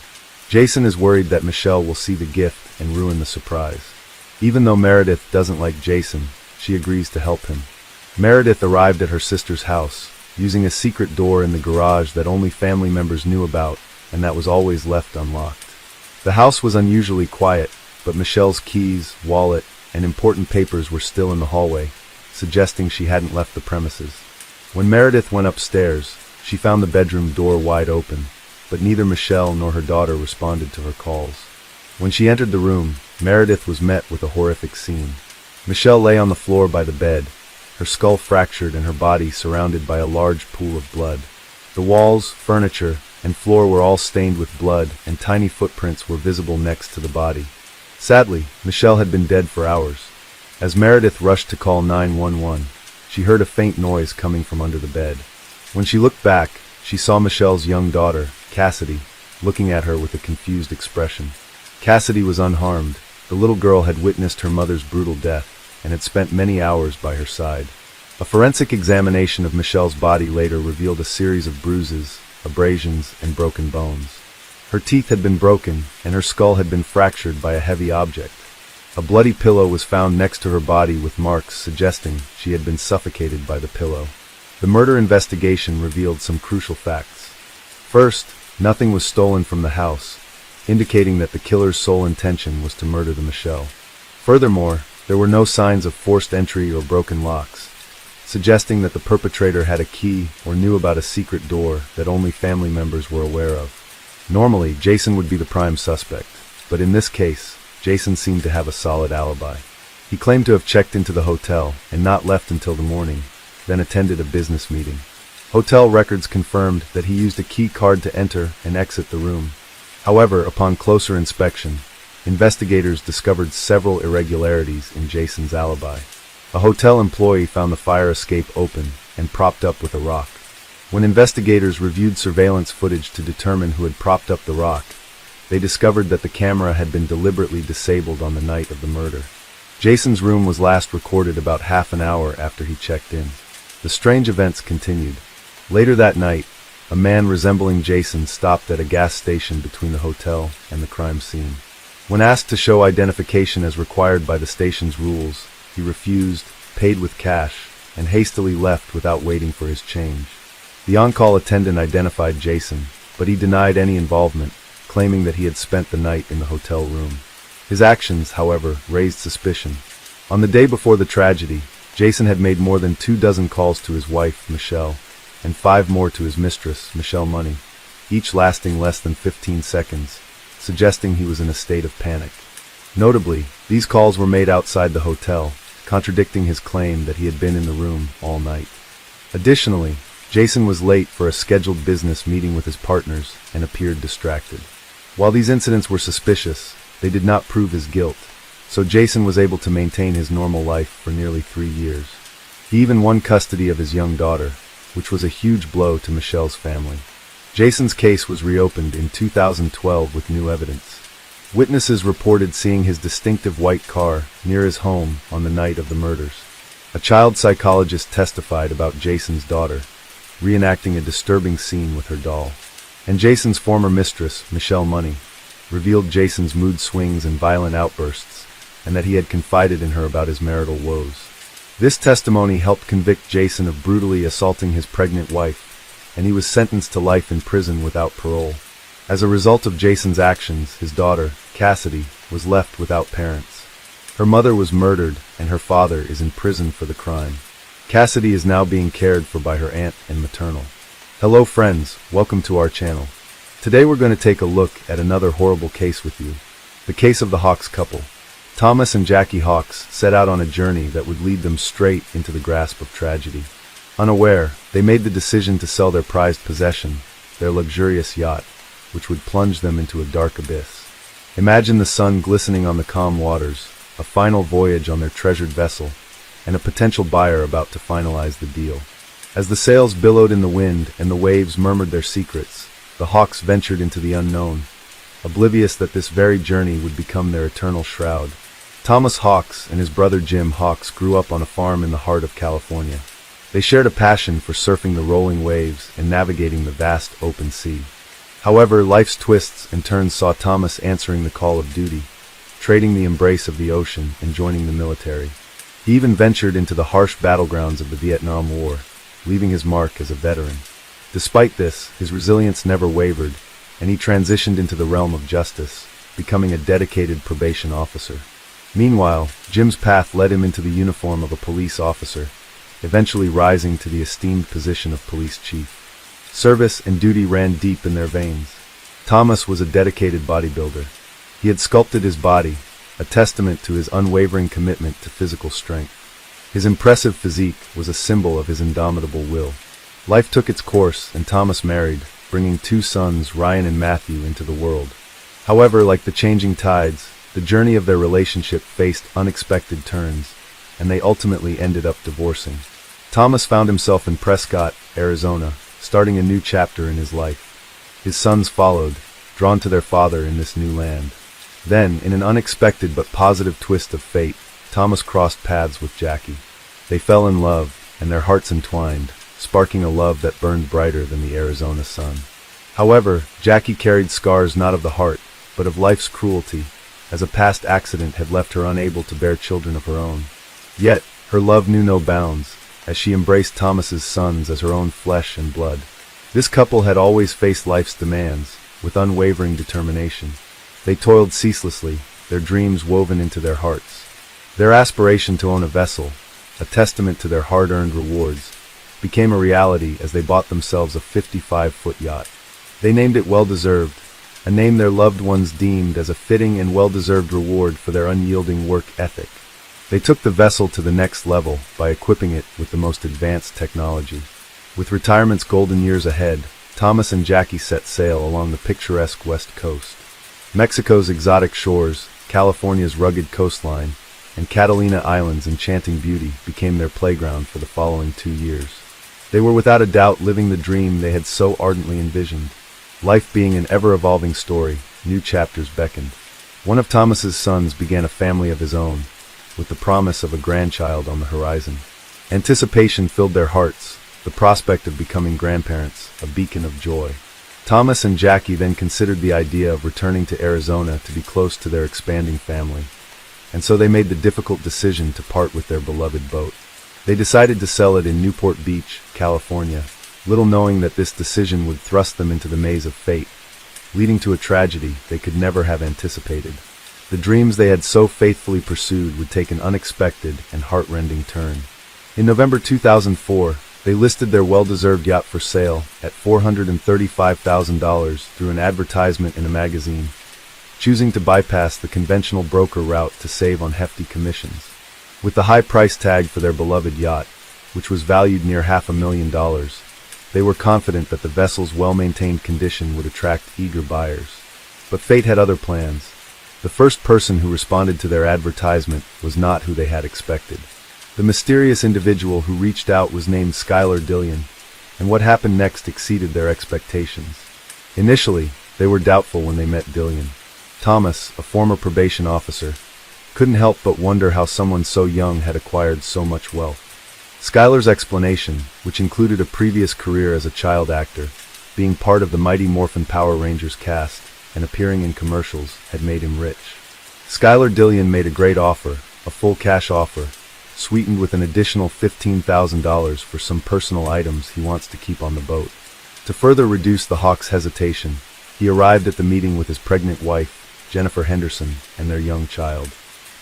Jason is worried that Michelle will see the gift and ruin the surprise. Even though Meredith doesn't like Jason, she agrees to help him. Meredith arrived at her sister's house, using a secret door in the garage that only family members knew about and that was always left unlocked. The house was unusually quiet, but Michelle's keys, wallet, and important papers were still in the hallway, suggesting she hadn't left the premises. When Meredith went upstairs, she found the bedroom door wide open, but neither Michelle nor her daughter responded to her calls. When she entered the room, Meredith was met with a horrific scene. Michelle lay on the floor by the bed, her skull fractured and her body surrounded by a large pool of blood. The walls, furniture, and floor were all stained with blood, and tiny footprints were visible next to the body. Sadly, Michelle had been dead for hours. As Meredith rushed to call 911, she heard a faint noise coming from under the bed. When she looked back, she saw Michelle's young daughter, Cassidy, looking at her with a confused expression. Cassidy was unharmed. The little girl had witnessed her mother's brutal death and had spent many hours by her side. A forensic examination of Michelle's body later revealed a series of bruises, abrasions, and broken bones. Her teeth had been broken, and her skull had been fractured by a heavy object. A bloody pillow was found next to her body with marks suggesting she had been suffocated by the pillow. The murder investigation revealed some crucial facts. First, nothing was stolen from the house, indicating that the killer's sole intention was to murder the Michelle. Furthermore, there were no signs of forced entry or broken locks, suggesting that the perpetrator had a key or knew about a secret door that only family members were aware of. Normally, Jason would be the prime suspect, but in this case, Jason seemed to have a solid alibi. He claimed to have checked into the hotel and not left until the morning, then attended a business meeting. Hotel records confirmed that he used a key card to enter and exit the room. However, upon closer inspection, investigators discovered several irregularities in Jason's alibi. A hotel employee found the fire escape open and propped up with a rock. When investigators reviewed surveillance footage to determine who had propped up the rock, they discovered that the camera had been deliberately disabled on the night of the murder. Jason's room was last recorded about half an hour after he checked in. The strange events continued. Later that night, a man resembling Jason stopped at a gas station between the hotel and the crime scene. When asked to show identification as required by the station's rules, he refused, paid with cash, and hastily left without waiting for his change. The on-call attendant identified Jason, but he denied any involvement, claiming that he had spent the night in the hotel room. His actions, however, raised suspicion. On the day before the tragedy, Jason had made more than 24 calls to his wife, Michelle, and 5 more to his mistress, Michelle Money, each lasting less than 15 seconds, suggesting he was in a state of panic. Notably, these calls were made outside the hotel, contradicting his claim that he had been in the room all night. Additionally, Jason was late for a scheduled business meeting with his partners and appeared distracted. While these incidents were suspicious, they did not prove his guilt, so Jason was able to maintain his normal life for nearly 3 years. He even won custody of his young daughter, which was a huge blow to Michelle's family. Jason's case was reopened in 2012 with new evidence. Witnesses reported seeing his distinctive white car near his home on the night of the murders. A child psychologist testified about Jason's daughter, reenacting a disturbing scene with her doll. And Jason's former mistress, Michelle Money, revealed Jason's mood swings and violent outbursts, and that he had confided in her about his marital woes. This testimony helped convict Jason of brutally assaulting his pregnant wife, and he was sentenced to life in prison without parole. As a result of Jason's actions, his daughter, Cassidy, was left without parents. Her mother was murdered, and her father is in prison for the crime. Cassidy is now being cared for by her aunt and maternal. Hello friends, welcome to our channel. Today we're going to take a look at another horrible case with you. The case of the Hawks couple. Thomas and Jackie Hawks set out on a journey that would lead them straight into the grasp of tragedy. Unaware, they made the decision to sell their prized possession, their luxurious yacht, which would plunge them into a dark abyss. Imagine the sun glistening on the calm waters, a final voyage on their treasured vessel, and a potential buyer about to finalize the deal. As the sails billowed in the wind and the waves murmured their secrets, the Hawks ventured into the unknown, oblivious that this very journey would become their eternal shroud. Thomas Hawks and his brother Jim Hawks grew up on a farm in the heart of California. They shared a passion for surfing the rolling waves and navigating the vast open sea. However, life's twists and turns saw Thomas answering the call of duty, trading the embrace of the ocean and joining the military. He even ventured into the harsh battlegrounds of the Vietnam War, leaving his mark as a veteran. Despite this, his resilience never wavered, and he transitioned into the realm of justice, becoming a dedicated probation officer. Meanwhile, Jim's path led him into the uniform of a police officer, eventually rising to the esteemed position of police chief. Service and duty ran deep in their veins. Thomas was a dedicated bodybuilder. He had sculpted his body, a testament to his unwavering commitment to physical strength. His impressive physique was a symbol of his indomitable will. Life took its course, and Thomas married, bringing 2 sons, Ryan and Matthew, into the world. However, like the changing tides, the journey of their relationship faced unexpected turns, and they ultimately ended up divorcing. Thomas found himself in Prescott, Arizona, starting a new chapter in his life. His sons followed, drawn to their father in this new land. Then, in an unexpected but positive twist of fate, Thomas crossed paths with Jackie. They fell in love, and their hearts entwined, sparking a love that burned brighter than the Arizona sun. However, Jackie carried scars not of the heart, but of life's cruelty, as a past accident had left her unable to bear children of her own. Yet, her love knew no bounds, as she embraced Thomas's sons as her own flesh and blood. This couple had always faced life's demands, with unwavering determination. They toiled ceaselessly, their dreams woven into their hearts. Their aspiration to own a vessel, a testament to their hard-earned rewards, became a reality as they bought themselves a 55-foot yacht. They named it Well-Deserved, a name their loved ones deemed as a fitting and well-deserved reward for their unyielding work ethic. They took the vessel to the next level by equipping it with the most advanced technology. With retirement's golden years ahead, Thomas and Jackie set sail along the picturesque west coast. Mexico's exotic shores, California's rugged coastline, and Catalina Island's enchanting beauty became their playground for the following 2 years. They were without a doubt living the dream they had so ardently envisioned. Life being an ever-evolving story, new chapters beckoned. One of Thomas's sons began a family of his own, with the promise of a grandchild on the horizon. Anticipation filled their hearts, the prospect of becoming grandparents, a beacon of joy. Thomas and Jackie then considered the idea of returning to Arizona to be close to their expanding family, and so they made the difficult decision to part with their beloved boat. They decided to sell it in Newport Beach, California, little knowing that this decision would thrust them into the maze of fate, leading to a tragedy they could never have anticipated. The dreams they had so faithfully pursued would take an unexpected and heart-rending turn. In November 2004, they listed their well-deserved yacht for sale at $435,000 through an advertisement in a magazine, choosing to bypass the conventional broker route to save on hefty commissions. With the high price tag for their beloved yacht, which was valued near $500,000, they were confident that the vessel's well-maintained condition would attract eager buyers. But fate had other plans. The first person who responded to their advertisement was not who they had expected. The mysterious individual who reached out was named Skylar Dillion, and what happened next exceeded their expectations. Initially, they were doubtful when they met Dillion. Thomas, a former probation officer, couldn't help but wonder how someone so young had acquired so much wealth. Skylar's explanation, which included a previous career as a child actor, being part of the Mighty Morphin Power Rangers cast, and appearing in commercials, had made him rich. Skylar Dillion made a great offer, a full cash offer, sweetened with an additional $15,000 for some personal items he wants to keep on the boat. To further reduce the Hawks' hesitation, he arrived at the meeting with his pregnant wife, Jennifer Henderson, and their young child.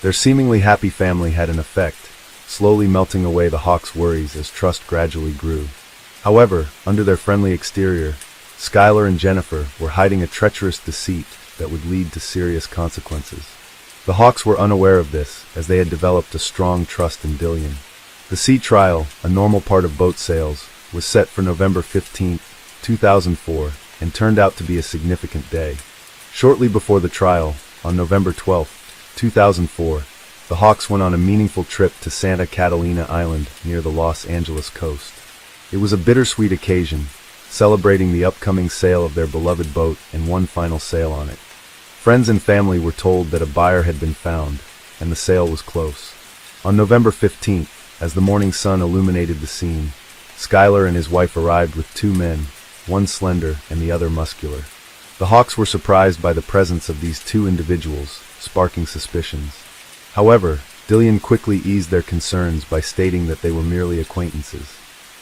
Their seemingly happy family had an effect, slowly melting away the Hawks' worries as trust gradually grew. However, under their friendly exterior, Skylar and Jennifer were hiding a treacherous deceit that would lead to serious consequences. The Hawks were unaware of this, as they had developed a strong trust in Dillion. The sea trial, a normal part of boat sales, was set for November 15, 2004, and turned out to be a significant day. Shortly before the trial, on November 12, 2004, the Hawks went on a meaningful trip to Santa Catalina Island near the Los Angeles coast. It was a bittersweet occasion, celebrating the upcoming sale of their beloved boat and one final sail on it. Friends and family were told that a buyer had been found, and the sale was close. On November 15th, as the morning sun illuminated the scene, Schuyler and his wife arrived with two men, one slender and the other muscular. The Hawks were surprised by the presence of these two individuals, sparking suspicions. However, Dillion quickly eased their concerns by stating that they were merely acquaintances.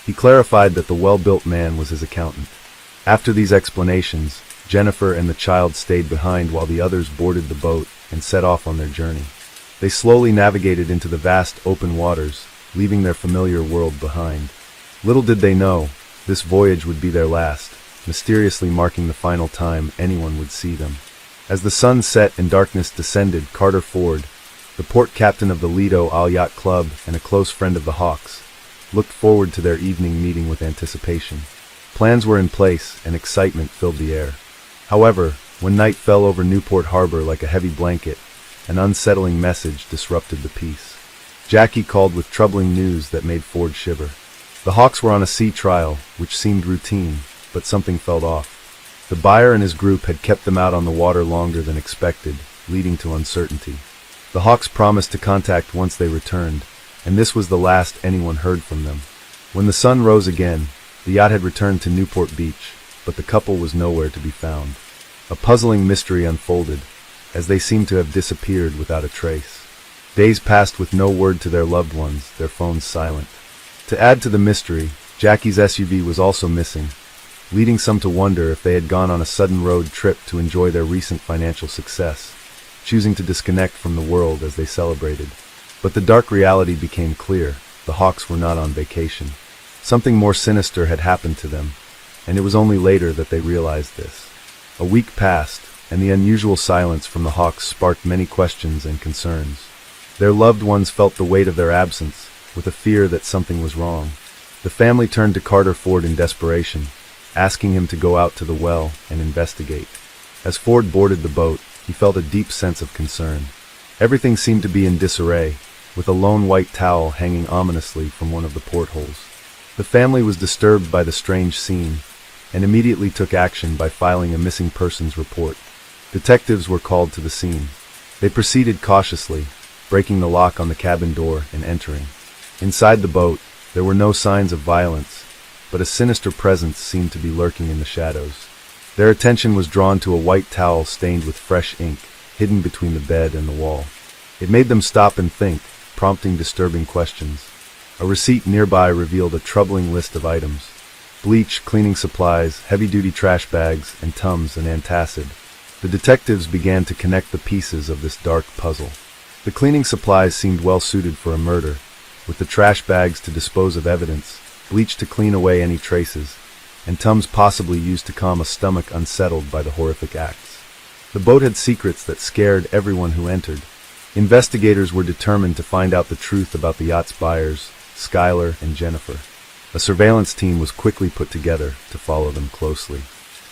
He clarified that the well-built man was his accountant. After these explanations, Jennifer and the child stayed behind while the others boarded the boat and set off on their journey. They slowly navigated into the vast open waters, leaving their familiar world behind. Little did they know, this voyage would be their last, mysteriously marking the final time anyone would see them. As the sun set and darkness descended, Carter Ford, the port captain of the Lido Al Yacht Club and a close friend of the Hawks, looked forward to their evening meeting with anticipation. Plans were in place and excitement filled the air. However, when night fell over Newport Harbor like a heavy blanket, an unsettling message disrupted the peace. Jackie called with troubling news that made Ford shiver. The Hawks were on a sea trial, which seemed routine, but something felt off. The buyer and his group had kept them out on the water longer than expected, leading to uncertainty. The Hawks promised to contact once they returned, and this was the last anyone heard from them. When the sun rose again, the yacht had returned to Newport Beach, but the couple was nowhere to be found. A puzzling mystery unfolded, as they seemed to have disappeared without a trace. Days passed with no word to their loved ones, their phones silent. To add to the mystery, Jackie's SUV was also missing, leading some to wonder if they had gone on a sudden road trip to enjoy their recent financial success, choosing to disconnect from the world as they celebrated. But the dark reality became clear. The Hawks were not on vacation. Something more sinister had happened to them, and it was only later that they realized this. A week passed, and the unusual silence from the Hawks sparked many questions and concerns. Their loved ones felt the weight of their absence, with a fear that something was wrong. The family turned to Carter Ford in desperation, asking him to go out to the well and investigate. As Ford boarded the boat, he felt a deep sense of concern. Everything seemed to be in disarray, with a lone white towel hanging ominously from one of the portholes. The family was disturbed by the strange scene, and immediately took action by filing a missing persons report. Detectives were called to the scene. They proceeded cautiously, breaking the lock on the cabin door and entering. Inside the boat, there were no signs of violence, but a sinister presence seemed to be lurking in the shadows. Their attention was drawn to a white towel stained with fresh ink, hidden between the bed and the wall. It made them stop and think, prompting disturbing questions. A receipt nearby revealed a troubling list of items: bleach, cleaning supplies, heavy-duty trash bags, and Tums and antacid. The detectives began to connect the pieces of this dark puzzle. The cleaning supplies seemed well suited for a murder, with the trash bags to dispose of evidence, bleach to clean away any traces, and Tums possibly used to calm a stomach unsettled by the horrific acts. The boat had secrets that scared everyone who entered. Investigators were determined to find out the truth about the yacht's buyers, Schuyler and Jennifer. A surveillance team was quickly put together to follow them closely.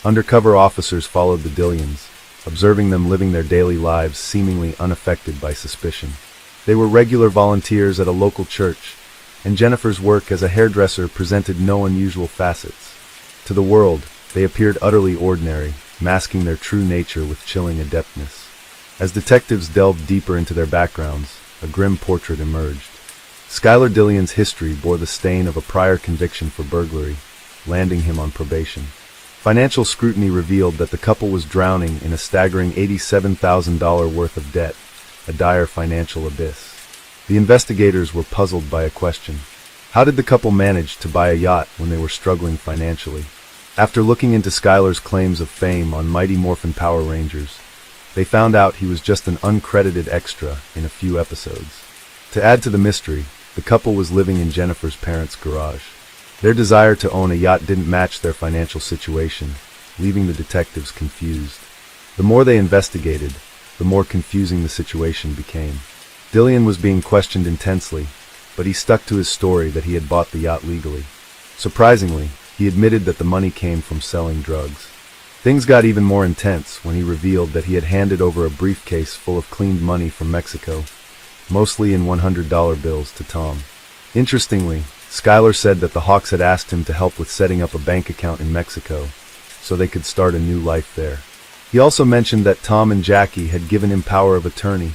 Undercover officers followed the Dillions, observing them living their daily lives seemingly unaffected by suspicion. They were regular volunteers at a local church, and Jennifer's work as a hairdresser presented no unusual facets. To the world, they appeared utterly ordinary, masking their true nature with chilling adeptness. As detectives delved deeper into their backgrounds, a grim portrait emerged. Schuyler Dillion's history bore the stain of a prior conviction for burglary, landing him on probation. Financial scrutiny revealed that the couple was drowning in a staggering $87,000 worth of debt, a dire financial abyss. The investigators were puzzled by a question. How did the couple manage to buy a yacht when they were struggling financially? After looking into Schuyler's claims of fame on Mighty Morphin Power Rangers, they found out he was just an uncredited extra in a few episodes. To add to the mystery, the couple was living in Jennifer's parents' garage. Their desire to own a yacht didn't match their financial situation, leaving the detectives confused. The more they investigated, the more confusing the situation became. Dillion was being questioned intensely, but he stuck to his story that he had bought the yacht legally. Surprisingly, he admitted that the money came from selling drugs. Things got even more intense when he revealed that he had handed over a briefcase full of cleaned money from Mexico, mostly in $100 bills, to Tom. Interestingly, Schuyler said that the Hawks had asked him to help with setting up a bank account in Mexico, so they could start a new life there. He also mentioned that Tom and Jackie had given him power of attorney,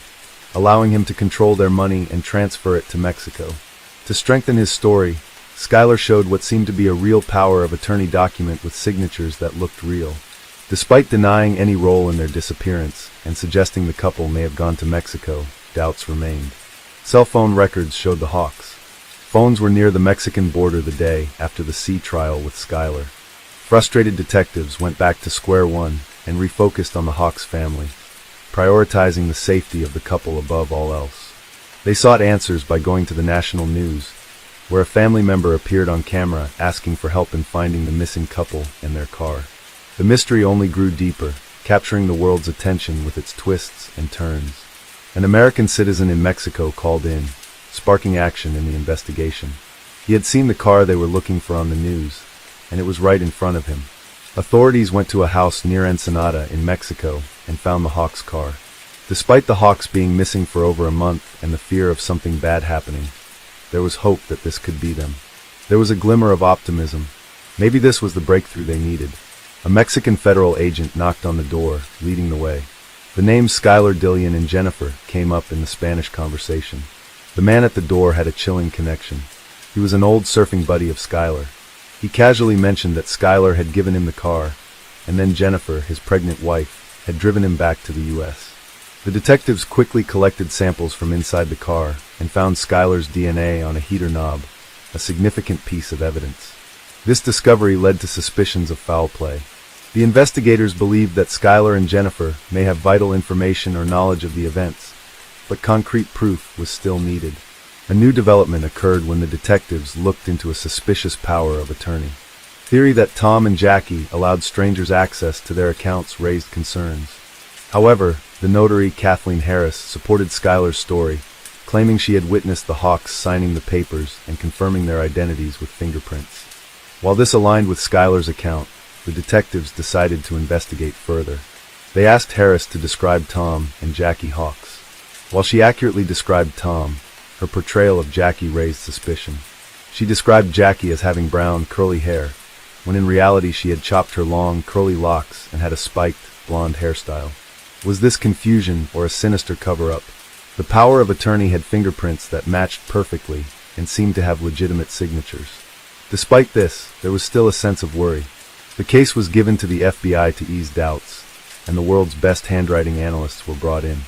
allowing him to control their money and transfer it to Mexico. To strengthen his story, Schuyler showed what seemed to be a real power of attorney document with signatures that looked real. Despite denying any role in their disappearance and suggesting the couple may have gone to Mexico, doubts remained. Cell phone records showed the Hawks. Phones were near the Mexican border the day after the sea trial with Schuyler. Frustrated detectives went back to square one and refocused on the Hawks family, prioritizing the safety of the couple above all else. They sought answers by going to the national news, where a family member appeared on camera asking for help in finding the missing couple and their car. The mystery only grew deeper, capturing the world's attention with its twists and turns. An American citizen in Mexico called in, sparking action in the investigation. He had seen the car they were looking for on the news, and it was right in front of him. Authorities went to a house near Ensenada in Mexico and found the Hawks' car. Despite the Hawks being missing for over a month and the fear of something bad happening, there was hope that this could be them. There was a glimmer of optimism. Maybe this was the breakthrough they needed. A Mexican federal agent knocked on the door, leading the way. The names Schuyler, Dillian, and Jennifer came up in the Spanish conversation. The man at the door had a chilling connection. He was an old surfing buddy of Schuyler. He casually mentioned that Schuyler had given him the car, and then Jennifer, his pregnant wife, had driven him back to the U.S. The detectives quickly collected samples from inside the car and found Schuyler's DNA on a heater knob, a significant piece of evidence. This discovery led to suspicions of foul play. The investigators believed that Schuyler and Jennifer may have vital information or knowledge of the events, but concrete proof was still needed. A new development occurred when the detectives looked into a suspicious power of attorney. Theory that Tom and Jackie allowed strangers access to their accounts raised concerns. However, the notary Kathleen Harris supported Schuyler's story, claiming she had witnessed the Hawks signing the papers and confirming their identities with fingerprints. While this aligned with Schuyler's account, the detectives decided to investigate further. They asked Harris to describe Tom and Jackie Hawks. While she accurately described Tom, her portrayal of Jackie raised suspicion. She described Jackie as having brown, curly hair, when in reality she had chopped her long, curly locks and had a spiked, blonde hairstyle. Was this confusion or a sinister cover-up? The power of attorney had fingerprints that matched perfectly and seemed to have legitimate signatures. Despite this, there was still a sense of worry. The case was given to the FBI to ease doubts, and the world's best handwriting analysts were brought in.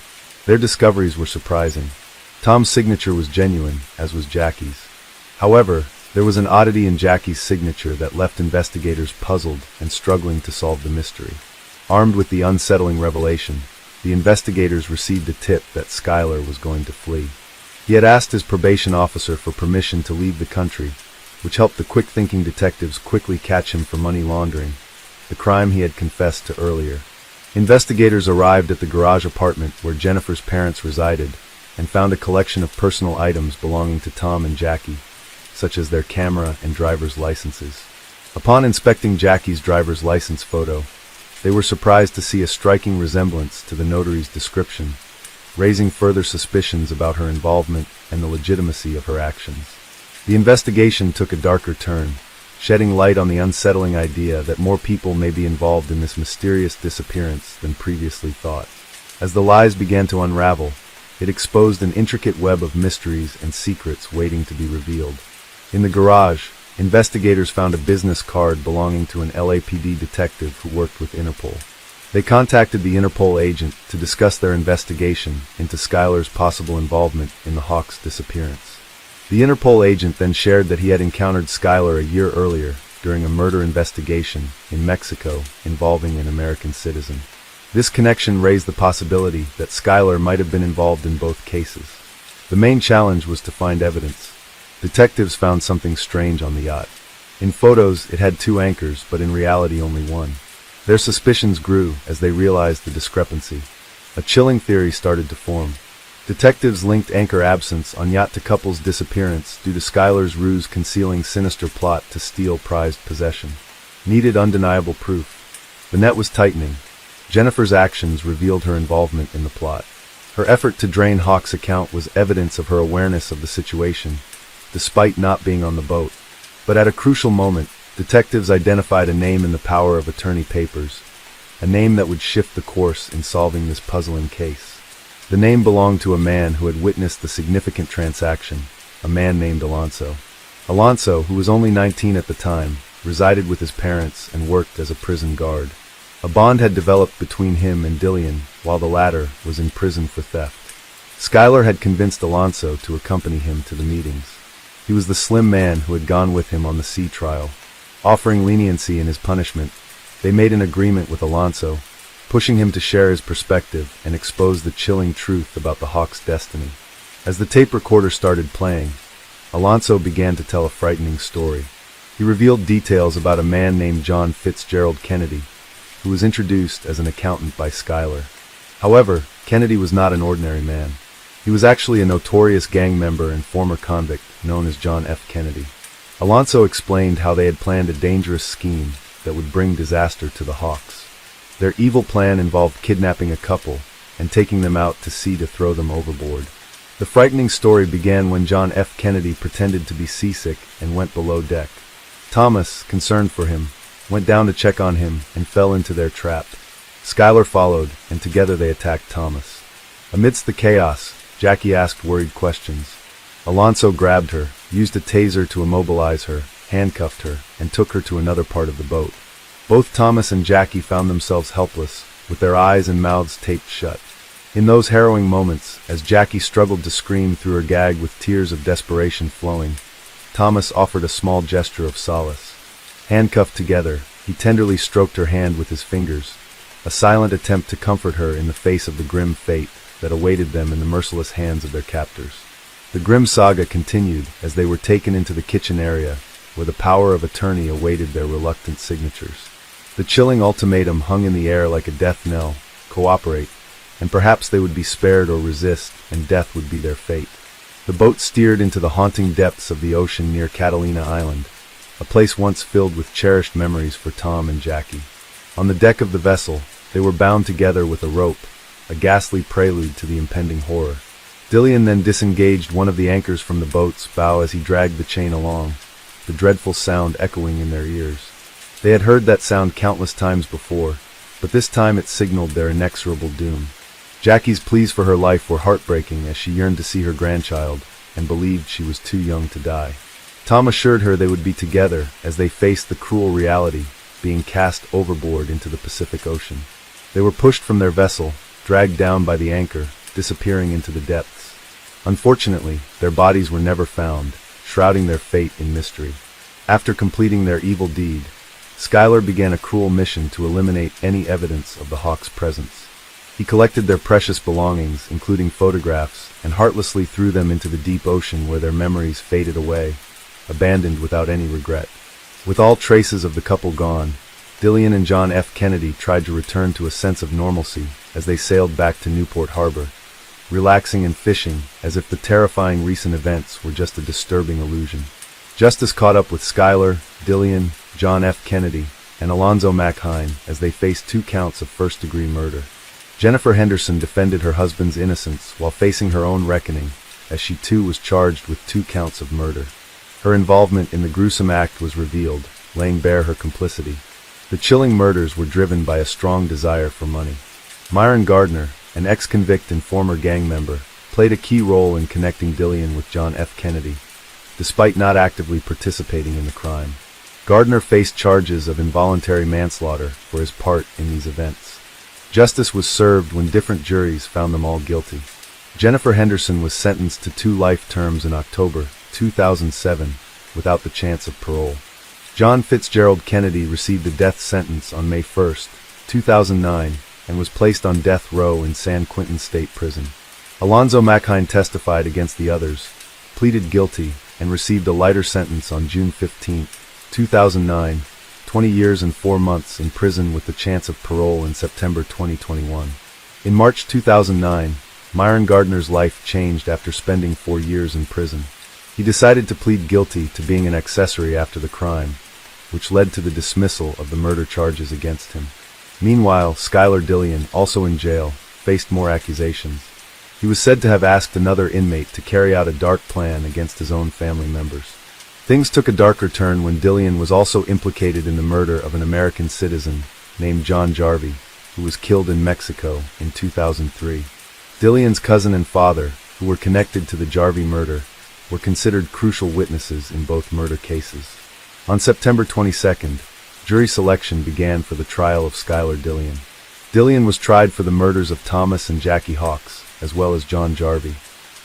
Their discoveries were surprising. Tom's signature was genuine, as was Jackie's. However, there was an oddity in Jackie's signature that left investigators puzzled and struggling to solve the mystery. Armed with the unsettling revelation, the investigators received a tip that Schuyler was going to flee. He had asked his probation officer for permission to leave the country, which helped the quick-thinking detectives quickly catch him for money laundering, the crime he had confessed to earlier. Investigators arrived at the garage apartment where Jennifer's parents resided and found a collection of personal items belonging to Tom and Jackie, such as their camera and driver's licenses. Upon inspecting Jackie's driver's license photo, they were surprised to see a striking resemblance to the notary's description, raising further suspicions about her involvement and the legitimacy of her actions. The investigation took a darker turn, shedding light on the unsettling idea that more people may be involved in this mysterious disappearance than previously thought. As the lies began to unravel, it exposed an intricate web of mysteries and secrets waiting to be revealed. In the garage, investigators found a business card belonging to an LAPD detective who worked with Interpol. They contacted the Interpol agent to discuss their investigation into Schuyler's possible involvement in the Hawks' disappearance. The Interpol agent then shared that he had encountered Schuyler a year earlier during a murder investigation in Mexico involving an American citizen. This connection raised the possibility that Schuyler might have been involved in both cases. The main challenge was to find evidence. Detectives found something strange on the yacht. In photos, it had 2 anchors, but in reality only 1. Their suspicions grew as they realized the discrepancy. A chilling theory started to form. Detectives linked anchor absence on yacht to couple's disappearance due to Schuyler's ruse concealing sinister plot to steal prized possession. Needed undeniable proof. The net was tightening. Jennifer's actions revealed her involvement in the plot. Her effort to drain Hawk's account was evidence of her awareness of the situation, despite not being on the boat. But at a crucial moment, detectives identified a name in the power of attorney papers, a name that would shift the course in solving this puzzling case. The name belonged to a man who had witnessed the significant transaction, a man named Alonso. Alonso, who was only 19 at the time, resided with his parents and worked as a prison guard. A bond had developed between him and Dillian while the latter was in prison for theft. Skylar had convinced Alonso to accompany him to the meetings. He was the slim man who had gone with him on the sea trial. Offering leniency in his punishment, they made an agreement with Alonso, pushing him to share his perspective and expose the chilling truth about the Hawk's destiny. As the tape recorder started playing, Alonso began to tell a frightening story. He revealed details about a man named John Fitzgerald Kennedy, who was introduced as an accountant by Skylar. However, Kennedy was not an ordinary man. He was actually a notorious gang member and former convict known as John F. Kennedy. Alonso explained how they had planned a dangerous scheme that would bring disaster to the Hawks. Their evil plan involved kidnapping a couple and taking them out to sea to throw them overboard. The frightening story began when John F. Kennedy pretended to be seasick and went below deck. Thomas, concerned for him, went down to check on him and fell into their trap. Skylar followed, and together they attacked Thomas. Amidst the chaos, Jackie asked worried questions. Alonso grabbed her, used a taser to immobilize her, handcuffed her, and took her to another part of the boat. Both Thomas and Jackie found themselves helpless, with their eyes and mouths taped shut. In those harrowing moments, as Jackie struggled to scream through her gag with tears of desperation flowing, Thomas offered a small gesture of solace. Handcuffed together, he tenderly stroked her hand with his fingers, a silent attempt to comfort her in the face of the grim fate that awaited them in the merciless hands of their captors. The grim saga continued as they were taken into the kitchen area, where the power of attorney awaited their reluctant signatures. The chilling ultimatum hung in the air like a death knell: cooperate, and perhaps they would be spared, or resist, and death would be their fate. The boat steered into the haunting depths of the ocean near Catalina Island, a place once filled with cherished memories for Tom and Jackie. On the deck of the vessel, they were bound together with a rope, a ghastly prelude to the impending horror. Dillian then disengaged one of the anchors from the boat's bow as he dragged the chain along, the dreadful sound echoing in their ears. They had heard that sound countless times before, but this time it signaled their inexorable doom. Jackie's pleas for her life were heartbreaking as she yearned to see her grandchild and believed she was too young to die. Tom assured her they would be together as they faced the cruel reality, being cast overboard into the Pacific Ocean. They were pushed from their vessel, dragged down by the anchor, disappearing into the depths. Unfortunately, their bodies were never found, shrouding their fate in mystery. After completing their evil deed, Skylar began a cruel mission to eliminate any evidence of the Hawks' presence. He collected their precious belongings, including photographs, and heartlessly threw them into the deep ocean where their memories faded away, abandoned without any regret. With all traces of the couple gone, Dillian and John F. Kennedy tried to return to a sense of normalcy as they sailed back to Newport Harbor, relaxing and fishing as if the terrifying recent events were just a disturbing illusion. Justice caught up with Skylar, Dillian, John F. Kennedy, and Alonzo McHine as they faced 2 counts of first-degree murder. Jennifer Henderson defended her husband's innocence while facing her own reckoning, as she too was charged with 2 counts of murder. Her involvement in the gruesome act was revealed, laying bare her complicity. The chilling murders were driven by a strong desire for money. Myron Gardner, an ex-convict and former gang member, played a key role in connecting Dillian with John F. Kennedy, despite not actively participating in the crime. Gardner faced charges of involuntary manslaughter for his part in these events. Justice was served when different juries found them all guilty. Jennifer Henderson was sentenced to 2 life terms in October 2007 without the chance of parole. John Fitzgerald Kennedy received a death sentence on May 1, 2009, and was placed on death row in San Quentin State Prison. Alonzo McHine testified against the others, pleaded guilty, and received a lighter sentence on June 15, 2009, 20 years and 4 months in prison with the chance of parole in September 2021. In March 2009, Myron Gardner's life changed after spending 4 years in prison. He decided to plead guilty to being an accessory after the crime, which led to the dismissal of the murder charges against him. Meanwhile, Skylar Dillian, also in jail, faced more accusations. He was said to have asked another inmate to carry out a dark plan against his own family members. Things took a darker turn when Dillian was also implicated in the murder of an American citizen named John Jarvie, who was killed in Mexico in 2003. Dillian's cousin and father, who were connected to the Jarvie murder, were considered crucial witnesses in both murder cases. On September 22nd, jury selection began for the trial of Skylar Dillian. Dillian was tried for the murders of Thomas and Jackie Hawks, as well as John Jarvie.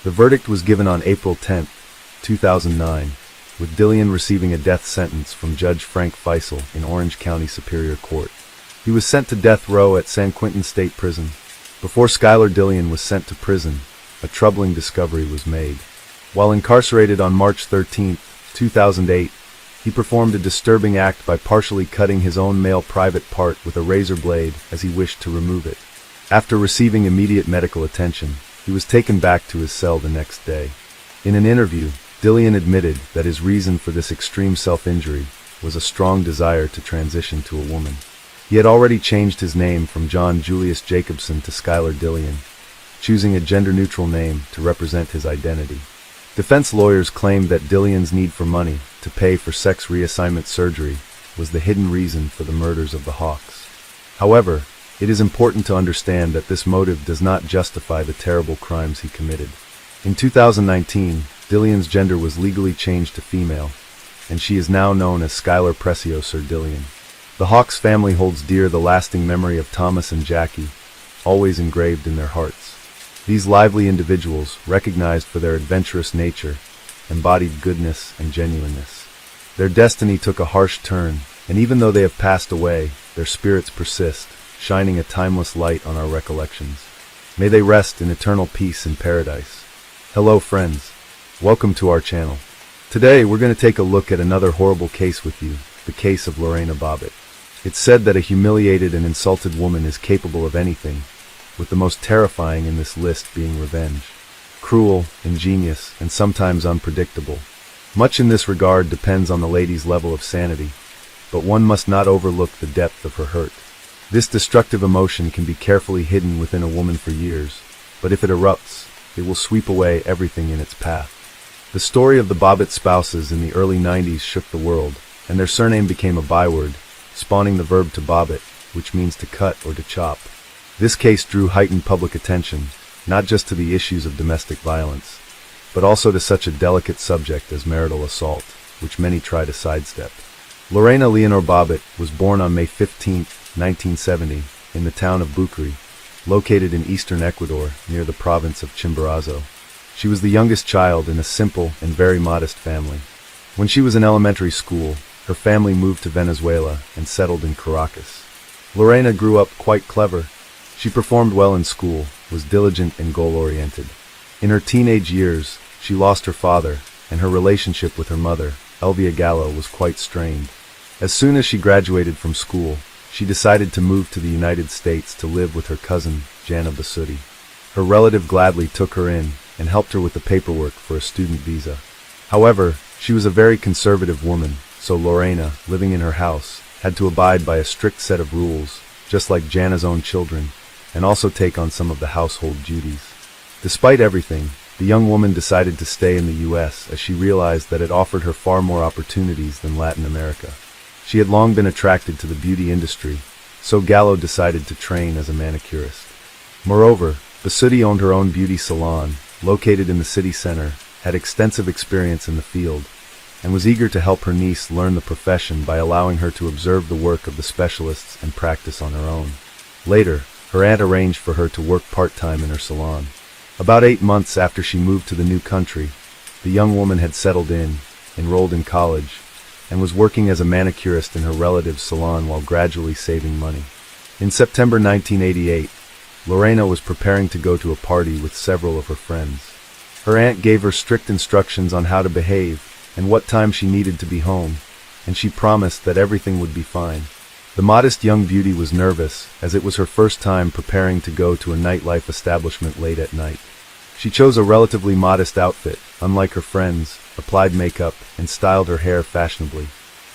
The verdict was given on April 10, 2009, with Dillian receiving a death sentence from Judge Frank Feisel in Orange County Superior Court. He was sent to death row at San Quentin State Prison. Before Skylar Dillian was sent to prison, a troubling discovery was made. While incarcerated on March 13, 2008, he performed a disturbing act by partially cutting his own male private part with a razor blade as he wished to remove it. After receiving immediate medical attention, he was taken back to his cell the next day. In an interview, Dillian admitted that his reason for this extreme self-injury was a strong desire to transition to a woman. He had already changed his name from John Julius Jacobson to Skylar Dillian, choosing a gender-neutral name to represent his identity. Defense lawyers claimed that Dillian's need for money to pay for sex reassignment surgery was the hidden reason for the murders of the Hawks. However, it is important to understand that this motive does not justify the terrible crimes he committed. In 2019, Dillian's gender was legally changed to female, and she is now known as Skylar Preciosa Dillian. The Hawks family holds dear the lasting memory of Thomas and Jackie, always engraved in their hearts. These lively individuals, recognized for their adventurous nature, embodied goodness and genuineness. Their destiny took a harsh turn, and even though they have passed away, their spirits persist, shining a timeless light on our recollections. May they rest in eternal peace in paradise. Hello friends, welcome to our channel. Today we're going to take a look at another horrible case with you, the case of Lorena Bobbitt. It's said that a humiliated and insulted woman is capable of anything, with the most terrifying in this list being revenge. Cruel, ingenious, and sometimes unpredictable. Much in this regard depends on the lady's level of sanity, but one must not overlook the depth of her hurt. This destructive emotion can be carefully hidden within a woman for years, but if it erupts, it will sweep away everything in its path. The story of the Bobbitt spouses in the early 90s shook the world, and their surname became a byword, spawning the verb to bobbit, which means to cut or to chop. This case drew heightened public attention, not just to the issues of domestic violence, but also to such a delicate subject as marital assault, which many try to sidestep. Lorena Leonore Bobbitt was born on May 15, 1970, in the town of Bucuri, located in eastern Ecuador near the province of Chimborazo. She was the youngest child in a simple and very modest family. When she was in elementary school, her family moved to Venezuela and settled in Caracas. Lorena grew up quite clever. She performed well in school, was diligent and goal-oriented. In her teenage years, she lost her father, and her relationship with her mother, Elvia Gallo, was quite strained. As soon as she graduated from school, she decided to move to the United States to live with her cousin, Jana Basutti. Her relative gladly took her in and helped her with the paperwork for a student visa. However, she was a very conservative woman, so Lorena, living in her house, had to abide by a strict set of rules, just like Jana's own children, and also take on some of the household duties. Despite everything, the young woman decided to stay in the U.S. as she realized that it offered her far more opportunities than Latin America. She had long been attracted to the beauty industry, so Gallo decided to train as a manicurist. Moreover, Basutti owned her own beauty salon, located in the city center, had extensive experience in the field, and was eager to help her niece learn the profession by allowing her to observe the work of the specialists and practice on her own. Later, her aunt arranged for her to work part-time in her salon. About 8 months after she moved to the new country, the young woman had settled in, enrolled in college, and was working as a manicurist in her relative's salon while gradually saving money. In September 1988, Lorena was preparing to go to a party with several of her friends. Her aunt gave her strict instructions on how to behave and what time she needed to be home, and she promised that everything would be fine. The modest young beauty was nervous, as it was her first time preparing to go to a nightlife establishment late at night. She chose a relatively modest outfit, unlike her friends, applied makeup, and styled her hair fashionably.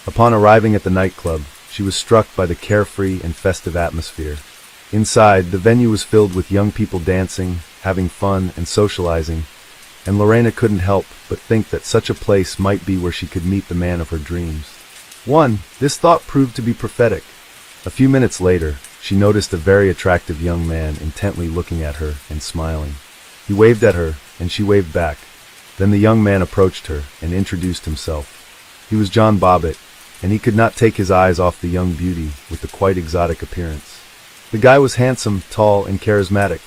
Upon arriving at the nightclub, she was struck by the carefree and festive atmosphere. Inside, the venue was filled with young people dancing, having fun, and socializing, and Lorena couldn't help but think that such a place might be where she could meet the man of her dreams. This thought proved to be prophetic. A few minutes later, she noticed a very attractive young man intently looking at her and smiling. He waved at her, and she waved back. Then the young man approached her and introduced himself. He was John Bobbitt, and he could not take his eyes off the young beauty with the quite exotic appearance. The guy was handsome, tall, and charismatic.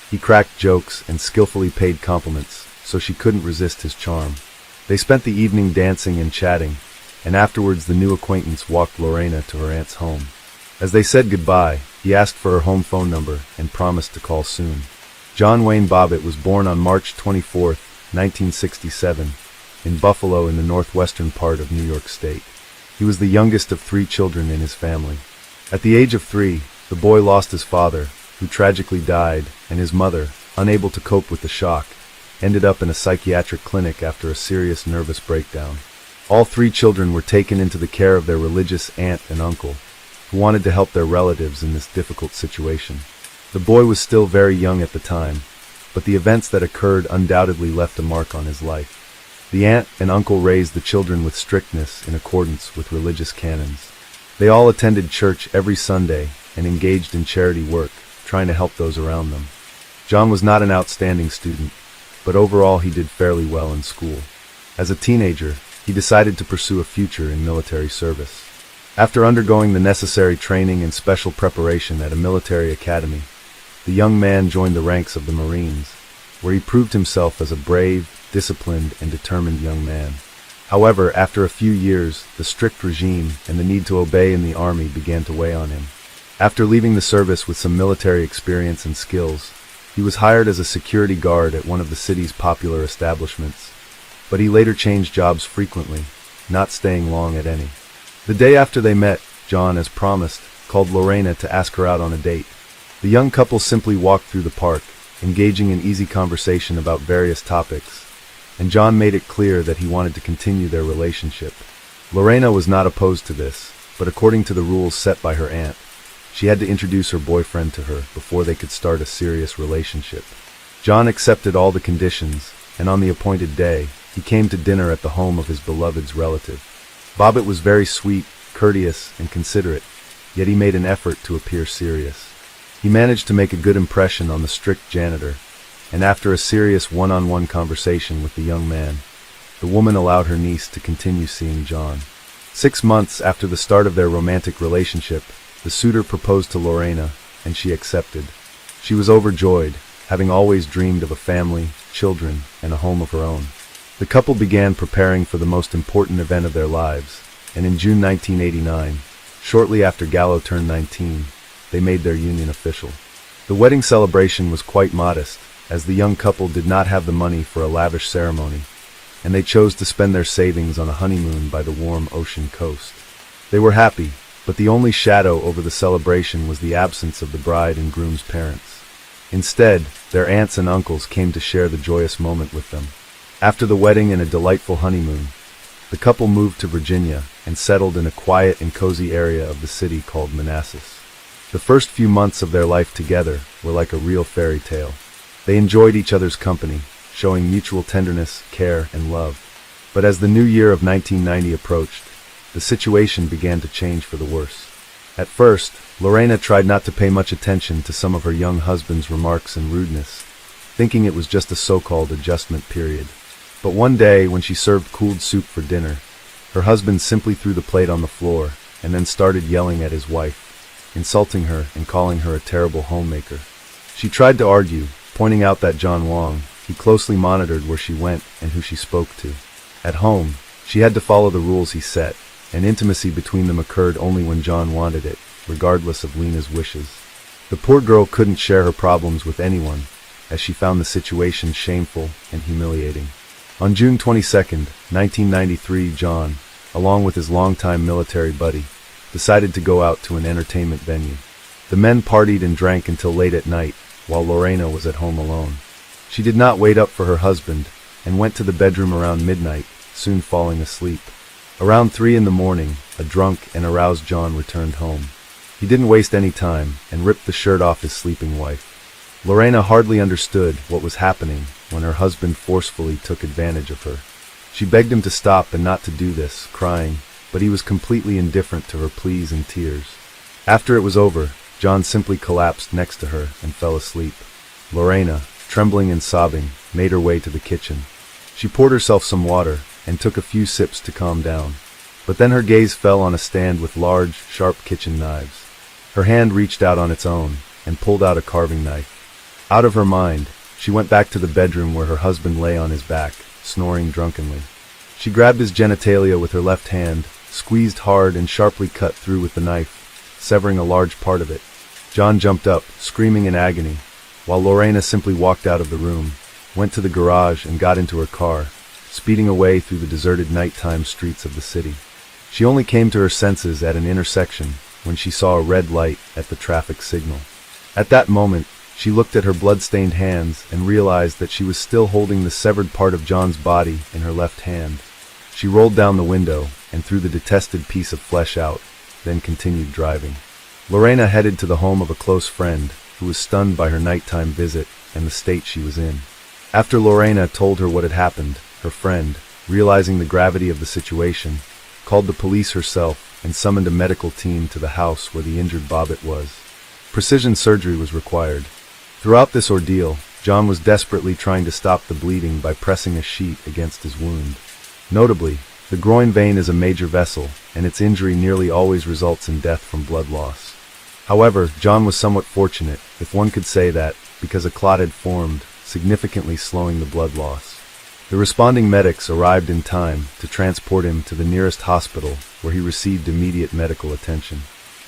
He cracked jokes and skillfully paid compliments, so she couldn't resist his charm. They spent the evening dancing and chatting, and afterwards the new acquaintance walked Lorena to her aunt's home. As they said goodbye, he asked for her home phone number and promised to call soon. John Wayne Bobbitt was born on March 24, 1967, in Buffalo in the northwestern part of New York State. He was the youngest of 3 children in his family. At the age of 3, the boy lost his father, who tragically died, and his mother, unable to cope with the shock, ended up in a psychiatric clinic after a serious nervous breakdown. All 3 children were taken into the care of their religious aunt and uncle, who wanted to help their relatives in this difficult situation. The boy was still very young at the time, but the events that occurred undoubtedly left a mark on his life. The aunt and uncle raised the children with strictness in accordance with religious canons. They all attended church every Sunday and engaged in charity work, trying to help those around them. John was not an outstanding student, but overall he did fairly well in school. As a teenager, he decided to pursue a future in military service. After undergoing the necessary training and special preparation at a military academy, the young man joined the ranks of the Marines, where he proved himself as a brave, disciplined, and determined young man. However, after a few years, the strict regime and the need to obey in the army began to weigh on him. After leaving the service with some military experience and skills, he was hired as a security guard at one of the city's popular establishments, but he later changed jobs frequently, not staying long at any. The day after they met, John, as promised, called Lorena to ask her out on a date. The young couple simply walked through the park, engaging in easy conversation about various topics, and John made it clear that he wanted to continue their relationship. Lorena was not opposed to this, but according to the rules set by her aunt, she had to introduce her boyfriend to her before they could start a serious relationship. John accepted all the conditions, and on the appointed day, he came to dinner at the home of his beloved's relative. Bobbitt was very sweet, courteous, and considerate, yet he made an effort to appear serious. He managed to make a good impression on the strict janitor, and after a serious one-on-one conversation with the young man, the woman allowed her niece to continue seeing John. 6 months after the start of their romantic relationship, the suitor proposed to Lorena, and she accepted. She was overjoyed, having always dreamed of a family, children, and a home of her own. The couple began preparing for the most important event of their lives, and in June 1989, shortly after Gallo turned 19, they made their union official. The wedding celebration was quite modest, as the young couple did not have the money for a lavish ceremony, and they chose to spend their savings on a honeymoon by the warm ocean coast. They were happy, but the only shadow over the celebration was the absence of the bride and groom's parents. Instead, their aunts and uncles came to share the joyous moment with them. After the wedding and a delightful honeymoon, the couple moved to Virginia and settled in a quiet and cozy area of the city called Manassas. The first few months of their life together were like a real fairy tale. They enjoyed each other's company, showing mutual tenderness, care, and love. But as the new year of 1990 approached, the situation began to change for the worse. At first, Lorena tried not to pay much attention to some of her young husband's remarks and rudeness, thinking it was just a so-called adjustment period. But one day, when she served cooled soup for dinner, her husband simply threw the plate on the floor and then started yelling at his wife, insulting her and calling her a terrible homemaker. She tried to argue, pointing out that John Wong, he closely monitored where she went and who she spoke to. At home, she had to follow the rules he set, and intimacy between them occurred only when John wanted it, regardless of Lena's wishes. The poor girl couldn't share her problems with anyone, as she found the situation shameful and humiliating. On June 22, 1993, John, along with his longtime military buddy, decided to go out to an entertainment venue. The men partied and drank until late at night, while Lorena was at home alone. She did not wait up for her husband, and went to the bedroom around midnight, soon falling asleep. Around 3 in the morning, a drunk and aroused John returned home. He didn't waste any time, and ripped the shirt off his sleeping wife. Lorena hardly understood what was happening when her husband forcefully took advantage of her. She begged him to stop and not to do this, crying, but he was completely indifferent to her pleas and tears. After it was over, John simply collapsed next to her and fell asleep. Lorena, trembling and sobbing, made her way to the kitchen. She poured herself some water and took a few sips to calm down. But then her gaze fell on a stand with large, sharp kitchen knives. Her hand reached out on its own and pulled out a carving knife. Out of her mind, she went back to the bedroom where her husband lay on his back, snoring drunkenly. She grabbed his genitalia with her left hand, squeezed hard and sharply cut through with the knife, severing a large part of it. John jumped up, screaming in agony, while Lorena simply walked out of the room, went to the garage and got into her car, speeding away through the deserted nighttime streets of the city. She only came to her senses at an intersection when she saw a red light at the traffic signal. At that moment, she looked at her blood-stained hands and realized that she was still holding the severed part of John's body in her left hand. She rolled down the window and threw the detested piece of flesh out, then continued driving. Lorena headed to the home of a close friend who was stunned by her nighttime visit and the state she was in. After Lorena told her what had happened, her friend, realizing the gravity of the situation, called the police herself and summoned a medical team to the house where the injured Bobbitt was. Precision surgery was required. Throughout this ordeal, John was desperately trying to stop the bleeding by pressing a sheet against his wound. Notably, the groin vein is a major vessel, and its injury nearly always results in death from blood loss. However, John was somewhat fortunate, if one could say that, because a clot had formed, significantly slowing the blood loss. The responding medics arrived in time to transport him to the nearest hospital, where he received immediate medical attention.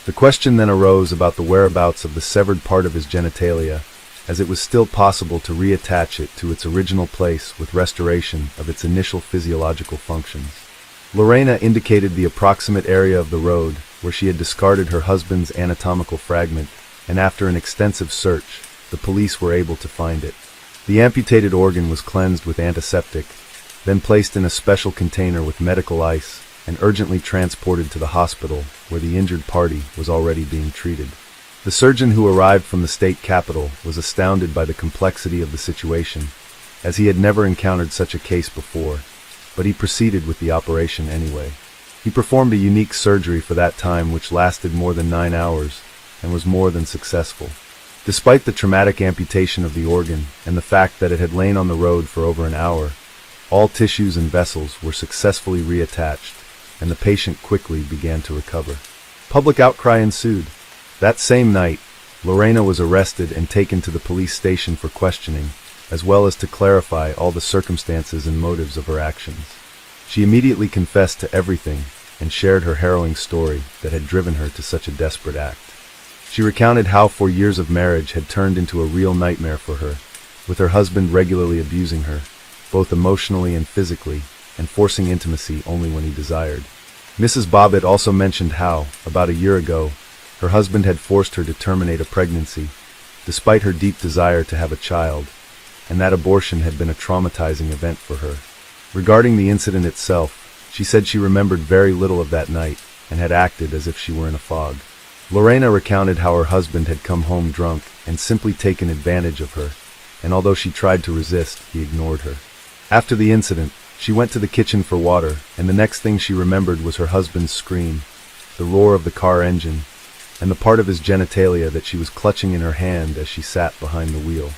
The question then arose about the whereabouts of the severed part of his genitalia, as it was still possible to reattach it to its original place with restoration of its initial physiological functions. Lorena indicated the approximate area of the road where she had discarded her husband's anatomical fragment, and after an extensive search, the police were able to find it. The amputated organ was cleansed with antiseptic, then placed in a special container with medical ice, and urgently transported to the hospital where the injured party was already being treated. The surgeon who arrived from the state capital was astounded by the complexity of the situation, as he had never encountered such a case before, but he proceeded with the operation anyway. He performed a unique surgery for that time which lasted more than 9 hours and was more than successful. Despite the traumatic amputation of the organ and the fact that it had lain on the road for over an hour, all tissues and vessels were successfully reattached, and the patient quickly began to recover. Public outcry ensued. That same night, Lorena was arrested and taken to the police station for questioning, as well as to clarify all the circumstances and motives of her actions. She immediately confessed to everything and shared her harrowing story that had driven her to such a desperate act. She recounted how 4 years of marriage had turned into a real nightmare for her, with her husband regularly abusing her, both emotionally and physically, and forcing intimacy only when he desired. Mrs. Bobbitt also mentioned how, about a year ago, her husband had forced her to terminate a pregnancy, despite her deep desire to have a child, and that abortion had been a traumatizing event for her. Regarding the incident itself, she said she remembered very little of that night and had acted as if she were in a fog. Lorena recounted how her husband had come home drunk and simply taken advantage of her, and although she tried to resist, he ignored her. After the incident, she went to the kitchen for water, and the next thing she remembered was her husband's scream, the roar of the car engine, and the part of his genitalia that she was clutching in her hand as she sat behind the wheel.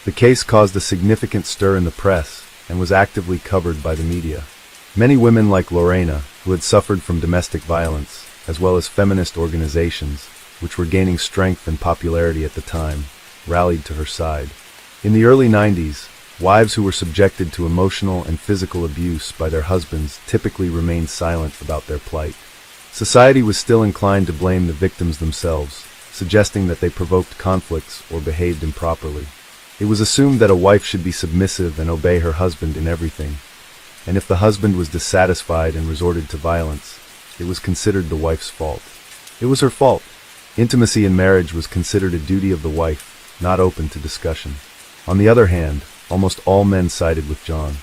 The case caused a significant stir in the press and was actively covered by the media. Many women like Lorena, who had suffered from domestic violence, as well as feminist organizations, which were gaining strength and popularity at the time, rallied to her side. In the early 90s, wives who were subjected to emotional and physical abuse by their husbands typically remained silent about their plight. Society was still inclined to blame the victims themselves, suggesting that they provoked conflicts or behaved improperly. It was assumed that a wife should be submissive and obey her husband in everything, and if the husband was dissatisfied and resorted to violence, it was considered the wife's fault. It was her fault. Intimacy in marriage was considered a duty of the wife, not open to discussion. On the other hand, almost all men sided with John.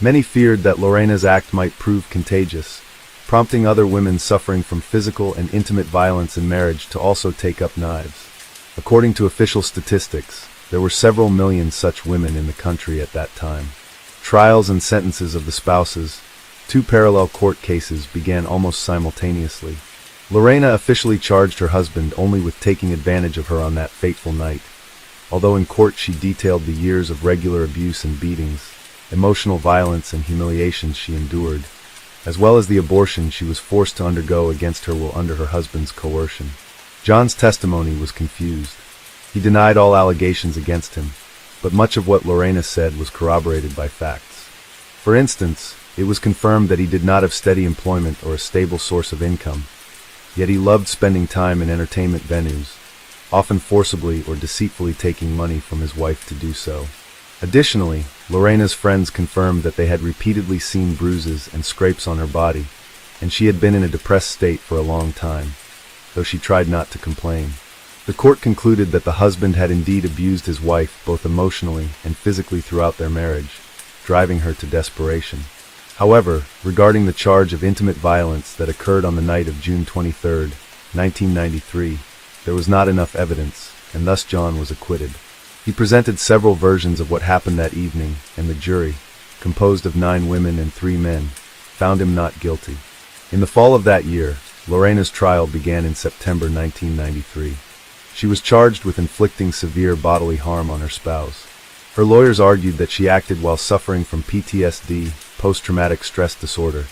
Many feared that Lorena's act might prove contagious, prompting other women suffering from physical and intimate violence in marriage to also take up knives. According to official statistics, there were several million such women in the country at that time. Trials and sentences of the spouses, 2 parallel court cases, began almost simultaneously. Lorena officially charged her husband only with taking advantage of her on that fateful night, although in court she detailed the years of regular abuse and beatings, emotional violence and humiliations she endured, as well as the abortion she was forced to undergo against her will under her husband's coercion. John's testimony was confused. He denied all allegations against him, but much of what Lorena said was corroborated by facts. For instance, it was confirmed that he did not have steady employment or a stable source of income, yet he loved spending time in entertainment venues, often forcibly or deceitfully taking money from his wife to do so. Additionally, Lorena's friends confirmed that they had repeatedly seen bruises and scrapes on her body, and she had been in a depressed state for a long time, though she tried not to complain. The court concluded that the husband had indeed abused his wife both emotionally and physically throughout their marriage, driving her to desperation. However, regarding the charge of intimate violence that occurred on the night of June 23, 1993, there was not enough evidence, and thus John was acquitted. He presented several versions of what happened that evening, and the jury, composed of 9 women and 3 men, found him not guilty. In the fall of that year, Lorena's trial began in September 1993. She was charged with inflicting severe bodily harm on her spouse. Her lawyers argued that she acted while suffering from PTSD, post-traumatic stress disorder,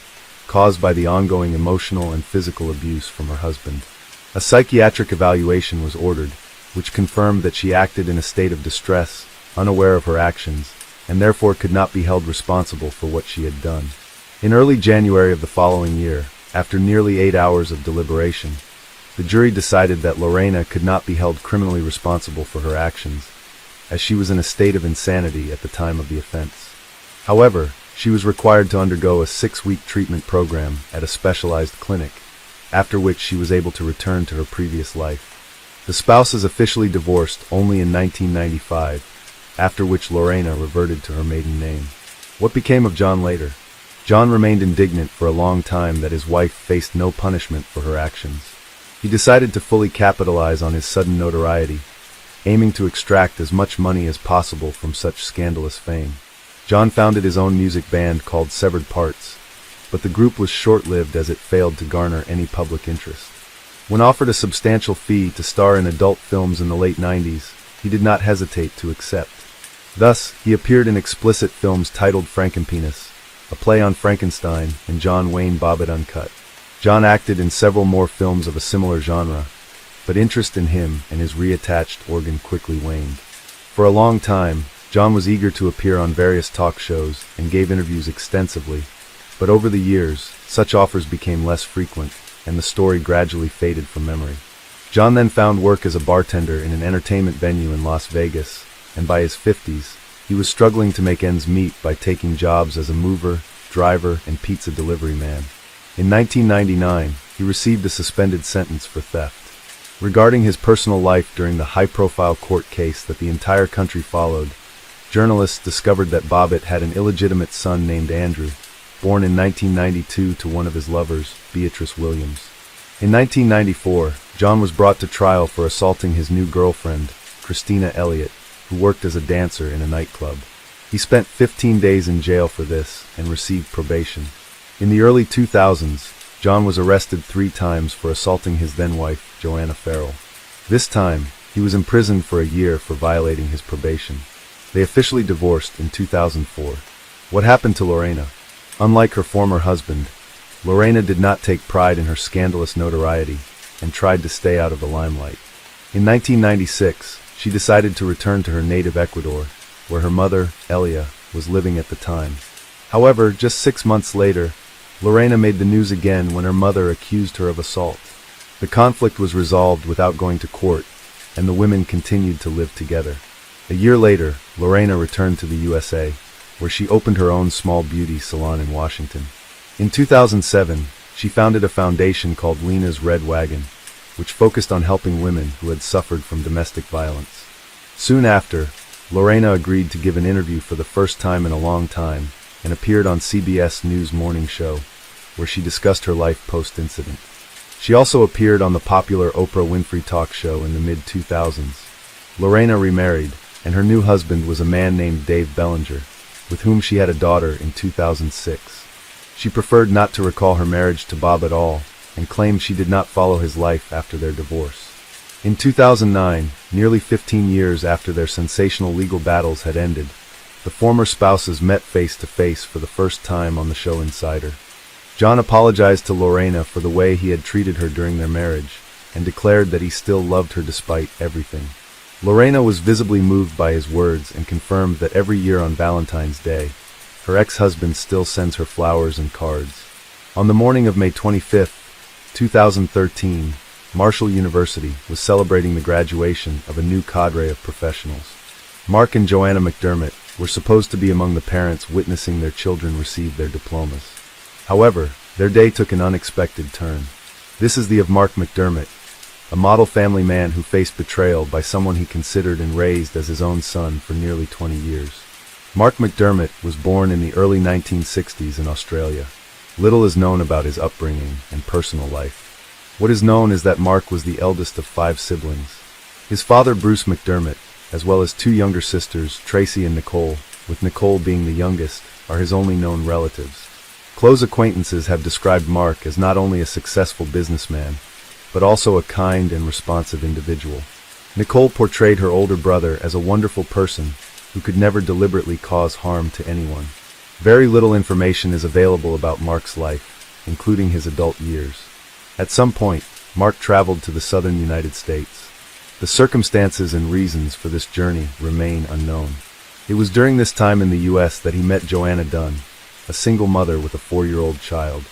caused by the ongoing emotional and physical abuse from her husband. A psychiatric evaluation was ordered, which confirmed that she acted in a state of distress, unaware of her actions, and therefore could not be held responsible for what she had done. In early January of the following year, after nearly 8 hours of deliberation, the jury decided that Lorena could not be held criminally responsible for her actions, as she was in a state of insanity at the time of the offense. However, she was required to undergo a 6-week treatment program at a specialized clinic, after which she was able to return to her previous life. The spouses officially divorced only in 1995, after which Lorena reverted to her maiden name. What became of John later? John remained indignant for a long time that his wife faced no punishment for her actions. He decided to fully capitalize on his sudden notoriety, aiming to extract as much money as possible from such scandalous fame. John founded his own music band called Severed Parts, but the group was short-lived as it failed to garner any public interest. When offered a substantial fee to star in adult films in the late 90s, he did not hesitate to accept. Thus, he appeared in explicit films titled Frankenpenis, a play on Frankenstein, and John Wayne Bobbitt Uncut. John acted in several more films of a similar genre, but interest in him and his reattached organ quickly waned. For a long time, John was eager to appear on various talk shows and gave interviews extensively, but over the years, such offers became less frequent, and the story gradually faded from memory. John then found work as a bartender in an entertainment venue in Las Vegas, and by his 50s, he was struggling to make ends meet by taking jobs as a mover, driver, and pizza delivery man. In 1999, he received a suspended sentence for theft. Regarding his personal life during the high-profile court case that the entire country followed, journalists discovered that Bobbitt had an illegitimate son named Andrew, born in 1992 to one of his lovers, Beatrice Williams. In 1994, John was brought to trial for assaulting his new girlfriend, Christina Elliott, who worked as a dancer in a nightclub. He spent 15 days in jail for this and received probation. In the early 2000s, John was arrested 3 times for assaulting his then-wife, Joanna Farrell. This time, he was imprisoned for a year for violating his probation. They officially divorced in 2004. What happened to Lorena? Unlike her former husband, Lorena did not take pride in her scandalous notoriety and tried to stay out of the limelight. In 1996, she decided to return to her native Ecuador, where her mother, Elia, was living at the time. However, just 6 months later, Lorena made the news again when her mother accused her of assault. The conflict was resolved without going to court, and the women continued to live together. A year later, Lorena returned to the USA, where she opened her own small beauty salon in Washington. In 2007, she founded a foundation called Lena's Red Wagon, which focused on helping women who had suffered from domestic violence. Soon after, Lorena agreed to give an interview for the first time in a long time and appeared on CBS News Morning Show, where she discussed her life post-incident. She also appeared on the popular Oprah Winfrey talk show in the mid-2000s. Lorena remarried, and her new husband was a man named Dave Bellinger, with whom she had a daughter in 2006. She preferred not to recall her marriage to Bob at all, and claimed she did not follow his life after their divorce. In 2009, nearly 15 years after their sensational legal battles had ended, the former spouses met face-to-face for the first time on the show Insider. John apologized to Lorena for the way he had treated her during their marriage, and declared that he still loved her despite everything. Lorena was visibly moved by his words and confirmed that every year on Valentine's Day, her ex-husband still sends her flowers and cards. On the morning of May 25, 2013, Marshall University was celebrating the graduation of a new cadre of professionals. Mark and Joanna McDermott were supposed to be among the parents witnessing their children receive their diplomas. However, their day took an unexpected turn. This is the of Mark McDermott, a model family man who faced betrayal by someone he considered and raised as his own son for nearly 20 years. Mark McDermott was born in the early 1960s in Australia. Little is known about his upbringing and personal life. What is known is that Mark was the eldest of 5 siblings. His father, Bruce McDermott, as well as 2 younger sisters, Tracy and Nicole, with Nicole being the youngest, are his only known relatives. Close acquaintances have described Mark as not only a successful businessman, but also a kind and responsive individual. Nicole portrayed her older brother as a wonderful person who could never deliberately cause harm to anyone. Very little information is available about Mark's life, including his adult years. At some point, Mark traveled to the southern United States. The circumstances and reasons for this journey remain unknown. It was during this time in the U.S. that he met Joanna Dunn, a single mother with a 4-year-old child.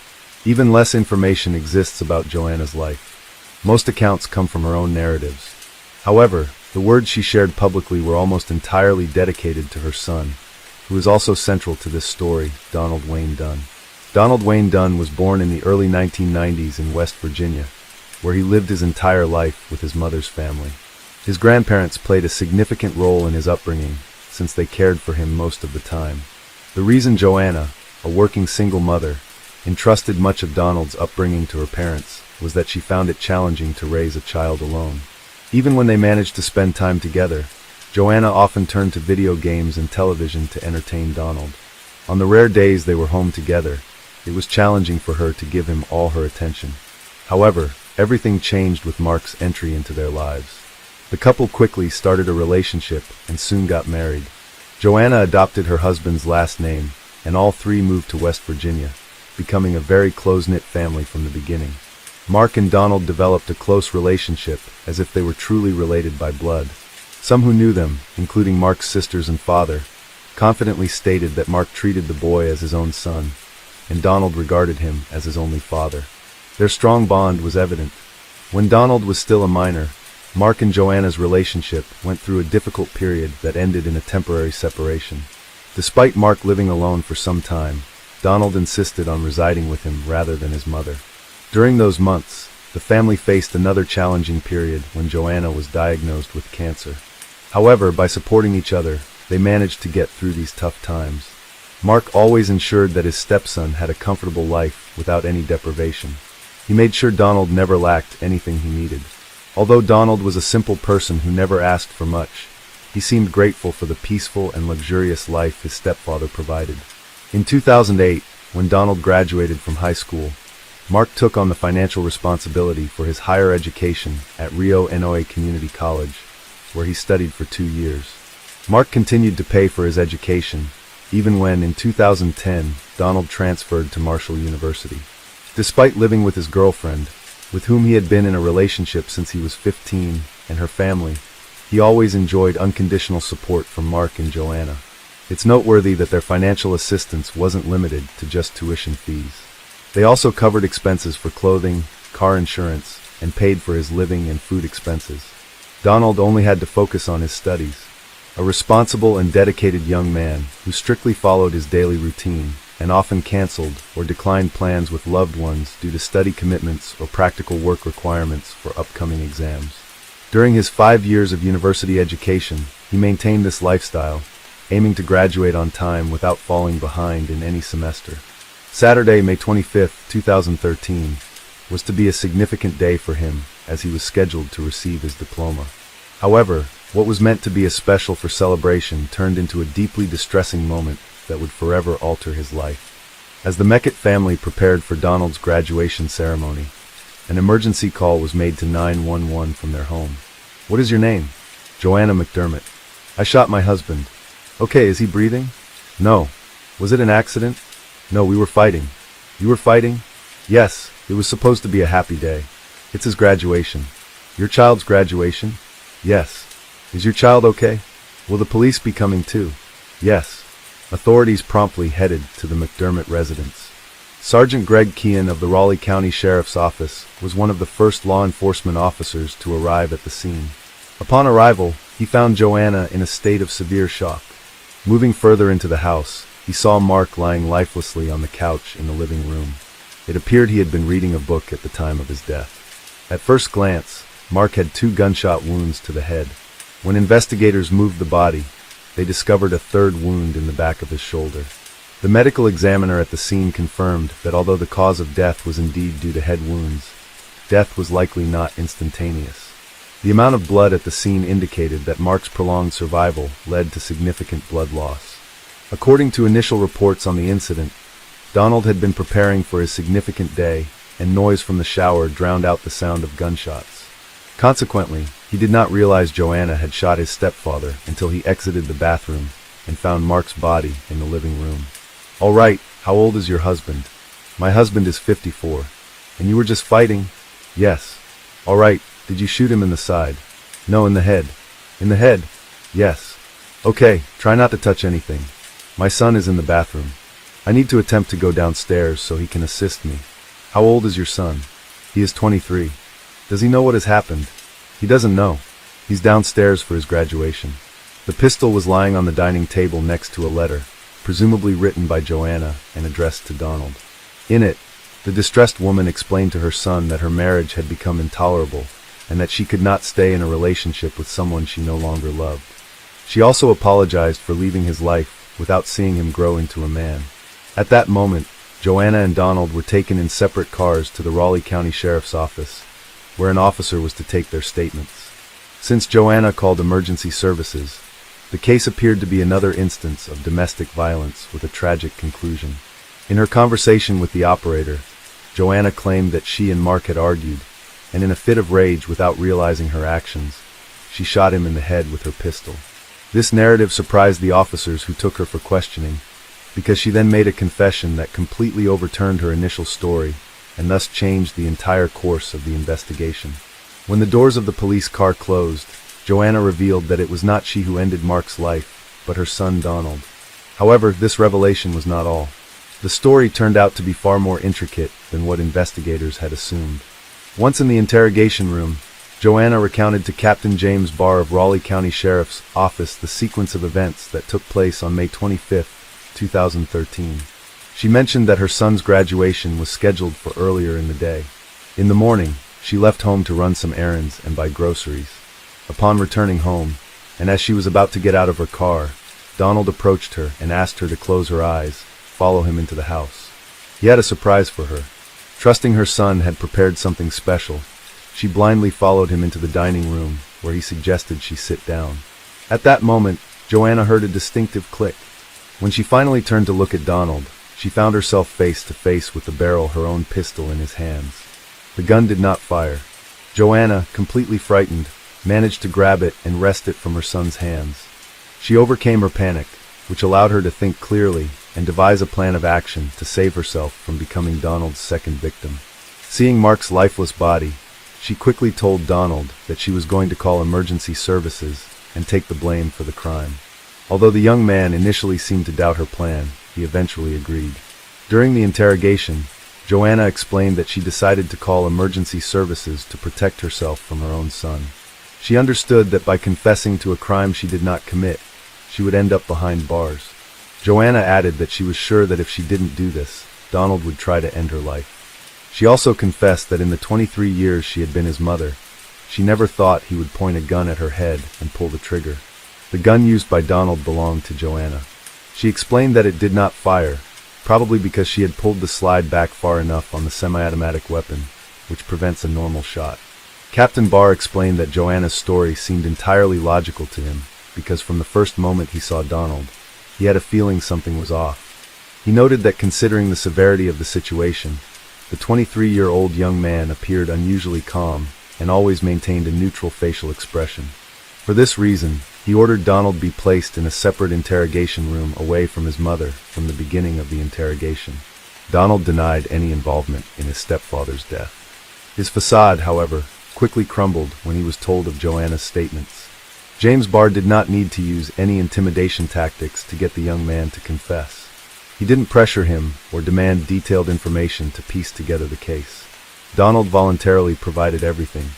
Even less information exists about Joanna's life. Most accounts come from her own narratives. However, the words she shared publicly were almost entirely dedicated to her son, who is also central to this story, Donald Wayne Dunn. Donald Wayne Dunn was born in the early 1990s in West Virginia, where he lived his entire life with his mother's family. His grandparents played a significant role in his upbringing, since they cared for him most of the time. The reason Joanna, a working single mother, entrusted much of Donald's upbringing to her parents was that she found it challenging to raise a child alone. Even when they managed to spend time together, Joanna often turned to video games and television to entertain Donald. On the rare days they were home together, it was challenging for her to give him all her attention. However, everything changed with Mark's entry into their lives. The couple quickly started a relationship and soon got married. Joanna adopted her husband's last name, and all 3 moved to West Virginia, becoming a very close-knit family from the beginning. Mark and Donald developed a close relationship, as if they were truly related by blood. Some who knew them, including Mark's sisters and father, confidently stated that Mark treated the boy as his own son, and Donald regarded him as his only father. Their strong bond was evident. When Donald was still a minor, Mark and Joanna's relationship went through a difficult period that ended in a temporary separation. Despite Mark living alone for some time, Donald insisted on residing with him rather than his mother. During those months, the family faced another challenging period when Joanna was diagnosed with cancer. However, by supporting each other, they managed to get through these tough times. Mark always ensured that his stepson had a comfortable life without any deprivation. He made sure Donald never lacked anything he needed. Although Donald was a simple person who never asked for much, he seemed grateful for the peaceful and luxurious life his stepfather provided. In 2008, when Donald graduated from high school, Mark took on the financial responsibility for his higher education at Rio Noe Community College, where he studied for 2 years. Mark continued to pay for his education, even when, in 2010, Donald transferred to Marshall University. Despite living with his girlfriend, with whom he had been in a relationship since he was 15, and her family, he always enjoyed unconditional support from Mark and Joanna. It's noteworthy that their financial assistance wasn't limited to just tuition fees. They also covered expenses for clothing, car insurance, and paid for his living and food expenses. Donald only had to focus on his studies. A responsible and dedicated young man who strictly followed his daily routine and often canceled or declined plans with loved ones due to study commitments or practical work requirements for upcoming exams. During his 5 years of university education, he maintained this lifestyle, aiming to graduate on time without falling behind in any semester. Saturday, May 25, 2013, was to be a significant day for him as he was scheduled to receive his diploma. However, what was meant to be a special for celebration turned into a deeply distressing moment that would forever alter his life. As the Meckett family prepared for Donald's graduation ceremony, An emergency call was made to 911 from their home. "What is your name?" "Joanna McDermott." "I shot my husband." "Okay, is he breathing?" "No." "Was it an accident?" "No, we were fighting." "You were fighting?" "Yes, it was supposed to be a happy day. It's his graduation." "Your child's graduation?" "Yes." "Is your child okay?" "Will the police be coming too?" "Yes." Authorities promptly headed to the McDermott residence. Sergeant Greg Kean of the Raleigh County Sheriff's Office was one of the first law enforcement officers to arrive at the scene. Upon arrival, he found Joanna in a state of severe shock. Moving further into the house, he saw Mark lying lifelessly on the couch in the living room. It appeared he had been reading a book at the time of his death. At first glance, Mark had 2 gunshot wounds to the head. When investigators moved the body, they discovered a 3rd wound in the back of his shoulder. The medical examiner at the scene confirmed that although the cause of death was indeed due to head wounds, death was likely not instantaneous. The amount of blood at the scene indicated that Mark's prolonged survival led to significant blood loss. According to initial reports on the incident, Donald had been preparing for his significant day, and noise from the shower drowned out the sound of gunshots. Consequently, he did not realize Joanna had shot his stepfather until he exited the bathroom and found Mark's body in the living room. "All right, how old is your husband?" "My husband is 54. "And you were just fighting?" "Yes." "All right, did you shoot him in the side?" "No, in the head." "In the head?" "Yes." "Okay, try not to touch anything. My son is in the bathroom. I need to attempt to go downstairs so he can assist me." "How old is your son?" "He is 23. "Does he know what has happened?" "He doesn't know. He's downstairs for his graduation." The pistol was lying on the dining table next to a letter, presumably written by Joanna and addressed to Donald. In it, the distressed woman explained to her son that her marriage had become intolerable and that she could not stay in a relationship with someone she no longer loved. She also apologized for leaving his life without seeing him grow into a man. At that moment, Joanna and Donald were taken in separate cars to the Raleigh County Sheriff's Office, where an officer was to take their statements. Since Joanna called emergency services, the case appeared to be another instance of domestic violence with a tragic conclusion. In her conversation with the operator, Joanna claimed that she and Mark had argued, and in a fit of rage without realizing her actions, she shot him in the head with her pistol. This narrative surprised the officers who took her for questioning, because she then made a confession that completely overturned her initial story and thus changed the entire course of the investigation. When the doors of the police car closed, Joanna revealed that it was not she who ended Mark's life, but her son Donald. However, this revelation was not all. The story turned out to be far more intricate than what investigators had assumed. Once in the interrogation room, Joanna recounted to Captain James Barr of Raleigh County Sheriff's Office the sequence of events that took place on May 25, 2013. She mentioned that her son's graduation was scheduled for earlier in the day. In the morning, she left home to run some errands and buy groceries. Upon returning home, and as she was about to get out of her car, Donald approached her and asked her to close her eyes, follow him into the house. He had a surprise for her. Trusting her son had prepared something special, she blindly followed him into the dining room, where he suggested she sit down. At that moment, Joanna heard a distinctive click. When she finally turned to look at Donald, she found herself face to face with the barrel of her own pistol in his hands. The gun did not fire. Joanna, completely frightened, managed to grab it and wrest it from her son's hands. She overcame her panic, which allowed her to think clearly and devise a plan of action to save herself from becoming Donald's second victim. Seeing Mark's lifeless body, she quickly told Donald that she was going to call emergency services and take the blame for the crime. Although the young man initially seemed to doubt her plan, he eventually agreed. During the interrogation, Joanna explained that she decided to call emergency services to protect herself from her own son. She understood that by confessing to a crime she did not commit, she would end up behind bars. Joanna added that she was sure that if she didn't do this, Donald would try to end her life. She also confessed that in the 23 years she had been his mother, she never thought he would point a gun at her head and pull the trigger. The gun used by Donald belonged to Joanna. She explained that it did not fire, probably because she had pulled the slide back far enough on the semi-automatic weapon, which prevents a normal shot. Captain Barr explained that Joanna's story seemed entirely logical to him, because from the first moment he saw Donald, he had a feeling something was off. He noted that considering the severity of the situation, the 23-year-old young man appeared unusually calm and always maintained a neutral facial expression. For this reason, he ordered Donald be placed in a separate interrogation room away from his mother from the beginning of the interrogation. Donald denied any involvement in his stepfather's death. His facade, however, quickly crumbled when he was told of Joanna's statements. James Barr did not need to use any intimidation tactics to get the young man to confess. He didn't pressure him or demand detailed information to piece together the case. Donald voluntarily provided everything.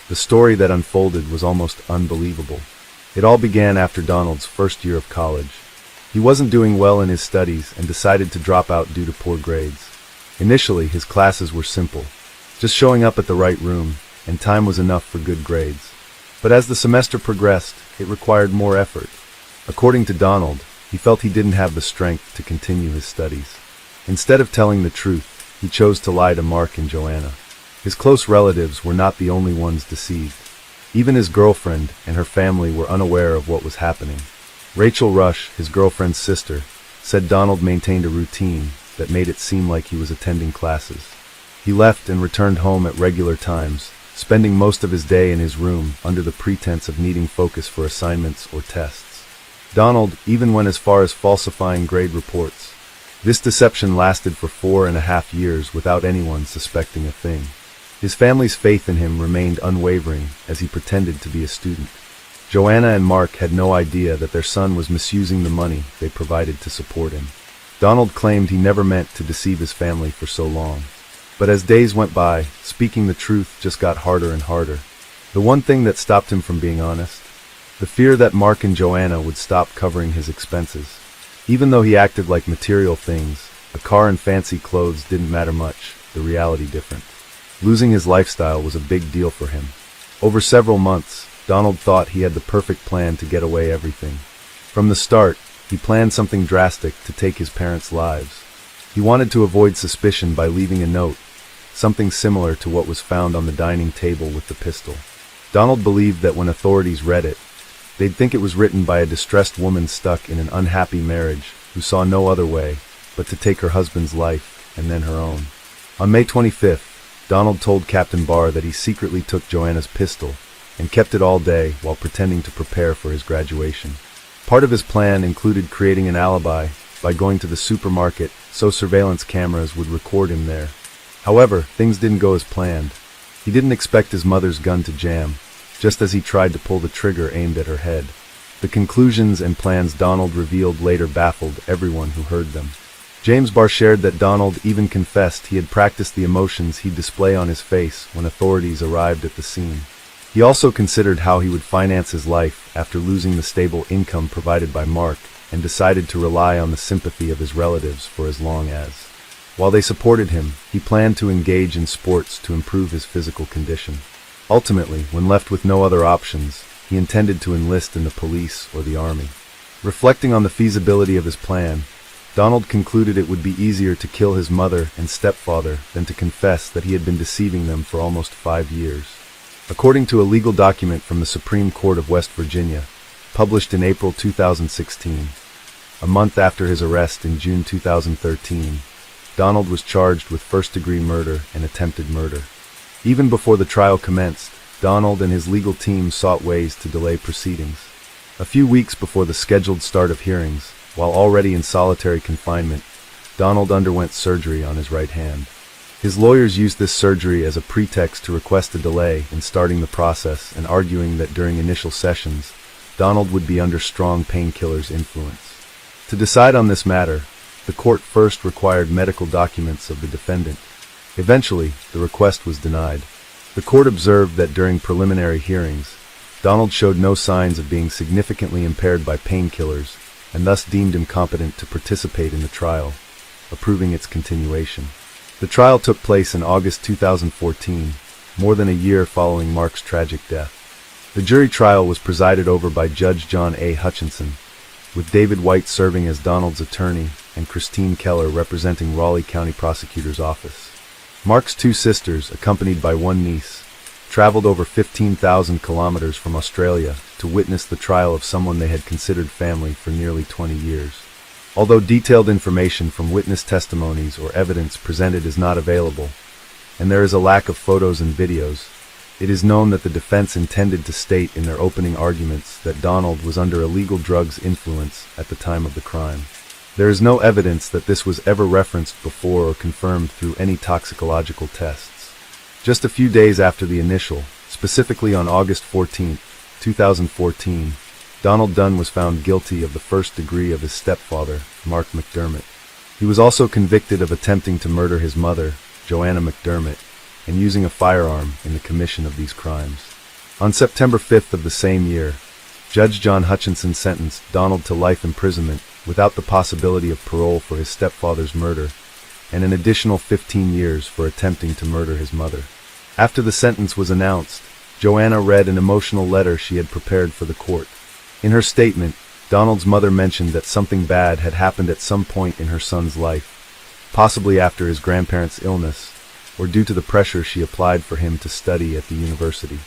The story that unfolded was almost unbelievable. It all began after Donald's first year of college. He wasn't doing well in his studies and decided to drop out due to poor grades. Initially, his classes were simple, just showing up at the right room, and time was enough for good grades. But as the semester progressed, it required more effort. According to Donald, he felt he didn't have the strength to continue his studies. Instead of telling the truth, he chose to lie to Mark and Joanna. His close relatives were not the only ones deceived. Even his girlfriend and her family were unaware of what was happening. Rachel Rush, his girlfriend's sister, said Donald maintained a routine that made it seem like he was attending classes. He left and returned home at regular times, spending most of his day in his room under the pretense of needing focus for assignments or tests. Donald even went as far as falsifying grade reports. This deception lasted for 4.5 years without anyone suspecting a thing. His family's faith in him remained unwavering as he pretended to be a student. Joanna and Mark had no idea that their son was misusing the money they provided to support him. Donald claimed he never meant to deceive his family for so long. But as days went by, speaking the truth just got harder and harder. The one thing that stopped him from being honest? The fear that Mark and Joanna would stop covering his expenses. Even though he acted like material things, a car and fancy clothes didn't matter much, the reality different. Losing his lifestyle was a big deal for him. Over several months, Donald thought he had the perfect plan to get away everything. From the start, he planned something drastic to take his parents' lives. He wanted to avoid suspicion by leaving a note, something similar to what was found on the dining table with the pistol. Donald believed that when authorities read it, they'd think it was written by a distressed woman stuck in an unhappy marriage who saw no other way but to take her husband's life and then her own. On May 25th, Donald told Captain Barr that he secretly took Joanna's pistol and kept it all day while pretending to prepare for his graduation. Part of his plan included creating an alibi by going to the supermarket so surveillance cameras would record him there. However, things didn't go as planned. He didn't expect his mother's gun to jam, just as he tried to pull the trigger aimed at her head. The conclusions and plans Donald revealed later baffled everyone who heard them. James Barr shared that Donald even confessed he had practiced the emotions he'd display on his face when authorities arrived at the scene. He also considered how he would finance his life after losing the stable income provided by Mark and decided to rely on the sympathy of his relatives for as long as. While they supported him, he planned to engage in sports to improve his physical condition. Ultimately, when left with no other options, he intended to enlist in the police or the army. Reflecting on the feasibility of his plan, Donald concluded it would be easier to kill his mother and stepfather than to confess that he had been deceiving them for almost 5 years. According to a legal document from the Supreme Court of West Virginia, published in April 2016, a month after his arrest in June 2013, Donald was charged with first-degree murder and attempted murder. Even before the trial commenced, Donald and his legal team sought ways to delay proceedings. A few weeks before the scheduled start of hearings, while already in solitary confinement, Donald underwent surgery on his right hand. His lawyers used this surgery as a pretext to request a delay in starting the process and arguing that during initial sessions, Donald would be under strong painkillers' influence. To decide on this matter, the court first required medical documents of the defendant. Eventually, the request was denied. The court observed that during preliminary hearings, Donald showed no signs of being significantly impaired by painkillers and thus deemed him competent to participate in the trial, approving its continuation. The trial took place in August 2014, more than a year following Mark's tragic death. The jury trial was presided over by Judge John A. Hutchinson, with David White serving as Donald's attorney and Christine Keller representing Raleigh County Prosecutor's Office. Mark's 2 sisters, accompanied by 1 niece, traveled over 15,000 kilometers from Australia to witness the trial of someone they had considered family for nearly 20 years. Although detailed information from witness testimonies or evidence presented is not available, and there is a lack of photos and videos, it is known that the defense intended to state in their opening arguments that Donald was under illegal drugs influence at the time of the crime. There is no evidence that this was ever referenced before or confirmed through any toxicological tests. Just a few days after the initial, specifically on August 14, 2014, Donald Dunn was found guilty of the first degree of his stepfather, Mark McDermott. He was also convicted of attempting to murder his mother, Joanna McDermott, and using a firearm in the commission of these crimes. On September 5th of the same year, Judge John Hutchinson sentenced Donald to life imprisonment without the possibility of parole for his stepfather's murder, and an additional 15 years for attempting to murder his mother. After the sentence was announced, Joanna read an emotional letter she had prepared for the court. In her statement, Donald's mother mentioned that something bad had happened at some point in her son's life, possibly after his grandparents' illness, or due to the pressure she applied for him to study at the university.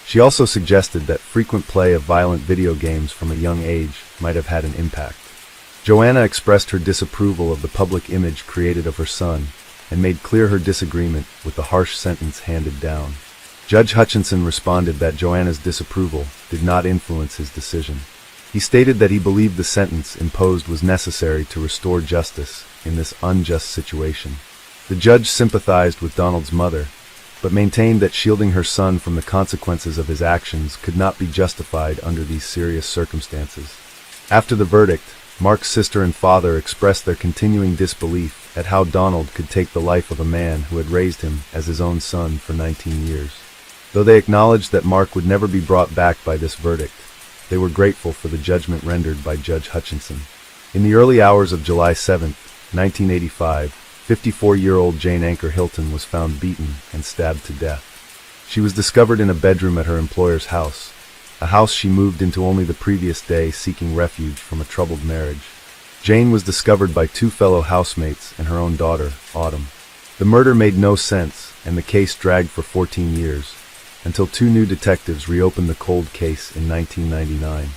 She also suggested that frequent play of violent video games from a young age might have had an impact. Joanna expressed her disapproval of the public image created of her son and made clear her disagreement with the harsh sentence handed down. Judge Hutchinson responded that Joanna's disapproval did not influence his decision. He stated that he believed the sentence imposed was necessary to restore justice in this unjust situation. The judge sympathized with Donald's mother, but maintained that shielding her son from the consequences of his actions could not be justified under these serious circumstances. After the verdict, Mark's sister and father expressed their continuing disbelief at how Donald could take the life of a man who had raised him as his own son for 19 years. Though they acknowledged that Mark would never be brought back by this verdict, they were grateful for the judgment rendered by Judge Hutchinson. In the early hours of July 7, 1985, 54-year-old Jane Anchor Hilton was found beaten and stabbed to death. She was discovered in a bedroom at her employer's house, a house she moved into only the previous day seeking refuge from a troubled marriage. Jane was discovered by two fellow housemates and her own daughter, Autumn. The murder made no sense, and the case dragged for 14 years, until two new detectives reopened the cold case in 1999.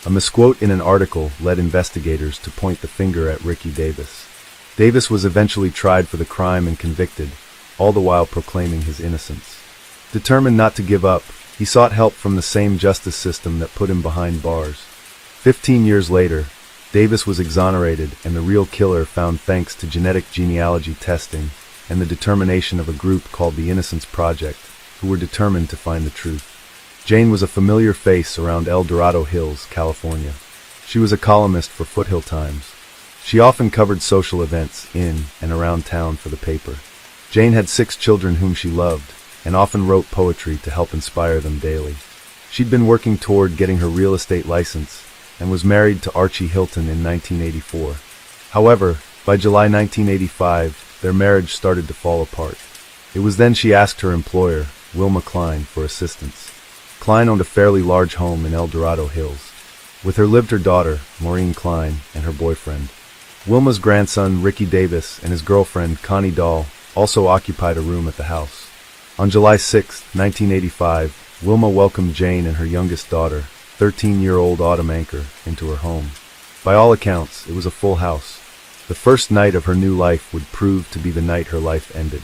A misquote in an article led investigators to point the finger at Ricky Davis. Davis was eventually tried for the crime and convicted, all the while proclaiming his innocence. Determined not to give up, he sought help from the same justice system that put him behind bars. 15 years later, Davis was exonerated and the real killer found thanks to genetic genealogy testing and the determination of a group called the Innocence Project, who were determined to find the truth. Jane was a familiar face around El Dorado Hills, California. She was a columnist for Foothill Times. She often covered social events in and around town for the paper. Jane had 6 children whom she loved, and often wrote poetry to help inspire them daily. She'd been working toward getting her real estate license, and was married to Archie Hilton in 1984. However, by July 1985, their marriage started to fall apart. It was then she asked her employer, Wilma Klein, for assistance. Klein owned a fairly large home in El Dorado Hills. With her lived her daughter, Maureen Klein, and her boyfriend. Wilma's grandson, Ricky Davis, and his girlfriend, Connie Dahl, also occupied a room at the house. On July 6, 1985, Wilma welcomed Jane and her youngest daughter, 13-year-old Autumn Anchor, into her home. By all accounts, it was a full house. The first night of her new life would prove to be the night her life ended.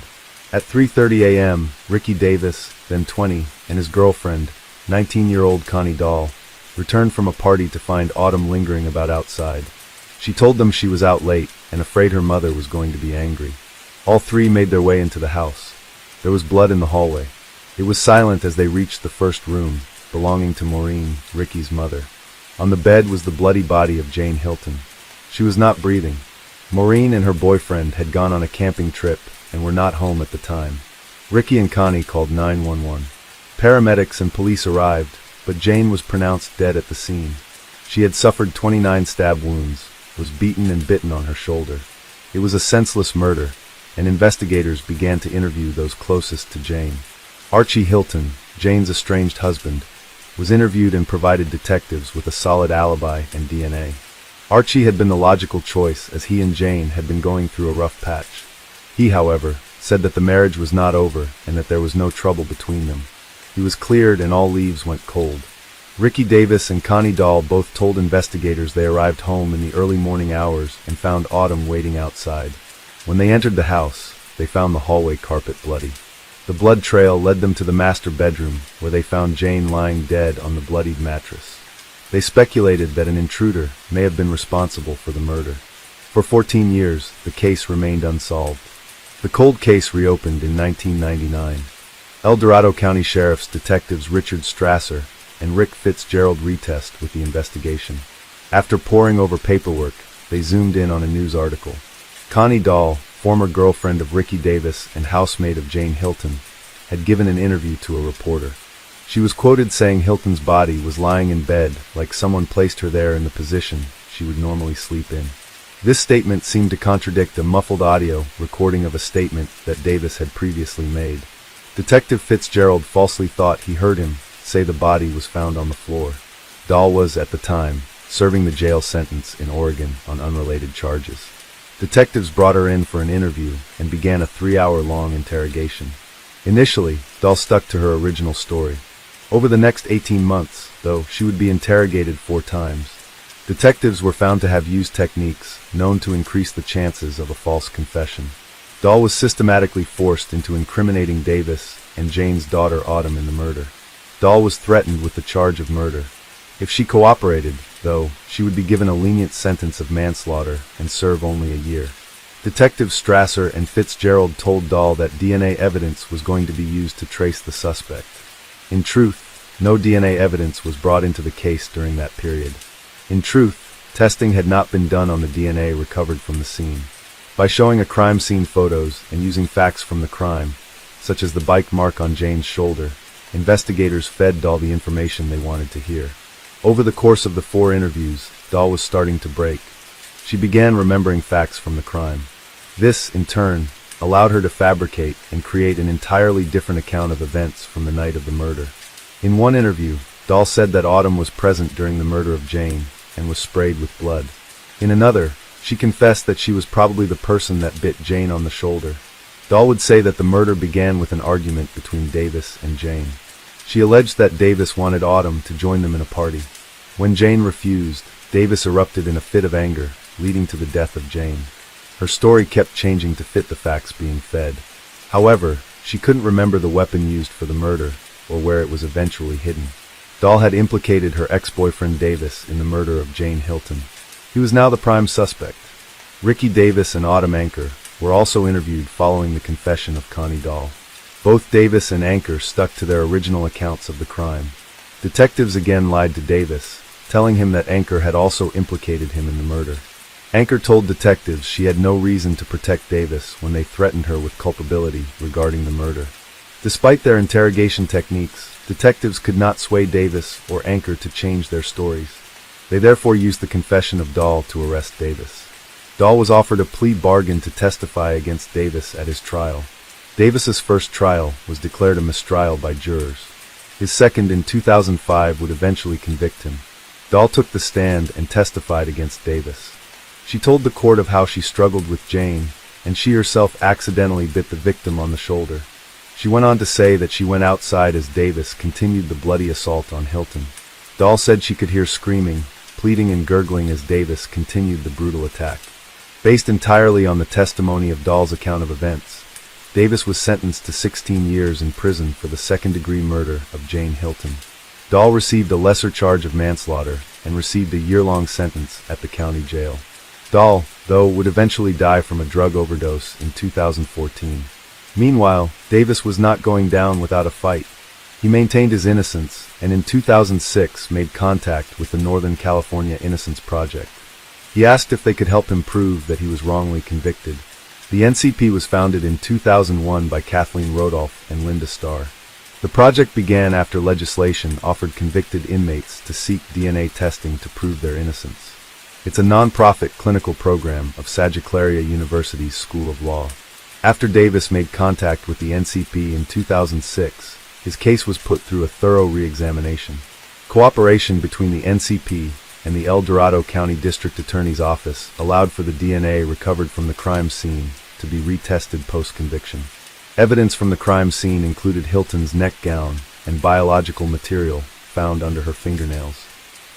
At 3:30 a.m., Ricky Davis, then 20, and his girlfriend, 19-year-old Connie Dahl, returned from a party to find Autumn lingering about outside. She told them she was out late and afraid her mother was going to be angry. All three made their way into the house. There was blood in the hallway. It was silent as they reached the first room, belonging to Maureen, Ricky's mother. On the bed was the bloody body of Jane Hilton. She was not breathing. Maureen and her boyfriend had gone on a camping trip and were not home at the time. Ricky and Connie called 911. Paramedics and police arrived, but Jane was pronounced dead at the scene. She had suffered 29 stab wounds, was beaten and bitten on her shoulder. It was a senseless murder, and investigators began to interview those closest to Jane. Archie Hilton, Jane's estranged husband, was interviewed and provided detectives with a solid alibi and DNA. Archie had been the logical choice as he and Jane had been going through a rough patch. He, however, said that the marriage was not over and that there was no trouble between them. He was cleared and all leaves went cold. Ricky Davis and Connie Dahl both told investigators they arrived home in the early morning hours and found Autumn waiting outside. When they entered the house, they found the hallway carpet bloody. The blood trail led them to the master bedroom, where they found Jane lying dead on the bloodied mattress. They speculated that an intruder may have been responsible for the murder. For 14 years, the case remained unsolved. The cold case reopened in 1999. El Dorado County Sheriff's detectives Richard Strasser and Rick Fitzgerald retest with the investigation. After poring over paperwork, they zoomed in on a news article. Connie Dahl, former girlfriend of Ricky Davis and housemate of Jane Hilton, had given an interview to a reporter. She was quoted saying Hilton's body was lying in bed like someone placed her there in the position she would normally sleep in. This statement seemed to contradict a muffled audio recording of a statement that Davis had previously made. Detective Fitzgerald falsely thought he heard him say the body was found on the floor. Dahl was, at the time, serving the jail sentence in Oregon on unrelated charges. Detectives brought her in for an interview and began a 3-hour-long interrogation. Initially, Dahl stuck to her original story. Over the next 18 months, though, she would be interrogated 4 times. Detectives were found to have used techniques known to increase the chances of a false confession. Dahl was systematically forced into incriminating Davis and Jane's daughter Autumn in the murder. Dahl was threatened with the charge of murder. If she cooperated, though, she would be given a lenient sentence of manslaughter and serve only a year. Detectives Strasser and Fitzgerald told Dahl that DNA evidence was going to be used to trace the suspect. In truth, no DNA evidence was brought into the case during that period. In truth, testing had not been done on the DNA recovered from the scene. By showing a crime scene photos and using facts from the crime, such as the bike mark on Jane's shoulder, investigators fed Dahl the information they wanted to hear. Over the course of the 4 interviews, Dahl was starting to break. She began remembering facts from the crime. This, in turn, allowed her to fabricate and create an entirely different account of events from the night of the murder. In one interview, Dahl said that Autumn was present during the murder of Jane and was sprayed with blood. In another, she confessed that she was probably the person that bit Jane on the shoulder. Dahl would say that the murder began with an argument between Davis and Jane. She alleged that Davis wanted Autumn to join them in a party. When Jane refused, Davis erupted in a fit of anger, leading to the death of Jane. Her story kept changing to fit the facts being fed. However, she couldn't remember the weapon used for the murder, or where it was eventually hidden. Dahl had implicated her ex-boyfriend Davis in the murder of Jane Hilton. He was now the prime suspect. Ricky Davis and Autumn Anker were also interviewed following the confession of Connie Dahl. Both Davis and Anker stuck to their original accounts of the crime. Detectives again lied to Davis, telling him that Anker had also implicated him in the murder. Anker told detectives she had no reason to protect Davis when they threatened her with culpability regarding the murder. Despite their interrogation techniques, detectives could not sway Davis or Anker to change their stories. They therefore used the confession of Dahl to arrest Davis. Dahl was offered a plea bargain to testify against Davis at his trial. Davis's first trial was declared a mistrial by jurors. His second in 2005 would eventually convict him. Dahl took the stand and testified against Davis. She told the court of how she struggled with Jane, and she herself accidentally bit the victim on the shoulder. She went on to say that she went outside as Davis continued the bloody assault on Hilton. Dahl said she could hear screaming, pleading and gurgling as Davis continued the brutal attack. Based entirely on the testimony of Dahl's account of events, Davis was sentenced to 16 years in prison for the second-degree murder of Jane Hilton. Dahl received a lesser charge of manslaughter and received a year-long sentence at the county jail. Dahl, though, would eventually die from a drug overdose in 2014. Meanwhile, Davis was not going down without a fight. He maintained his innocence and in 2006 made contact with the Northern California Innocence Project. He asked if they could help him prove that he was wrongly convicted. The NCP was founded in 2001 by Kathleen Rodolph and Linda Starr. The project began after legislation offered convicted inmates to seek DNA testing to prove their innocence. It's a non-profit clinical program of Sagittaria University's School of Law. After Davis made contact with the NCP in 2006, his case was put through a thorough re-examination. Cooperation between the NCP and the El Dorado County District Attorney's Office allowed for the DNA recovered from the crime scene to be retested post-conviction. Evidence from the crime scene included Hilton's neck gown and biological material found under her fingernails.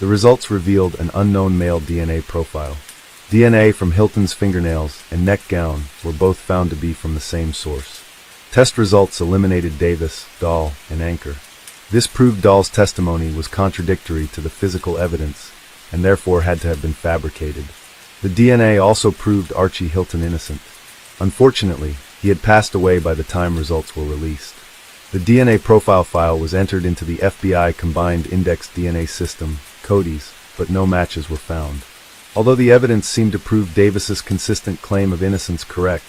The results revealed an unknown male DNA profile. DNA from Hilton's fingernails and neck gown were both found to be from the same source. Test results eliminated Davis, Dahl, and Anchor. This proved Dahl's testimony was contradictory to the physical evidence and therefore had to have been fabricated. The DNA also proved Archie Hilton innocent. Unfortunately, he had passed away by the time results were released. The DNA profile file was entered into the FBI Combined Index DNA System, CODIS, but no matches were found. Although the evidence seemed to prove Davis's consistent claim of innocence correct,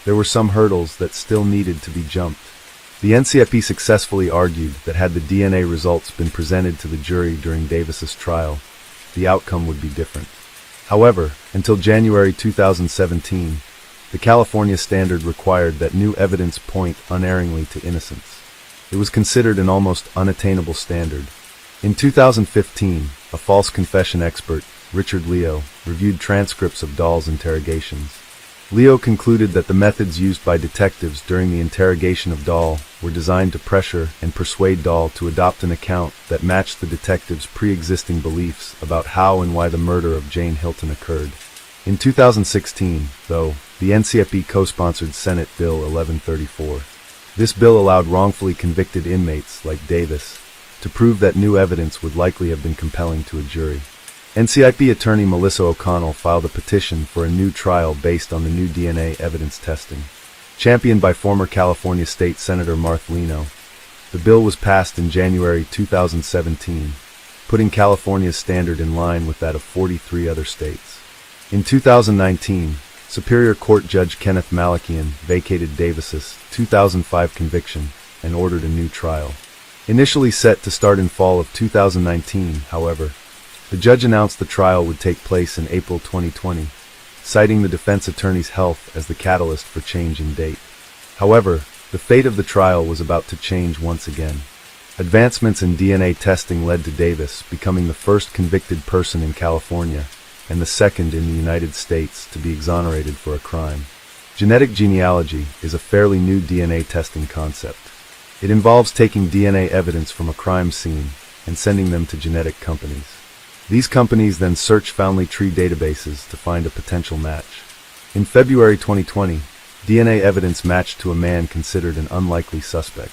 there were some hurdles that still needed to be jumped. The NCIP successfully argued that had the DNA results been presented to the jury during Davis's trial, the outcome would be different. However, until January 2017, the California standard required that new evidence point unerringly to innocence. It was considered an almost unattainable standard. In 2015, a false confession expert, Richard Leo, reviewed transcripts of Dahl's interrogations. Leo concluded that the methods used by detectives during the interrogation of Dahl were designed to pressure and persuade Dahl to adopt an account that matched the detectives' pre-existing beliefs about how and why the murder of Jane Hilton occurred. In 2016, though, the NCIP co-sponsored Senate Bill 1134. This bill allowed wrongfully convicted inmates, like Davis, to prove that new evidence would likely have been compelling to a jury. NCIP attorney Melissa O'Connell filed a petition for a new trial based on the new DNA evidence testing. Championed by former California State Senator Martha Leno, the bill was passed in January 2017, putting California's standard in line with that of 43 other states. In 2019, Superior Court Judge Kenneth Malakian vacated Davis's 2005 conviction and ordered a new trial. Initially set to start in fall of 2019, however, the judge announced the trial would take place in April 2020, citing the defense attorney's health as the catalyst for change in date. However, the fate of the trial was about to change once again. Advancements in DNA testing led to Davis becoming the first convicted person in California and the second in the United States to be exonerated for a crime. Genetic genealogy is a fairly new DNA testing concept. It involves taking DNA evidence from a crime scene and sending them to genetic companies. These companies then search family tree databases to find a potential match. In February 2020, DNA evidence matched to a man considered an unlikely suspect.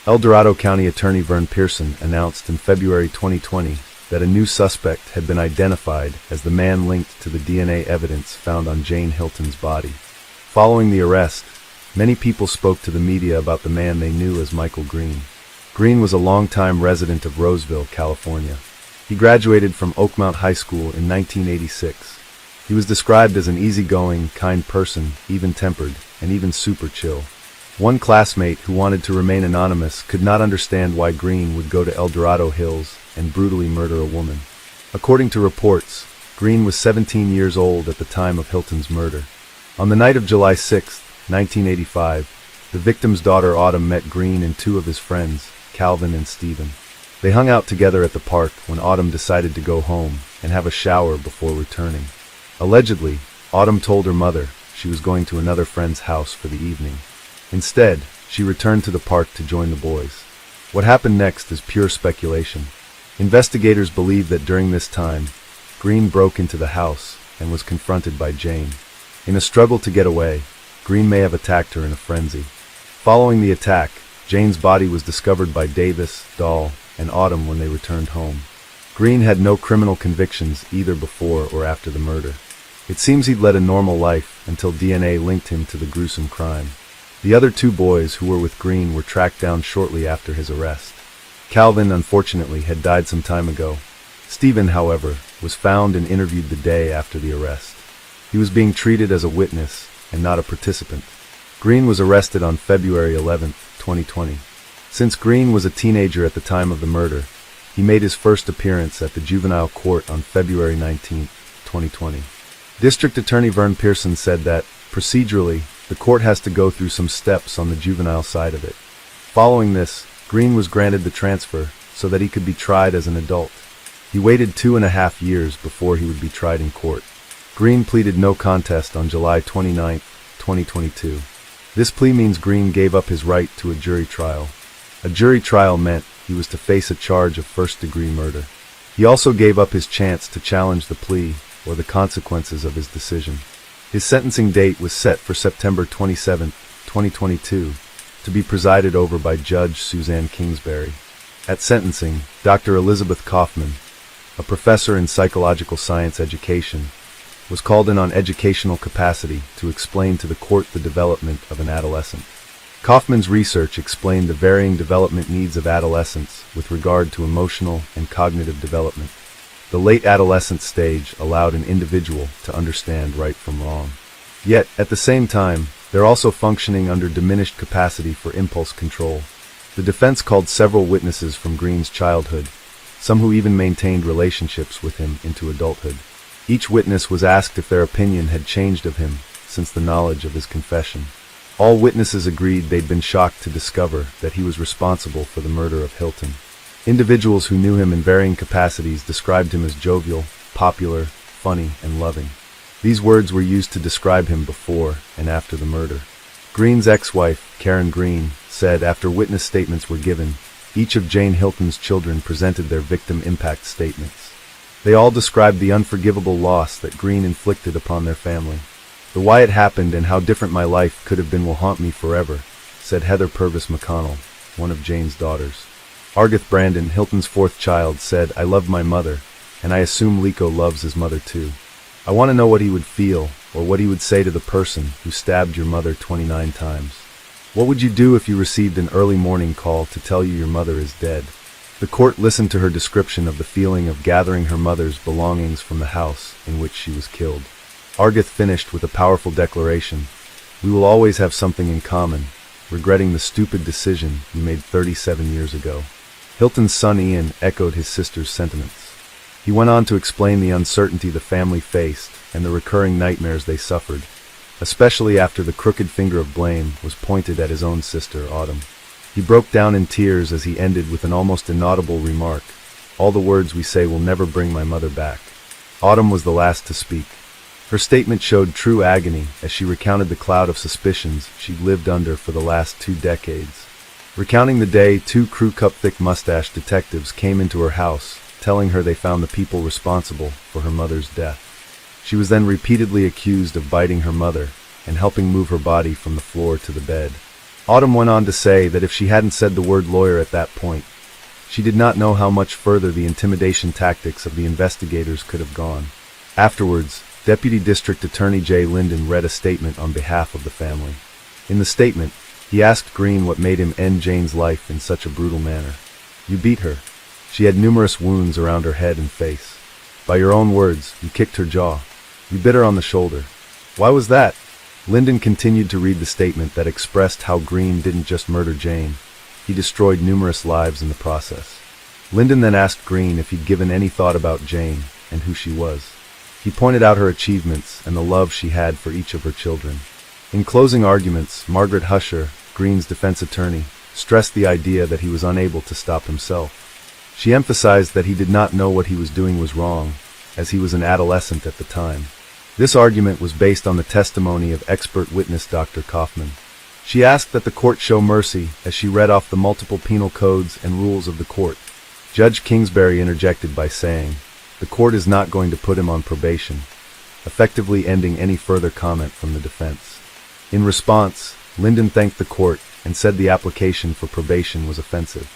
El Dorado County Attorney Vern Pearson announced in February 2020 that a new suspect had been identified as the man linked to the DNA evidence found on Jane Hilton's body. Following the arrest, many people spoke to the media about the man they knew as Michael Green. Green was a longtime resident of Roseville, California. He graduated from Oakmount High School in 1986. He was described as an easygoing, kind person, even-tempered, and even super chill. One classmate who wanted to remain anonymous could not understand why Green would go to El Dorado Hills and brutally murder a woman. According to reports, Green was 17 years old at the time of Hilton's murder. On the night of July 6, 1985, the victim's daughter Autumn met Green and two of his friends, Calvin and Stephen. They hung out together at the park when Autumn decided to go home and have a shower before returning. Allegedly, Autumn told her mother she was going to another friend's house for the evening. Instead, she returned to the park to join the boys. What happened next is pure speculation. Investigators believe that during this time, Green broke into the house and was confronted by Jane. In a struggle to get away, Green may have attacked her in a frenzy. Following the attack, Jane's body was discovered by Davis, Dahl, and Autumn when they returned home. Green had no criminal convictions either before or after the murder. It seems he'd led a normal life until DNA linked him to the gruesome crime. The other two boys who were with Green were tracked down shortly after his arrest. Calvin, unfortunately, had died some time ago. Stephen, however, was found and interviewed the day after the arrest. He was being treated as a witness and not a participant. Green was arrested on February 11, 2020. Since Green was a teenager at the time of the murder, he made his first appearance at the juvenile court on February 19, 2020. District Attorney Vern Pearson said that, procedurally, the court has to go through some steps on the juvenile side of it. Following this, Green was granted the transfer so that he could be tried as an adult. He waited 2.5 years before he would be tried in court. Green pleaded no contest on July 29, 2022. This plea means Green gave up his right to a jury trial. A jury trial meant he was to face a charge of first-degree murder. He also gave up his chance to challenge the plea or the consequences of his decision. His sentencing date was set for September 27, 2022, to be presided over by Judge Suzanne Kingsbury. At sentencing, Dr. Elizabeth Kaufman, a professor in psychological science education, was called in on educational capacity to explain to the court the development of an adolescent. Kaufman's research explained the varying development needs of adolescents with regard to emotional and cognitive development. The late adolescent stage allowed an individual to understand right from wrong. Yet, at the same time, they're also functioning under diminished capacity for impulse control. The defense called several witnesses from Green's childhood, some who even maintained relationships with him into adulthood. Each witness was asked if their opinion had changed of him since the knowledge of his confession. All witnesses agreed they'd been shocked to discover that he was responsible for the murder of Hilton. Individuals who knew him in varying capacities described him as jovial, popular, funny, and loving. These words were used to describe him before and after the murder. Green's ex-wife, Karen Green, said after witness statements were given, each of Jane Hilton's children presented their victim impact statements. They all described the unforgivable loss that Green inflicted upon their family. The why it happened and how different my life could have been will haunt me forever, said Heather Purvis McConnell, one of Jane's daughters. Argith Brandon, Hilton's fourth child, said, "I love my mother, and I assume Liko loves his mother too. I want to know what he would feel, or what he would say to the person who stabbed your mother 29 times. What would you do if you received an early morning call to tell you your mother is dead?" The court listened to her description of the feeling of gathering her mother's belongings from the house in which she was killed. Argith finished with a powerful declaration. "We will always have something in common, regretting the stupid decision you made 37 years ago." Hilton's son Ian echoed his sister's sentiments. He went on to explain the uncertainty the family faced and the recurring nightmares they suffered, especially after the crooked finger of blame was pointed at his own sister, Autumn. He broke down in tears as he ended with an almost inaudible remark, "All the words we say will never bring my mother back." Autumn was the last to speak. Her statement showed true agony as she recounted the cloud of suspicions she'd lived under for the last 2 decades. Recounting the day 2 crew-cup-thick mustache detectives came into her house, telling her they found the people responsible for her mother's death. She was then repeatedly accused of biting her mother and helping move her body from the floor to the bed. Autumn went on to say that if she hadn't said the word lawyer at that point, she did not know how much further the intimidation tactics of the investigators could have gone. Afterwards, Deputy District Attorney Jay Linden read a statement on behalf of the family. In the statement, he asked Green what made him end Jane's life in such a brutal manner. "You beat her. She had numerous wounds around her head and face. By your own words, you kicked her jaw. You bit her on the shoulder. Why was that?" Linden continued to read the statement that expressed how Green didn't just murder Jane, he destroyed numerous lives in the process. Linden then asked Green if he'd given any thought about Jane and who she was. He pointed out her achievements and the love she had for each of her children. In closing arguments, Margaret Husher, Green's defense attorney, stressed the idea that he was unable to stop himself. She emphasized that he did not know what he was doing was wrong, as he was an adolescent at the time. This argument was based on the testimony of expert witness Dr. Kaufman. She asked that the court show mercy as she read off the multiple penal codes and rules of the court. Judge Kingsbury interjected by saying, "The court is not going to put him on probation," effectively ending any further comment from the defense. In response, Linden thanked the court and said the application for probation was offensive.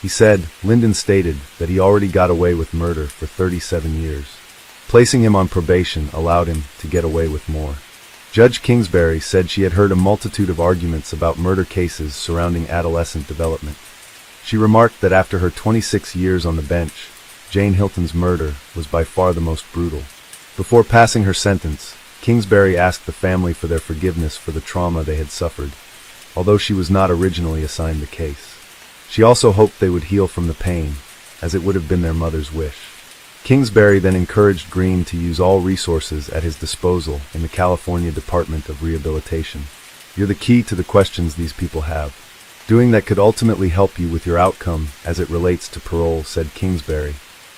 He said, Linden stated that he already got away with murder for 37 years. Placing him on probation allowed him to get away with more. Judge Kingsbury said she had heard a multitude of arguments about murder cases surrounding adolescent development. She remarked that after her 26 years on the bench, Jane Hilton's murder was by far the most brutal. Before passing her sentence, Kingsbury asked the family for their forgiveness for the trauma they had suffered, although she was not originally assigned the case. She also hoped they would heal from the pain, as it would have been their mother's wish. Kingsbury then encouraged Green to use all resources at his disposal in the California Department of Rehabilitation. "You're the key to the questions these people have. Doing that could ultimately help you with your outcome as it relates to parole," said Kingsbury.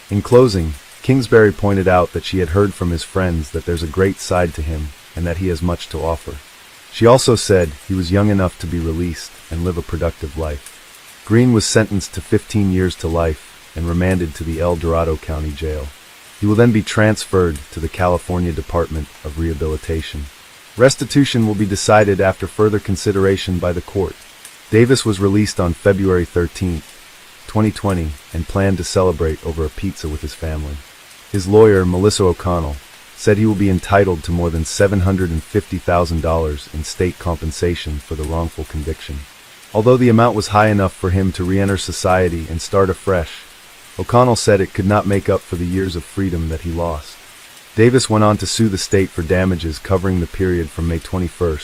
In closing, Kingsbury pointed out that she had heard from his friends that there's a great side to him and that he has much to offer. She also said he was young enough to be released and live a productive life. Green was sentenced to 15 years to life and remanded to the El Dorado County Jail. He will then be transferred to the California Department of Rehabilitation. Restitution will be decided after further consideration by the court. Davis was released on February 13, 2020, and planned to celebrate over a pizza with his family. His lawyer, Melissa O'Connell, said he will be entitled to more than $750,000 in state compensation for the wrongful conviction. Although the amount was high enough for him to re-enter society and start afresh, O'Connell said it could not make up for the years of freedom that he lost. Davis went on to sue the state for damages covering the period from May 21,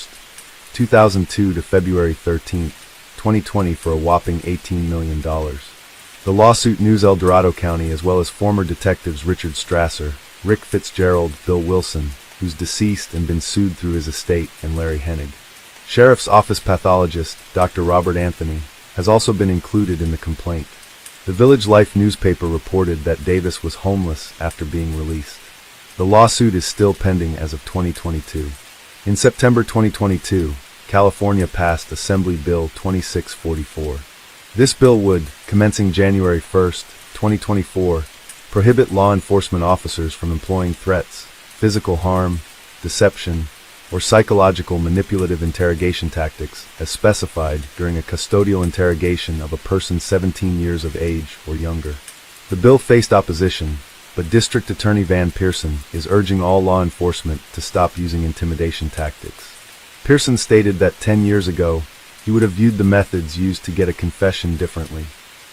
2002 to February 13, 2020 for a whopping $18 million. The lawsuit names El Dorado County as well as former detectives Richard Strasser, Rick Fitzgerald, Bill Wilson, who's deceased and been sued through his estate, and Larry Hennig. Sheriff's Office pathologist, Dr. Robert Anthony, has also been included in the complaint. The Village Life newspaper reported that Davis was homeless after being released. The lawsuit is still pending as of 2022. In September 2022, California passed Assembly Bill 2644. This bill would, commencing January 1, 2024, prohibit law enforcement officers from employing threats, physical harm, deception, or psychological manipulative interrogation tactics as specified during a custodial interrogation of a person 17 years of age or younger. The bill faced opposition, but District Attorney Van Pearson is urging all law enforcement to stop using intimidation tactics. Pearson stated that 10 years ago, he would have viewed the methods used to get a confession differently.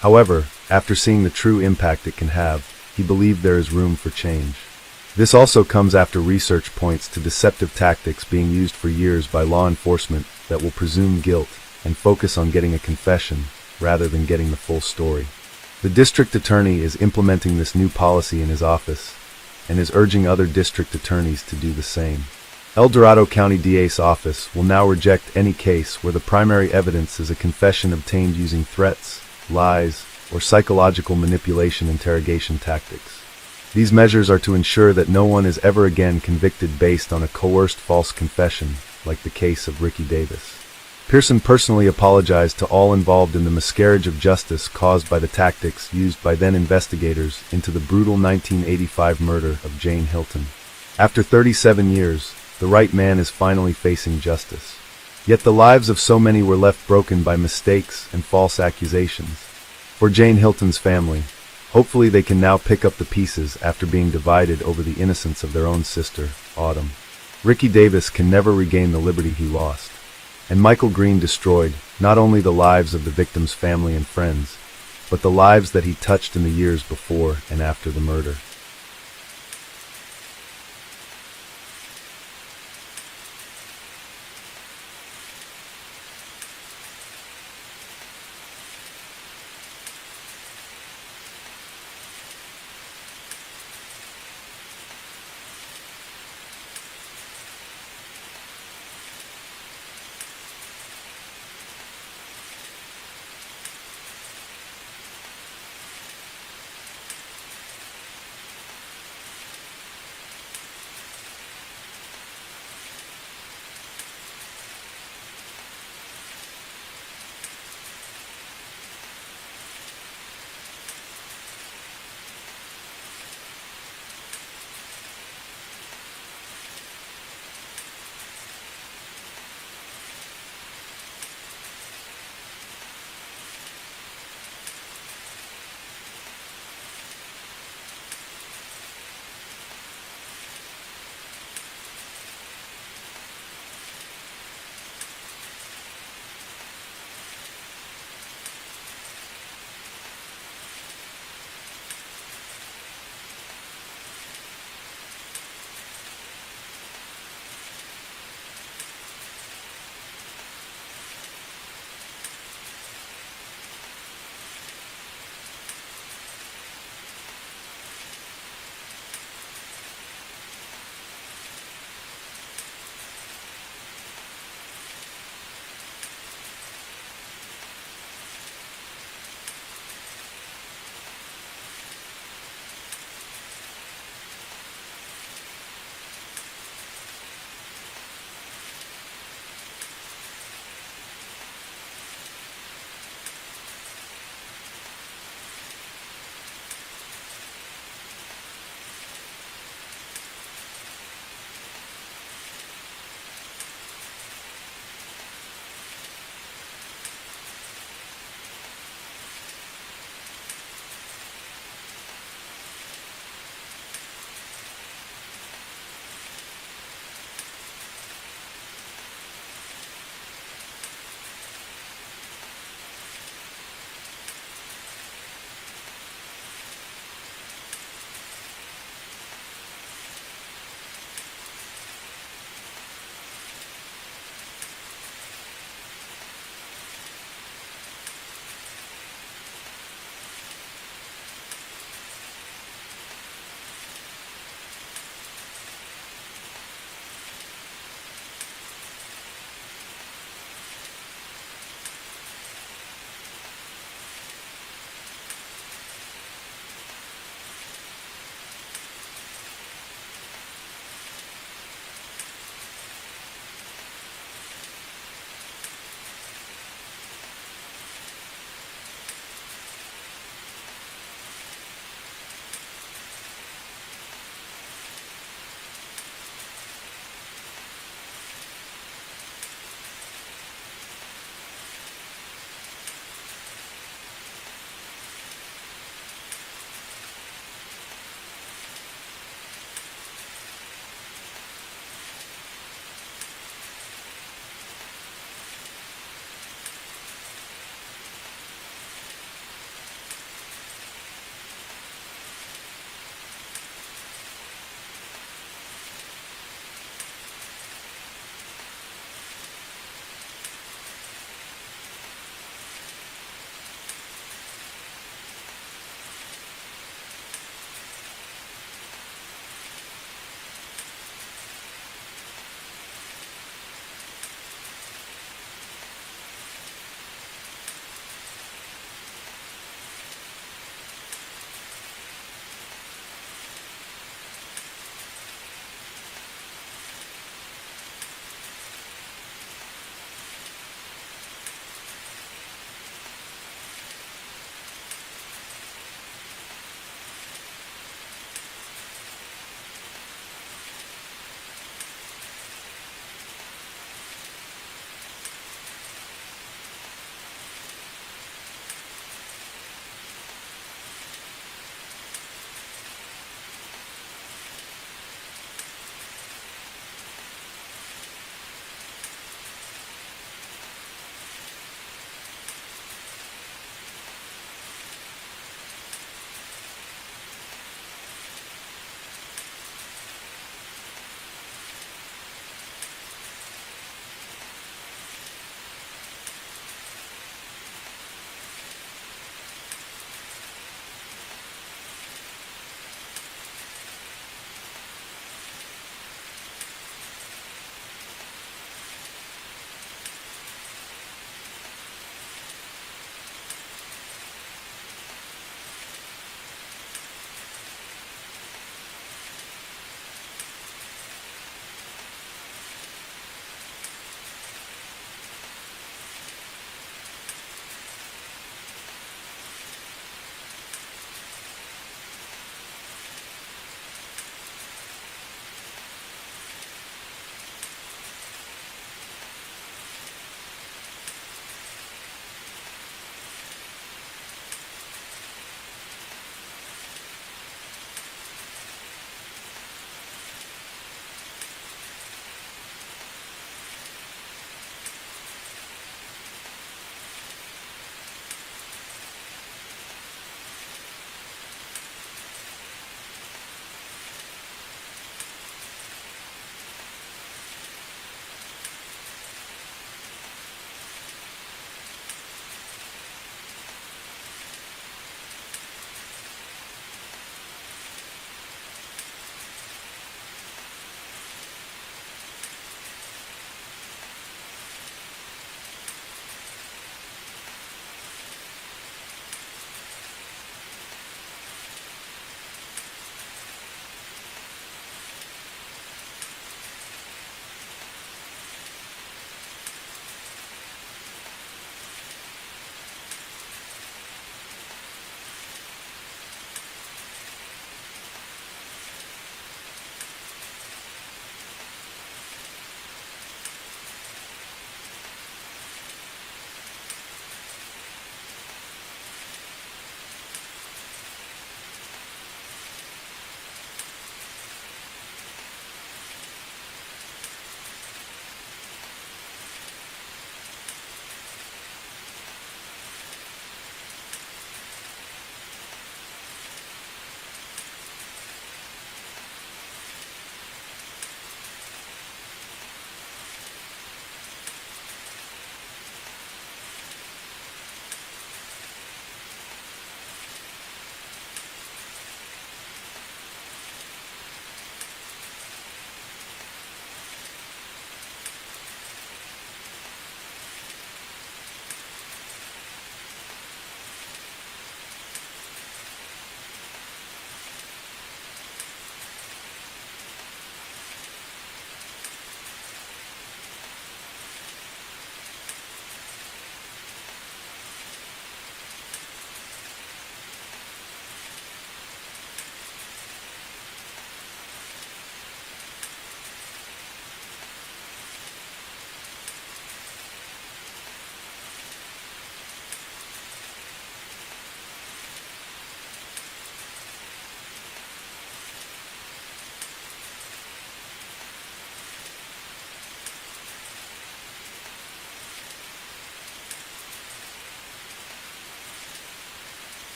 However, after seeing the true impact it can have, he believed there is room for change. This also comes after research points to deceptive tactics being used for years by law enforcement that will presume guilt and focus on getting a confession rather than getting the full story. The district attorney is implementing this new policy in his office and is urging other district attorneys to do the same. El Dorado County DA's office will now reject any case where the primary evidence is a confession obtained using threats, lies, or psychological manipulation interrogation tactics. These measures are to ensure that no one is ever again convicted based on a coerced false confession, like the case of Ricky Davis. Pearson personally apologized to all involved in the miscarriage of justice caused by the tactics used by then investigators into the brutal 1985 murder of Jane Hilton. After 37 years, the right man is finally facing justice. Yet the lives of so many were left broken by mistakes and false accusations. For Jane Hilton's family, hopefully they can now pick up the pieces after being divided over the innocence of their own sister, Autumn. Ricky Davis can never regain the liberty he lost. And Michael Green destroyed not only the lives of the victim's family and friends, but the lives that he touched in the years before and after the murder.